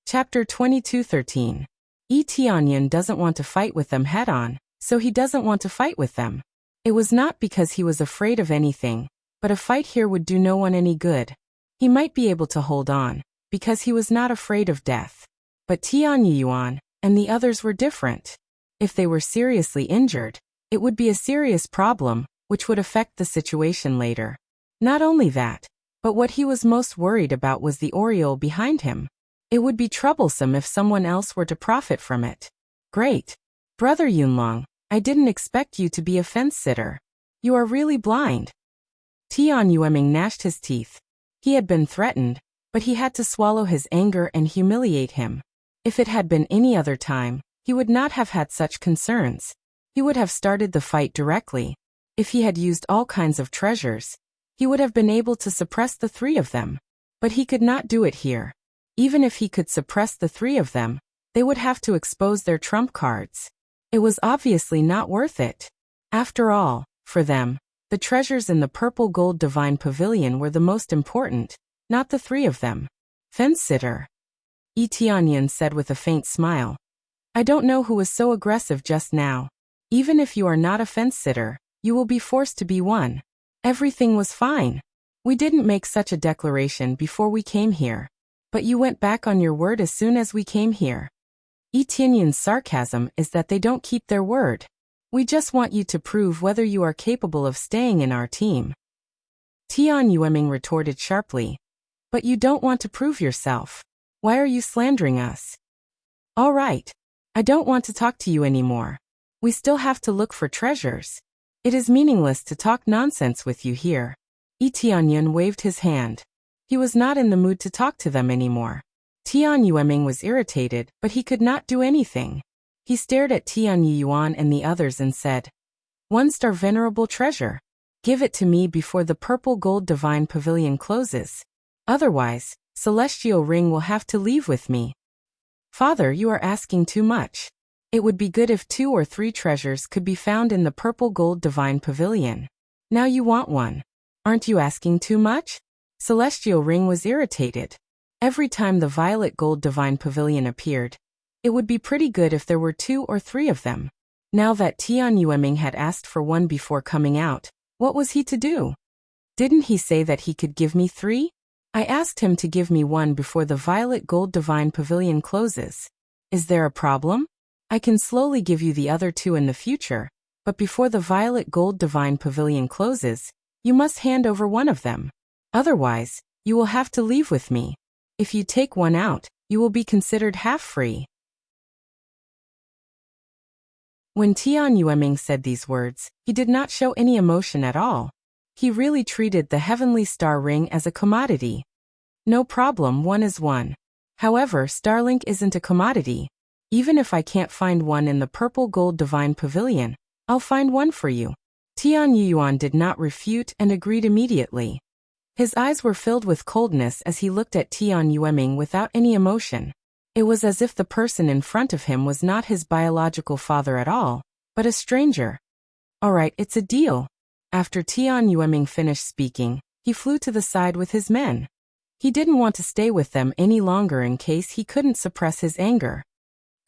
Chapter 22:13. Yi Tianyun doesn't want to fight with them head-on, so he doesn't want to fight with them. It was not because he was afraid of anything, but a fight here would do no one any good. He might be able to hold on, because he was not afraid of death. But Tian Yuan and the others were different. If they were seriously injured, it would be a serious problem, which would affect the situation later. Not only that, but what he was most worried about was the aureole behind him. It would be troublesome if someone else were to profit from it. Great. Brother Yunlong, I didn't expect you to be a fence-sitter. You are really blind. Tian Yueming gnashed his teeth. He had been threatened, but he had to swallow his anger and humiliate him. If it had been any other time, he would not have had such concerns. He would have started the fight directly. If he had used all kinds of treasures, he would have been able to suppress the 3 of them. But he could not do it here. Even if he could suppress the 3 of them, they would have to expose their trump cards. It was obviously not worth it. After all, for them, the treasures in the purple gold divine pavilion were the most important, not the 3 of them. Fence-sitter. Yi Tianyun said with a faint smile. I don't know who was so aggressive just now. Even if you are not a fence-sitter, you will be forced to be one. Everything was fine. We didn't make such a declaration before we came here. But you went back on your word as soon as we came here. Yi Tianyun's sarcasm is that they don't keep their word. We just want you to prove whether you are capable of staying in our team. Tian Yueming retorted sharply. But you don't want to prove yourself. Why are you slandering us? All right. I don't want to talk to you anymore. We still have to look for treasures. It is meaningless to talk nonsense with you here. Yi Tianyun waved his hand. He was not in the mood to talk to them anymore. Tian Yueming was irritated, but he could not do anything. He stared at Tian Yuan and the others and said, 1-star venerable treasure. Give it to me before the purple gold divine pavilion closes. Otherwise, Celestial ring will have to leave with me. Father, you are asking too much. It would be good if 2 or 3 treasures could be found in the purple gold divine pavilion. Now you want one. Aren't you asking too much? Celestial ring was irritated. Every time the violet gold divine pavilion appeared, it would be pretty good if there were 2 or 3 of them. Now that Tian Yueming had asked for one before coming out, what was he to do? Didn't he say that he could give me 3? I asked him to give me one before the violet gold divine pavilion closes. Is there a problem? I can slowly give you the other 2 in the future, but before the violet gold divine pavilion closes, you must hand over one of them. Otherwise, you will have to leave with me. If you take one out, you will be considered half free. When Tian Yueming said these words, he did not show any emotion at all. He really treated the heavenly star ring as a commodity. No problem, one is one. However, Starlink isn't a commodity. Even if I can't find one in the purple gold divine pavilion, I'll find one for you. Tian Yuan did not refute and agreed immediately. His eyes were filled with coldness as he looked at Tian Yueming without any emotion. It was as if the person in front of him was not his biological father at all, but a stranger. All right, it's a deal. After Tian Yueming finished speaking, he flew to the side with his men. He didn't want to stay with them any longer in case he couldn't suppress his anger.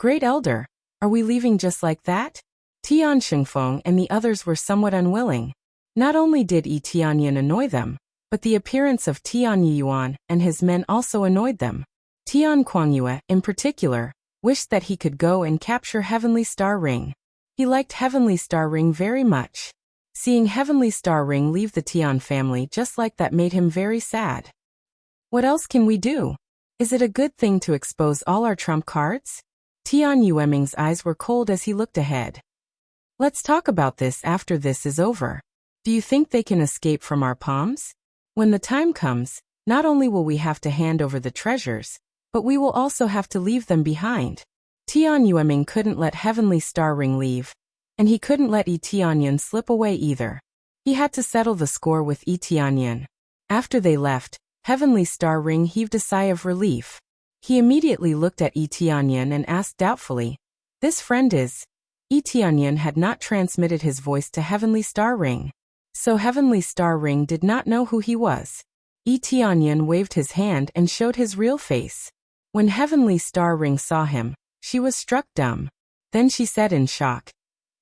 Great Elder, are we leaving just like that? Tian Shengfeng and the others were somewhat unwilling. Not only did Yi Tianyan annoy them, but the appearance of Tian Yuan and his men also annoyed them. Tian Kuangyue, in particular, wished that he could go and capture Heavenly Star Ring. He liked Heavenly Star Ring very much. Seeing Heavenly Star Ring leave the Tian family just like that made him very sad. What else can we do? Is it a good thing to expose all our trump cards? Tian Yueming's eyes were cold as he looked ahead. Let's talk about this after this is over. Do you think they can escape from our palms? When the time comes, not only will we have to hand over the treasures, but we will also have to leave them behind. Tian Yueming couldn't let Heavenly Star Ring leave, and he couldn't let Yi Tianyan slip away either. He had to settle the score with Yi Tianyan. After they left, Heavenly Star Ring heaved a sigh of relief. He immediately looked at Yi Tianyan and asked doubtfully, "This friend is?" Yi Tianyan had not transmitted his voice to Heavenly Star Ring, so Heavenly Star Ring did not know who he was. Yi Tianyan waved his hand and showed his real face. When Heavenly Star Ring saw him, she was struck dumb. Then she said in shock,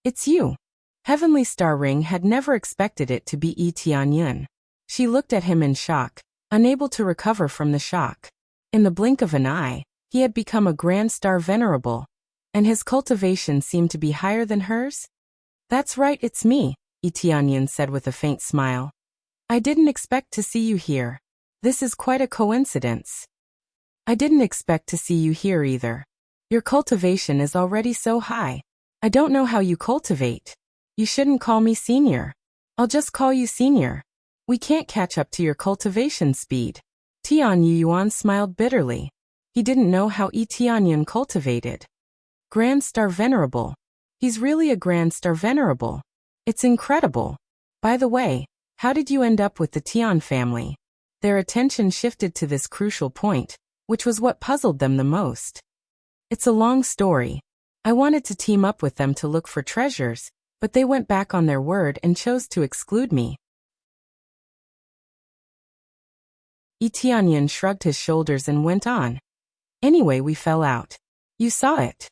"It's you." Heavenly Star Ring had never expected it to be Yi Tianyan. She looked at him in shock, unable to recover from the shock. In the blink of an eye, he had become a Grand Star Venerable, and his cultivation seemed to be higher than hers. "That's right, it's me," Yi Tianyan said with a faint smile. "I didn't expect to see you here. This is quite a coincidence." "I didn't expect to see you here either. Your cultivation is already so high. I don't know how you cultivate. You shouldn't call me senior. I'll just call you senior. We can't catch up to your cultivation speed." Tian Yuan smiled bitterly. He didn't know how Yi Tianyan cultivated. Grand Star Venerable. He's really a Grand Star Venerable. It's incredible. By the way, how did you end up with the Tian family? Their attention shifted to this crucial point, which was what puzzled them the most. It's a long story. I wanted to team up with them to look for treasures, but they went back on their word and chose to exclude me. Yi Tianyan shrugged his shoulders and went on. "Anyway, we fell out. You saw it."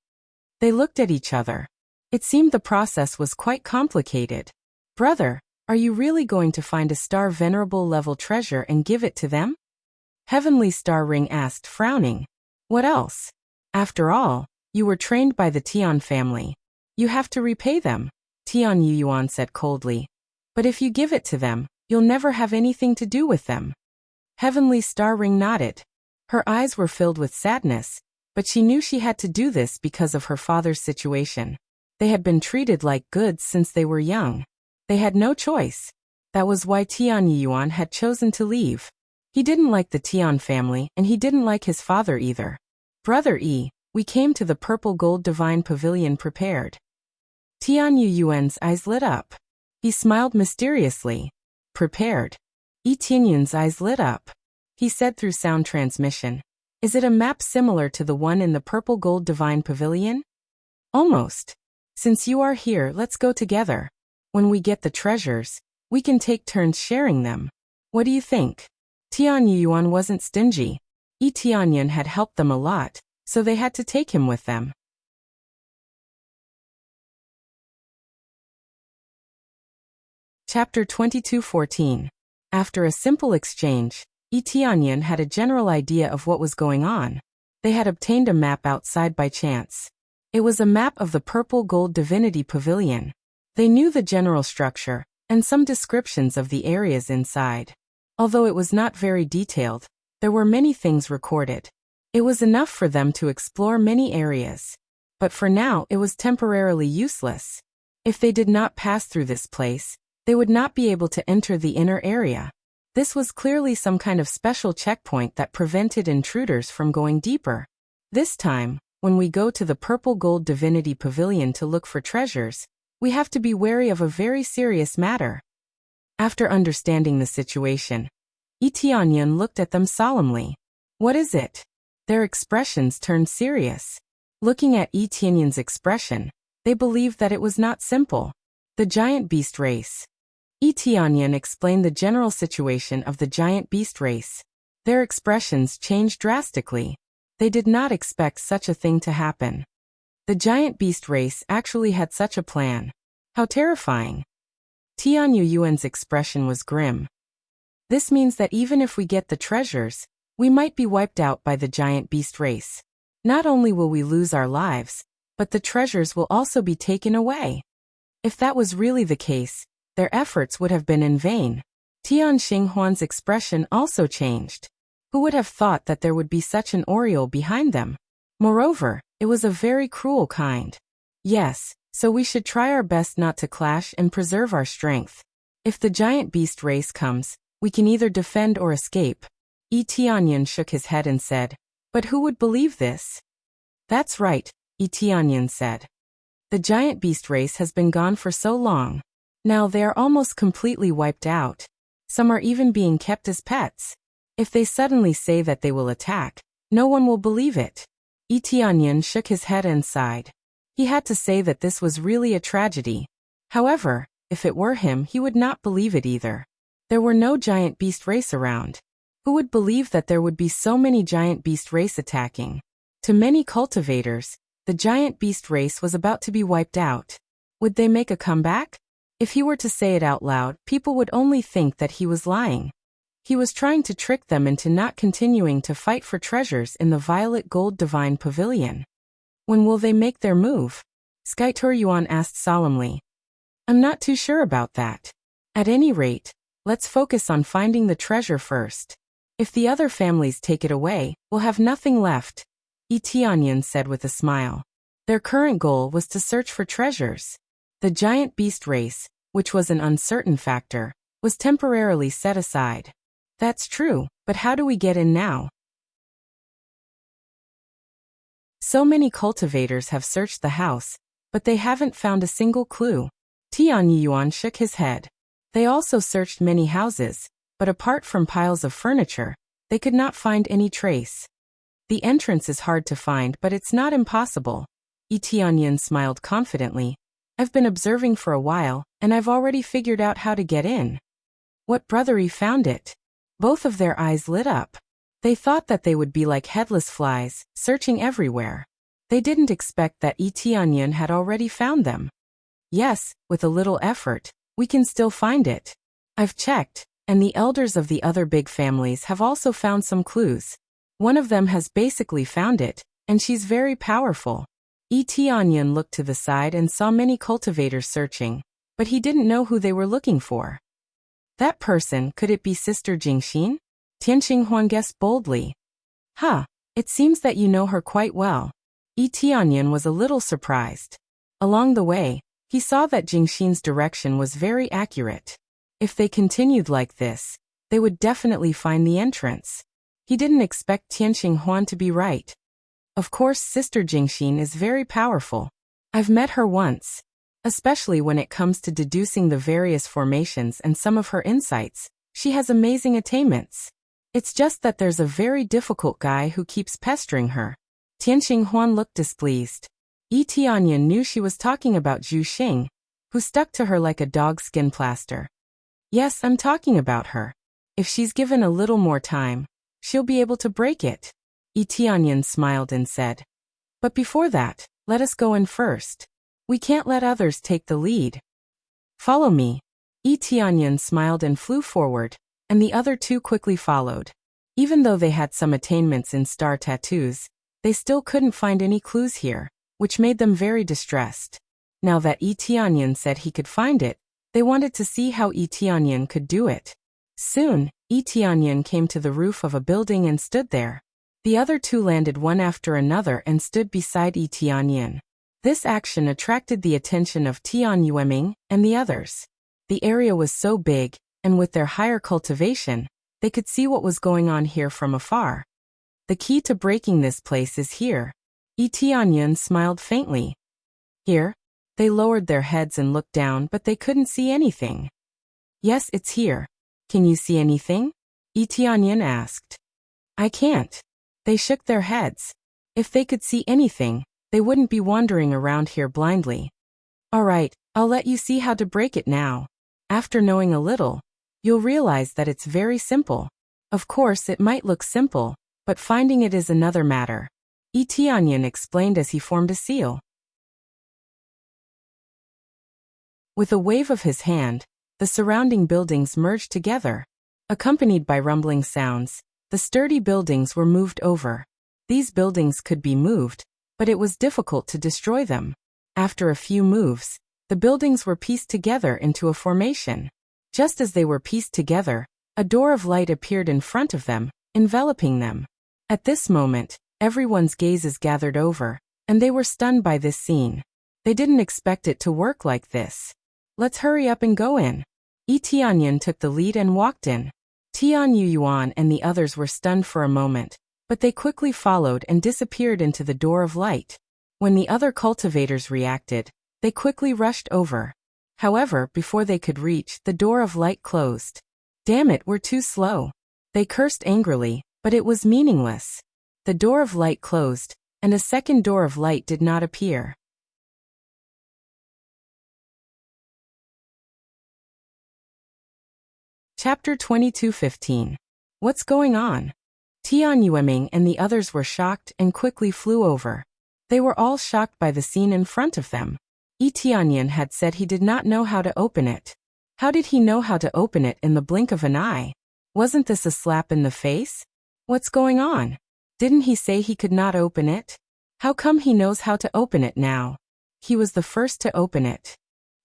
They looked at each other. It seemed the process was quite complicated. "Brother, are you really going to find a Star Venerable level treasure and give it to them?" Heavenly Star Ring asked, frowning. "What else? After all, you were trained by the Tian family. You have to repay them," Tian Yuan said coldly. "But if you give it to them, you'll never have anything to do with them." Heavenly Star Ring nodded. Her eyes were filled with sadness, but she knew she had to do this because of her father's situation. They had been treated like goods since they were young. They had no choice. That was why Tian Yuan had chosen to leave. He didn't like the Tian family and he didn't like his father either. "Brother Yi, we came to the purple gold divine pavilion prepared." Tian Yuan's eyes lit up. He smiled mysteriously. "Prepared?" Yi Tianyan's eyes lit up. he said through sound transmission. Is it a map similar to the one in the purple gold divine pavilion? Almost. Since you are here, let's go together. When we get the treasures, we can take turns sharing them. What do you think? Tian Yuan wasn't stingy. Yi Tianyan had helped them a lot, so they had to take him with them. Chapter 22:14. After a simple exchange, Yi Tianyan had a general idea of what was going on. They had obtained a map outside by chance. It was a map of the purple gold divinity pavilion. They knew the general structure, and some descriptions of the areas inside. Although it was not very detailed, there were many things recorded. It was enough for them to explore many areas. But for now it was temporarily useless. If they did not pass through this place, they would not be able to enter the inner area. This was clearly some kind of special checkpoint that prevented intruders from going deeper. This time, when we go to the purple gold divinity pavilion to look for treasures, we have to be wary of a very serious matter. After understanding the situation, Yi Tianyan looked at them solemnly. What is it? Their expressions turned serious. Looking at Yi Tianyan's expression, they believed that it was not simple. The giant beast race. Yi Tianyan explained the general situation of the giant beast race. Their expressions changed drastically. They did not expect such a thing to happen. The giant beast race actually had such a plan. How terrifying. Tian Yuan's expression was grim. This means that even if we get the treasures, we might be wiped out by the giant beast race. Not only will we lose our lives, but the treasures will also be taken away. If that was really the case, their efforts would have been in vain. Tian Xinghuan's expression also changed. Who would have thought that there would be such an Oriole behind them? Moreover, it was a very cruel kind. Yes, so we should try our best not to clash and preserve our strength. If the giant beast race comes, we can either defend or escape. Yi Tianyan shook his head and said, but who would believe this? That's right, Yi Tianyan said. The giant beast race has been gone for so long. Now they are almost completely wiped out. Some are even being kept as pets. If they suddenly say that they will attack, no one will believe it. Yi Tianyan shook his head and sighed. He had to say that this was really a tragedy. However, if it were him, he would not believe it either. There were no giant beast race around. Who would believe that there would be so many giant beast race attacking? To many cultivators, the giant beast race was about to be wiped out. Would they make a comeback? If he were to say it out loud, people would only think that he was lying. He was trying to trick them into not continuing to fight for treasures in the violet gold divine pavilion. When will they make their move? Skytor Yuan asked solemnly. I'm not too sure about that. At any rate, let's focus on finding the treasure first. If the other families take it away, we'll have nothing left, Yi Tianyan said with a smile. Their current goal was to search for treasures. The giant beast race, which was an uncertain factor, was temporarily set aside. That's true, but how do we get in now? So many cultivators have searched the house, but they haven't found a single clue. Tian Yuan shook his head. They also searched many houses, but apart from piles of furniture, they could not find any trace. The entrance is hard to find, but it's not impossible. Yi Tianyan smiled confidently. I've been observing for a while, and I've already figured out how to get in. What brother he found it? Both of their eyes lit up. They thought that they would be like headless flies, searching everywhere. They didn't expect that Yi Tianyan had already found them. Yes, with a little effort, we can still find it. I've checked, and the elders of the other big families have also found some clues. One of them has basically found it, and she's very powerful. Yi Tianyan looked to the side and saw many cultivators searching, but he didn't know who they were looking for. That person, could it be Sister Jingxin? Tian Xinghuan guessed boldly. It seems that you know her quite well. Yi Tianyan was a little surprised. Along the way, he saw that Jingxin's direction was very accurate. If they continued like this, they would definitely find the entrance. He didn't expect Tian Xinghuan to be right. Of course, Sister Jingxin is very powerful. I've met her once. Especially when it comes to deducing the various formations and some of her insights, she has amazing attainments. It's just that there's a very difficult guy who keeps pestering her. Tianxing Huan looked displeased. Yi Tianyan knew she was talking about Zhu Xing, who stuck to her like a dog's skin plaster. Yes, I'm talking about her. If she's given a little more time, she'll be able to break it. Yi Tianyan smiled and said. But before that, let us go in first. We can't let others take the lead. Follow me. Yi Tianyan smiled and flew forward, and the other two quickly followed. Even though they had some attainments in star tattoos, they still couldn't find any clues here, which made them very distressed. Now that Yi Tianyan said he could find it, they wanted to see how Yi Tianyan could do it. Soon, Yi Tianyan came to the roof of a building and stood there. The other two landed one after another and stood beside Yi Tianyan. This action attracted the attention of Tian Yueming and the others. The area was so big, and with their higher cultivation, they could see what was going on here from afar. The key to breaking this place is here. Yi Tianyan smiled faintly. Here? They lowered their heads and looked down, but they couldn't see anything. Yes, it's here. Can you see anything? Yi Tianyan asked. I can't. They shook their heads. If they could see anything, they wouldn't be wandering around here blindly. All right, I'll let you see how to break it now. After knowing a little, you'll realize that it's very simple. Of course, it might look simple, but finding it is another matter. Yi Tianyan explained as he formed a seal. With a wave of his hand, the surrounding buildings merged together. Accompanied by rumbling sounds, the sturdy buildings were moved over. These buildings could be moved, but it was difficult to destroy them. After a few moves, the buildings were pieced together into a formation. Just as they were pieced together, a door of light appeared in front of them, enveloping them. At this moment, everyone's gazes gathered over, and they were stunned by this scene. They didn't expect it to work like this. Let's hurry up and go in. Yi Tianyan took the lead and walked in. Tian Yuan and the others were stunned for a moment, but they quickly followed and disappeared into the door of light. When the other cultivators reacted, they quickly rushed over. However, before they could reach, the door of light closed. Damn it, we're too slow. They cursed angrily, but it was meaningless. The door of light closed, and a second door of light did not appear. Chapter 22:15. What's going on? Tian Yueming and the others were shocked and quickly flew over. They were all shocked by the scene in front of them. Yi Tianyan had said he did not know how to open it. How did he know how to open it in the blink of an eye? Wasn't this a slap in the face? What's going on? Didn't he say he could not open it? How come he knows how to open it now? He was the first to open it.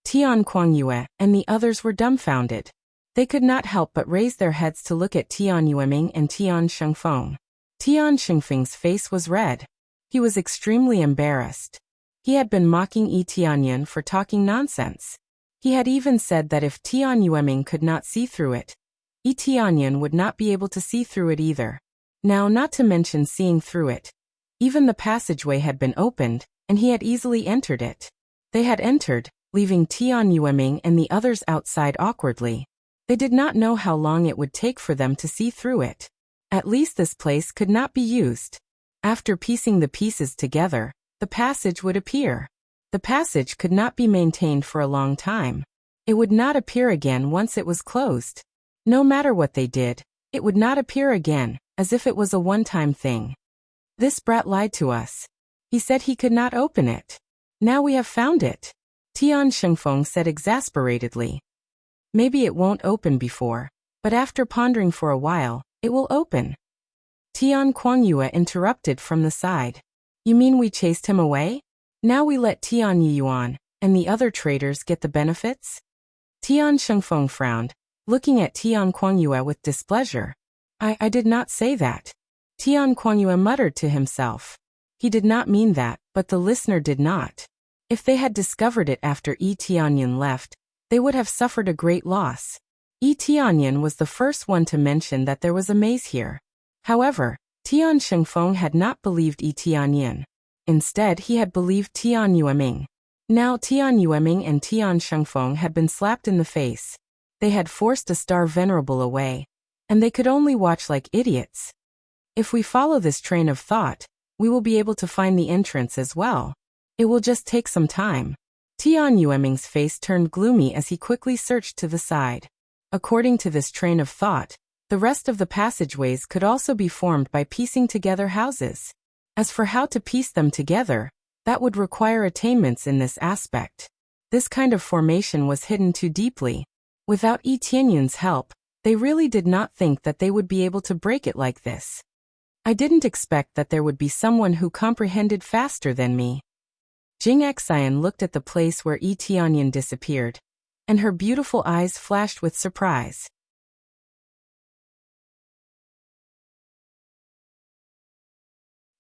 Tian Kuangyue and the others were dumbfounded. They could not help but raise their heads to look at Tian Yueming and Tian Shengfeng. Tian Shengfeng's face was red. He was extremely embarrassed. He had been mocking Yi Tianyan for talking nonsense. He had even said that if Tian Yueming could not see through it, Yi Tianyan would not be able to see through it either. Now, not to mention seeing through it. Even the passageway had been opened, and he had easily entered it. They had entered, leaving Tian Yueming and the others outside awkwardly. They did not know how long it would take for them to see through it. At least this place could not be used. After piecing the pieces together, the passage would appear. The passage could not be maintained for a long time. It would not appear again once it was closed. No matter what they did, it would not appear again, as if it was a one-time thing. This brat lied to us. He said he could not open it. Now we have found it. Tian Shengfeng said exasperatedly. Maybe it won't open before, but after pondering for a while, it will open. Tian Kuangyue interrupted from the side. You mean we chased him away? Now we let Tian Yuan and the other traders get the benefits? Tian Shengfeng frowned, looking at Tian Kuangyue with displeasure. I did not say that. Tian Kuangyue muttered to himself. He did not mean that, but the listener did not. If they had discovered it after Yi Tianyan left, they would have suffered a great loss. Yi Tianyan was the first one to mention that there was a maze here. However, Tian Shengfeng had not believed Yi Tianyan. Instead, he had believed Tian Yueming. Now Tian Yueming and Tian Shengfeng had been slapped in the face. They had forced a star venerable away, and they could only watch like idiots. If we follow this train of thought, we will be able to find the entrance as well. It will just take some time. Tian Yueming's face turned gloomy as he quickly searched to the side. According to this train of thought, the rest of the passageways could also be formed by piecing together houses. As for how to piece them together, that would require attainments in this aspect. This kind of formation was hidden too deeply. Without Yi Tianyun's help, they really did not think that they would be able to break it like this. I didn't expect that there would be someone who comprehended faster than me. Jing Xian looked at the place where Yi Tianyun disappeared, and her beautiful eyes flashed with surprise.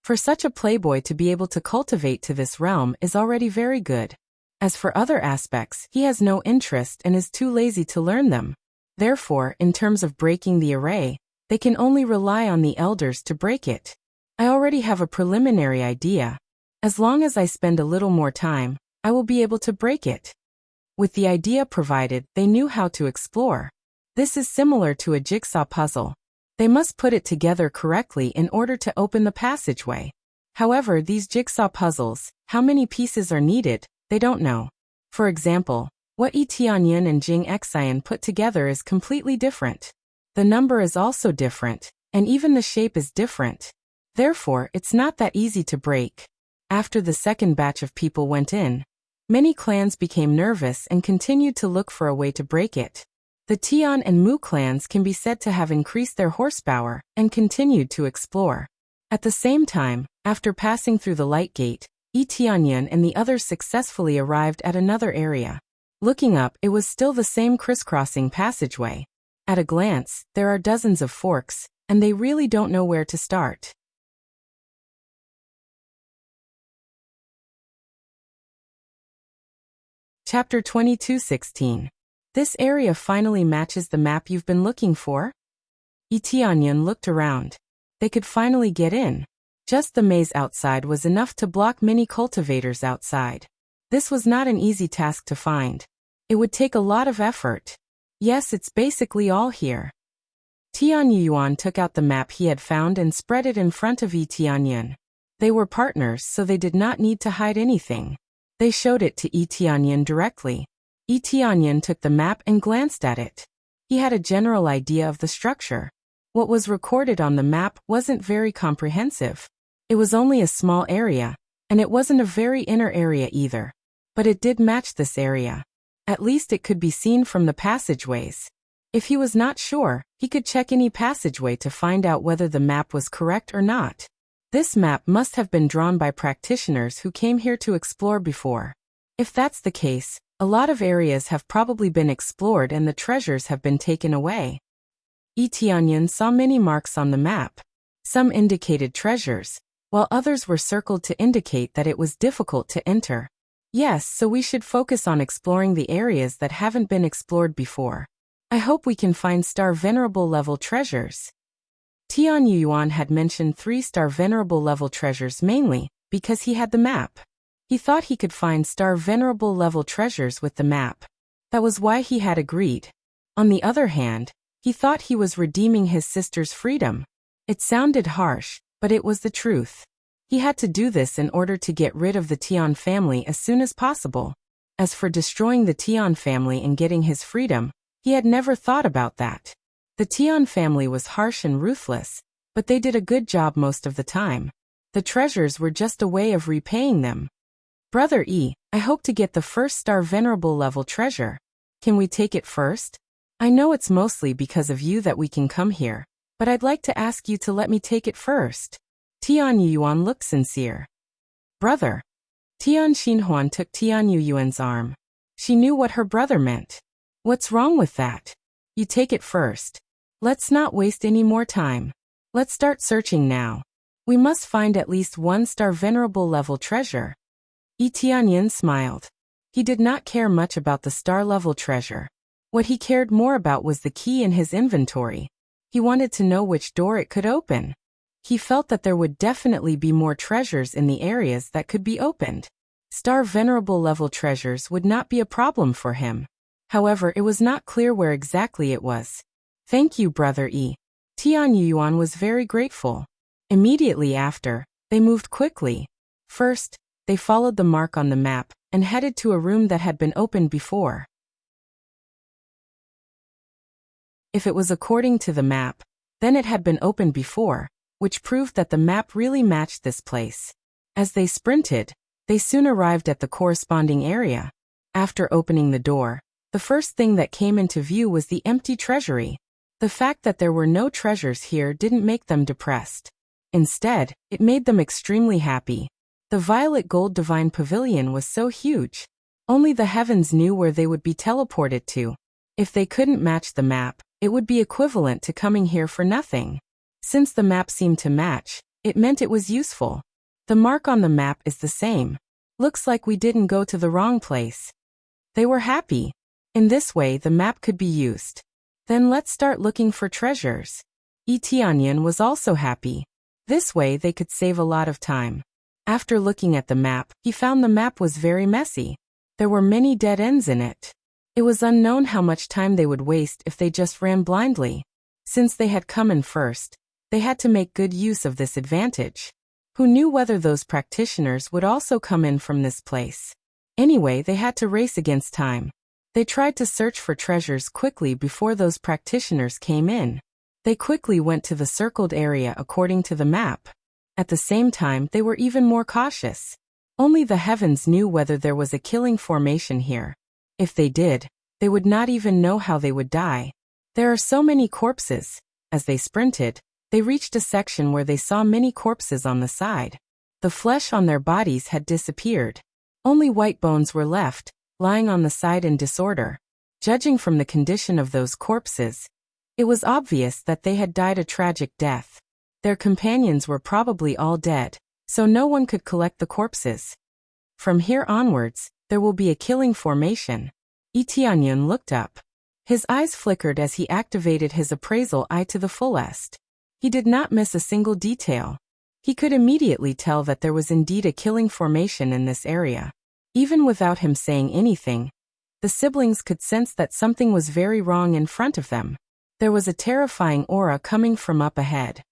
For such a playboy to be able to cultivate to this realm is already very good. As for other aspects, he has no interest and is too lazy to learn them. Therefore, in terms of breaking the array, they can only rely on the elders to break it. I already have a preliminary idea. As long as I spend a little more time, I will be able to break it. With the idea provided, they knew how to explore. This is similar to a jigsaw puzzle. They must put it together correctly in order to open the passageway. However, these jigsaw puzzles, how many pieces are needed, they don't know. For example, what Yi Tianyun and Jing Xian put together is completely different. The number is also different, and even the shape is different. Therefore, it's not that easy to break. After the second batch of people went in, many clans became nervous and continued to look for a way to break it. The Tian and Mu clans can be said to have increased their horsepower and continued to explore. At the same time, after passing through the light gate, Yi Tianyun and the others successfully arrived at another area. Looking up, it was still the same crisscrossing passageway. At a glance, there are dozens of forks, and they really don't know where to start. Chapter 22:16. This area finally matches the map you've been looking for? Yi Tianyun looked around. They could finally get in. Just the maze outside was enough to block many cultivators outside. This was not an easy task to find. It would take a lot of effort. Yes, it's basically all here. Tian Yuan took out the map he had found and spread it in front of Yi Tianyun. They were partners, so they did not need to hide anything. They showed it to Yi Tianyun directly. Yi Tianyun took the map and glanced at it. He had a general idea of the structure. What was recorded on the map wasn't very comprehensive. It was only a small area, and it wasn't a very inner area either. But it did match this area. At least it could be seen from the passageways. If he was not sure, he could check any passageway to find out whether the map was correct or not. This map must have been drawn by practitioners who came here to explore before. If that's the case, a lot of areas have probably been explored and the treasures have been taken away. Yi Tianyun saw many marks on the map. Some indicated treasures, while others were circled to indicate that it was difficult to enter. Yes, so we should focus on exploring the areas that haven't been explored before. I hope we can find star venerable level treasures. Tian Yuan had mentioned 3-star venerable level treasures mainly because he had the map. He thought he could find star venerable level treasures with the map. That was why he had agreed. On the other hand, he thought he was redeeming his sister's freedom. It sounded harsh, but it was the truth. He had to do this in order to get rid of the Tian family as soon as possible. As for destroying the Tian family and getting his freedom, he had never thought about that. The Tian family was harsh and ruthless, but they did a good job most of the time. The treasures were just a way of repaying them. Brother E, I hope to get the 1-star venerable level treasure. Can we take it first? I know it's mostly because of you that we can come here, but I'd like to ask you to let me take it first. Tian Yuan looked sincere. Brother. Tian Xinhuan took Tian Yuan's arm. She knew what her brother meant. What's wrong with that? You take it first. Let's not waste any more time. Let's start searching now. We must find at least 1-star venerable level treasure. Yi Tianyun smiled. He did not care much about the star-level treasure. What he cared more about was the key in his inventory. He wanted to know which door it could open. He felt that there would definitely be more treasures in the areas that could be opened. Star venerable level treasures would not be a problem for him. However, it was not clear where exactly it was. Thank you, Brother E. Tian Yuan was very grateful. Immediately after, they moved quickly. First, they followed the mark on the map and headed to a room that had been opened before. If it was according to the map, then it had been opened before, which proved that the map really matched this place. As they sprinted, they soon arrived at the corresponding area. After opening the door, the first thing that came into view was the empty treasury. The fact that there were no treasures here didn't make them depressed. Instead, it made them extremely happy. The violet gold divine pavilion was so huge. Only the heavens knew where they would be teleported to. If they couldn't match the map, it would be equivalent to coming here for nothing. Since the map seemed to match, it meant it was useful. The mark on the map is the same. Looks like we didn't go to the wrong place. They were happy. In this way the map could be used. Then let's start looking for treasures. Yi Tianyan was also happy. This way they could save a lot of time. After looking at the map, he found the map was very messy. There were many dead ends in it. It was unknown how much time they would waste if they just ran blindly. Since they had come in first, they had to make good use of this advantage. Who knew whether those practitioners would also come in from this place? Anyway, they had to race against time. They tried to search for treasures quickly before those practitioners came in. They quickly went to the circled area according to the map. At the same time, they were even more cautious. Only the heavens knew whether there was a killing formation here. If they did, they would not even know how they would die. There are so many corpses. As they sprinted, they reached a section where they saw many corpses on the side. The flesh on their bodies had disappeared. Only white bones were left, lying on the side in disorder. Judging from the condition of those corpses, it was obvious that they had died a tragic death. Their companions were probably all dead, so no one could collect the corpses. From here onwards, there will be a killing formation. Yi Tianyan looked up. His eyes flickered as he activated his appraisal eye to the fullest. He did not miss a single detail. He could immediately tell that there was indeed a killing formation in this area. Even without him saying anything, the siblings could sense that something was very wrong in front of them. There was a terrifying aura coming from up ahead.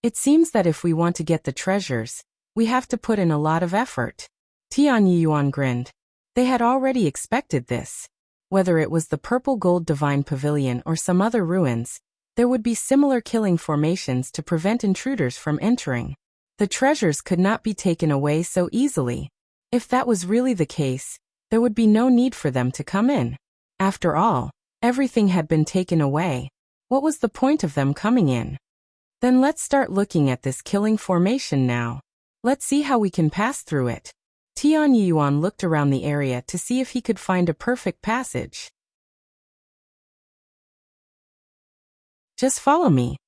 It seems that if we want to get the treasures, we have to put in a lot of effort. Tian Yuan grinned. They had already expected this. Whether it was the purple gold divine pavilion or some other ruins, there would be similar killing formations to prevent intruders from entering. The treasures could not be taken away so easily. If that was really the case, there would be no need for them to come in. After all, everything had been taken away. What was the point of them coming in? Then let's start looking at this killing formation now. Let's see how we can pass through it. Tian Yuan looked around the area to see if he could find a perfect passage. Just follow me.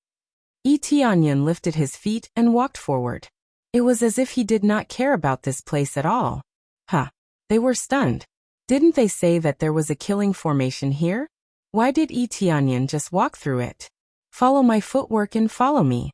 Yi Tianyan lifted his feet and walked forward. It was as if he did not care about this place at all. Huh. They were stunned. Didn't they say that there was a killing formation here? Why did Yi Tianyan just walk through it? Follow my footwork and follow me.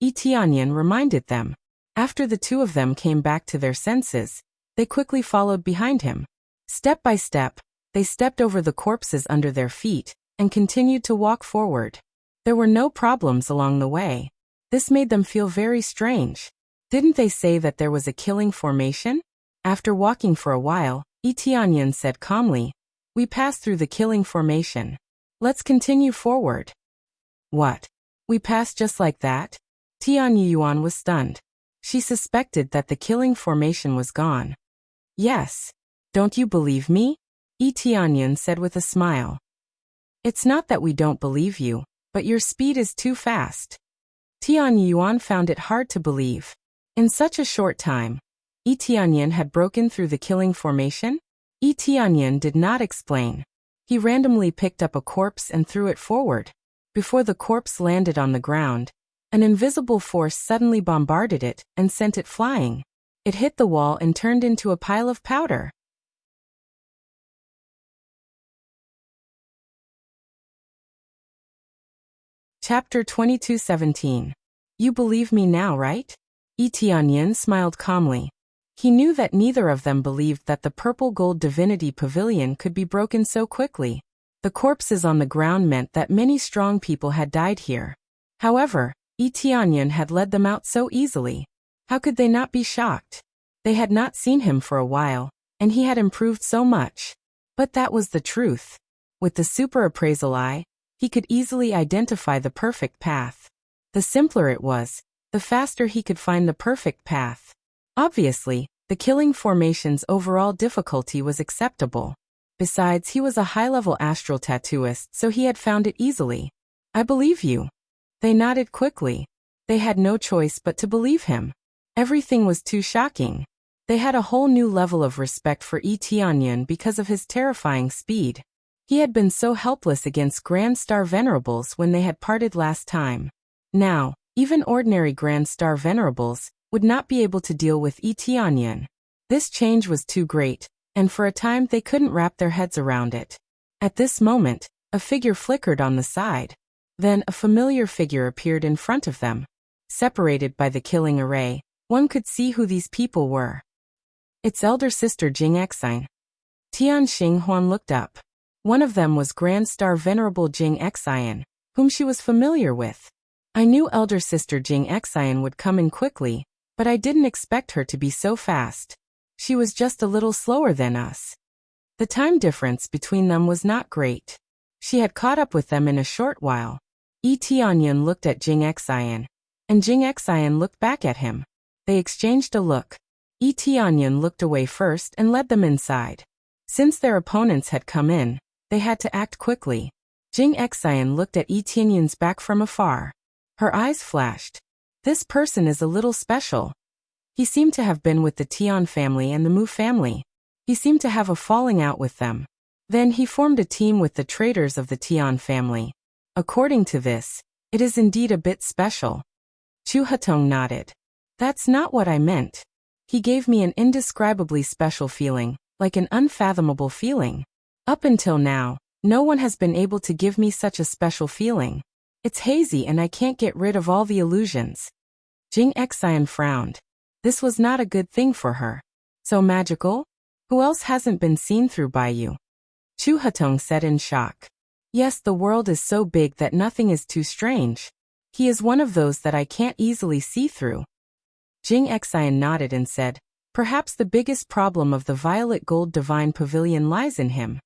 Yi Tianyan reminded them. After the two of them came back to their senses, they quickly followed behind him. Step by step, they stepped over the corpses under their feet and continued to walk forward. There were no problems along the way. This made them feel very strange. Didn't they say that there was a killing formation? After walking for a while, Yi Tianyan said calmly, "We passed through the killing formation. Let's continue forward." What? We passed just like that? Tian Yuan was stunned. She suspected that the killing formation was gone. Yes. Don't you believe me? Yi Tianyan said with a smile. It's not that we don't believe you, but your speed is too fast. Tian Yuan found it hard to believe. In such a short time, Yi Tianyan had broken through the killing formation? Yi Tianyan did not explain. He randomly picked up a corpse and threw it forward. Before the corpse landed on the ground, an invisible force suddenly bombarded it and sent it flying. It hit the wall and turned into a pile of powder. Chapter 22:17. You believe me now, right? Yi Tianyan smiled calmly. He knew that neither of them believed that the purple gold divinity pavilion could be broken so quickly. The corpses on the ground meant that many strong people had died here. However, Yi Tianyan had led them out so easily. How could they not be shocked? They had not seen him for a while, and he had improved so much. But that was the truth. With the super appraisal eye, he could easily identify the perfect path. The simpler it was, the faster he could find the perfect path. Obviously, the killing formation's overall difficulty was acceptable. Besides, he was a high-level astral tattooist, so he had found it easily. I believe you. They nodded quickly. They had no choice but to believe him. Everything was too shocking. They had a whole new level of respect for Yi Tianyan because of his terrifying speed. He had been so helpless against Grand Star Venerables when they had parted last time. Now, even ordinary Grand Star Venerables would not be able to deal with Yi Tianyan. This change was too great, and for a time they couldn't wrap their heads around it. At this moment, a figure flickered on the side. Then a familiar figure appeared in front of them. Separated by the killing array, one could see who these people were. Its elder sister Jing Exine. Tian Xinghuan looked up. One of them was Grand Star Venerable Jing Exine, whom she was familiar with. I knew elder sister Jing Exine would come in quickly, but I didn't expect her to be so fast. She was just a little slower than us. The time difference between them was not great. She had caught up with them in a short while. Yi Tianyan looked at Jing Exine, and Jing Exine looked back at him. They exchanged a look. Yi Tianyan looked away first and led them inside. Since their opponents had come in, they had to act quickly. Jing Exine looked at Yi Tianyan's back from afar. Her eyes flashed. This person is a little special. He seemed to have been with the Tian family and the Mu family. He seemed to have a falling out with them. Then he formed a team with the traitors of the Tian family. According to this, it is indeed a bit special. Chu Hatong nodded. That's not what I meant. He gave me an indescribably special feeling, like an unfathomable feeling. Up until now, no one has been able to give me such a special feeling. It's hazy and I can't get rid of all the illusions. Jing Exine frowned. This was not a good thing for her. So magical? Who else hasn't been seen through by you? Chu Hatong said in shock. Yes, the world is so big that nothing is too strange. He is one of those that I can't easily see through. Jing Exine nodded and said, perhaps the biggest problem of the Violet Gold Divine Pavilion lies in him.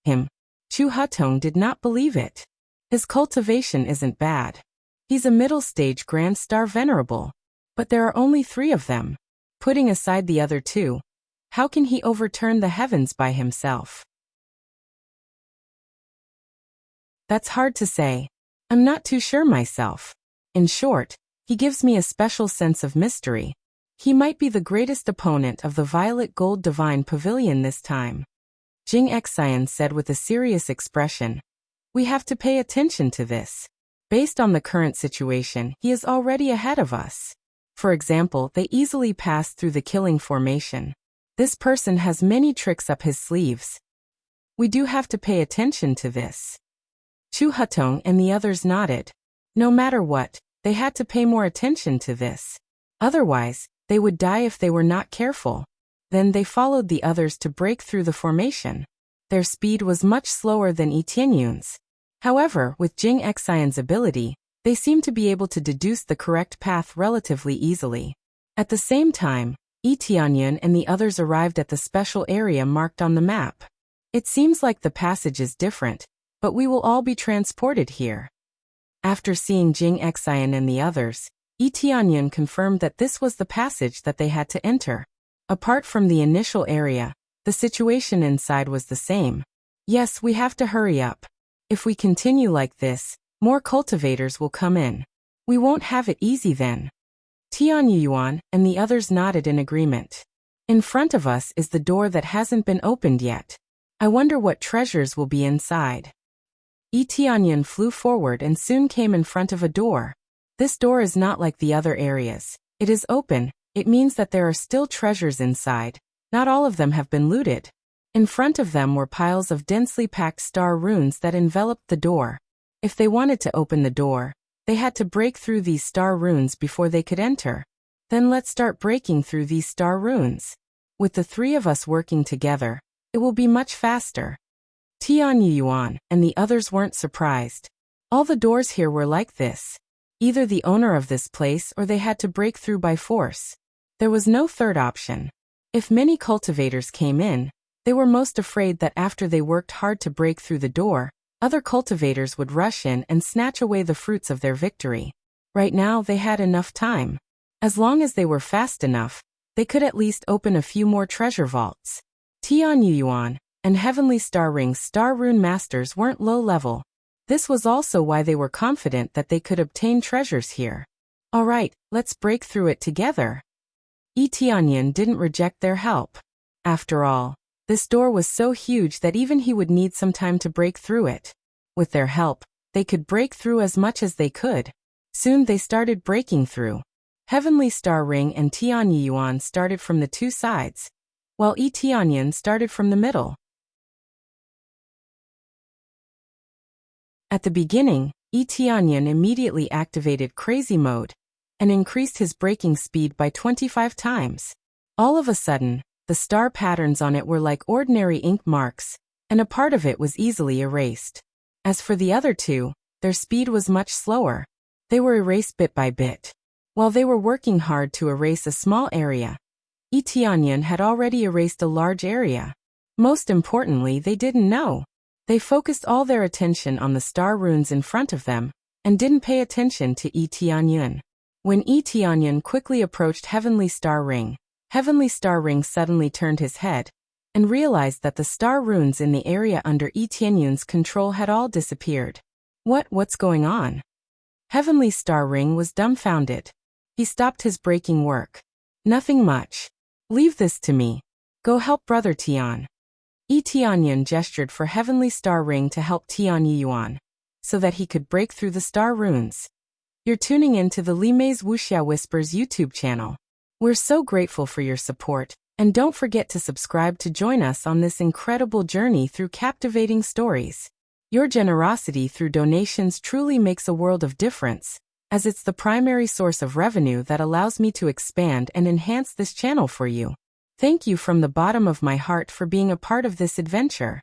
Him? Chu Hatong did not believe it. His cultivation isn't bad. He's a middle-stage Grand Star Venerable. But there are only 3 of them. Putting aside the other 2, how can he overturn the heavens by himself? That's hard to say. I'm not too sure myself. In short, he gives me a special sense of mystery. He might be the greatest opponent of the Violet Gold Divine Pavilion this time. Jing Exine said with a serious expression. We have to pay attention to this. Based on the current situation, he is already ahead of us. For example, they easily passed through the killing formation. This person has many tricks up his sleeves. We do have to pay attention to this. Chu Hatong and the others nodded. No matter what, they had to pay more attention to this. Otherwise, they would die if they were not careful. Then they followed the others to break through the formation. Their speed was much slower than Yi Tianyun's. However, with Jing Exine's ability, they seemed to be able to deduce the correct path relatively easily. At the same time, Yi Tianyun and the others arrived at the special area marked on the map. It seems like the passage is different, but we will all be transported here. After seeing Jing Exine and the others, Yi Tianyun confirmed that this was the passage that they had to enter. Apart from the initial area, the situation inside was the same. Yes, we have to hurry up. If we continue like this, more cultivators will come in. We won't have it easy then. Tian Yuan and the others nodded in agreement. In front of us is the door that hasn't been opened yet. I wonder what treasures will be inside. Yi Tianyan flew forward and soon came in front of a door. This door is not like the other areas. It is open. It means that there are still treasures inside. Not all of them have been looted. In front of them were piles of densely packed star runes that enveloped the door. If they wanted to open the door, they had to break through these star runes before they could enter. Then let's start breaking through these star runes. With the 3 of us working together, it will be much faster. Tian Yuan and the others weren't surprised. All the doors here were like this. Either the owner of this place or they had to break through by force. There was no third option. If many cultivators came in, they were most afraid that after they worked hard to break through the door, other cultivators would rush in and snatch away the fruits of their victory. Right now they had enough time. As long as they were fast enough, they could at least open a few more treasure vaults. Tian Yuan and Heavenly Star Ring's Star Rune Masters weren't low level. This was also why they were confident that they could obtain treasures here. Alright, let's break through it together. Yi Tianyan didn't reject their help. After all, this door was so huge that even he would need some time to break through it. With their help, they could break through as much as they could. Soon they started breaking through. Heavenly Star Ring and Tian Yuan started from the two sides, while Yi Tianyan started from the middle. At the beginning, Yi Tianyan immediately activated Crazy Mode and increased his breaking speed by 25 times. All of a sudden, the star patterns on it were like ordinary ink marks, and a part of it was easily erased. As for the other two, their speed was much slower. They were erased bit by bit. While they were working hard to erase a small area, Yi Tianyan had already erased a large area. Most importantly, they didn't know. They focused all their attention on the star runes in front of them, and didn't pay attention to Yi Tianyan. When Yi Tianyan quickly approached Heavenly Star Ring suddenly turned his head, and realized that the star runes in the area under Yi Tianyan's control had all disappeared. What's going on? Heavenly Star Ring was dumbfounded. He stopped his breaking work. Nothing much. Leave this to me. Go help Brother Tian. Yi Tianyan gestured for Heavenly Star Ring to help Tian Yuan, so that he could break through the star runes. You're tuning in to the Li Mei's Wuxia Whispers YouTube channel. We're so grateful for your support, and don't forget to subscribe to join us on this incredible journey through captivating stories. Your generosity through donations truly makes a world of difference, as it's the primary source of revenue that allows me to expand and enhance this channel for you. Thank you from the bottom of my heart for being a part of this adventure.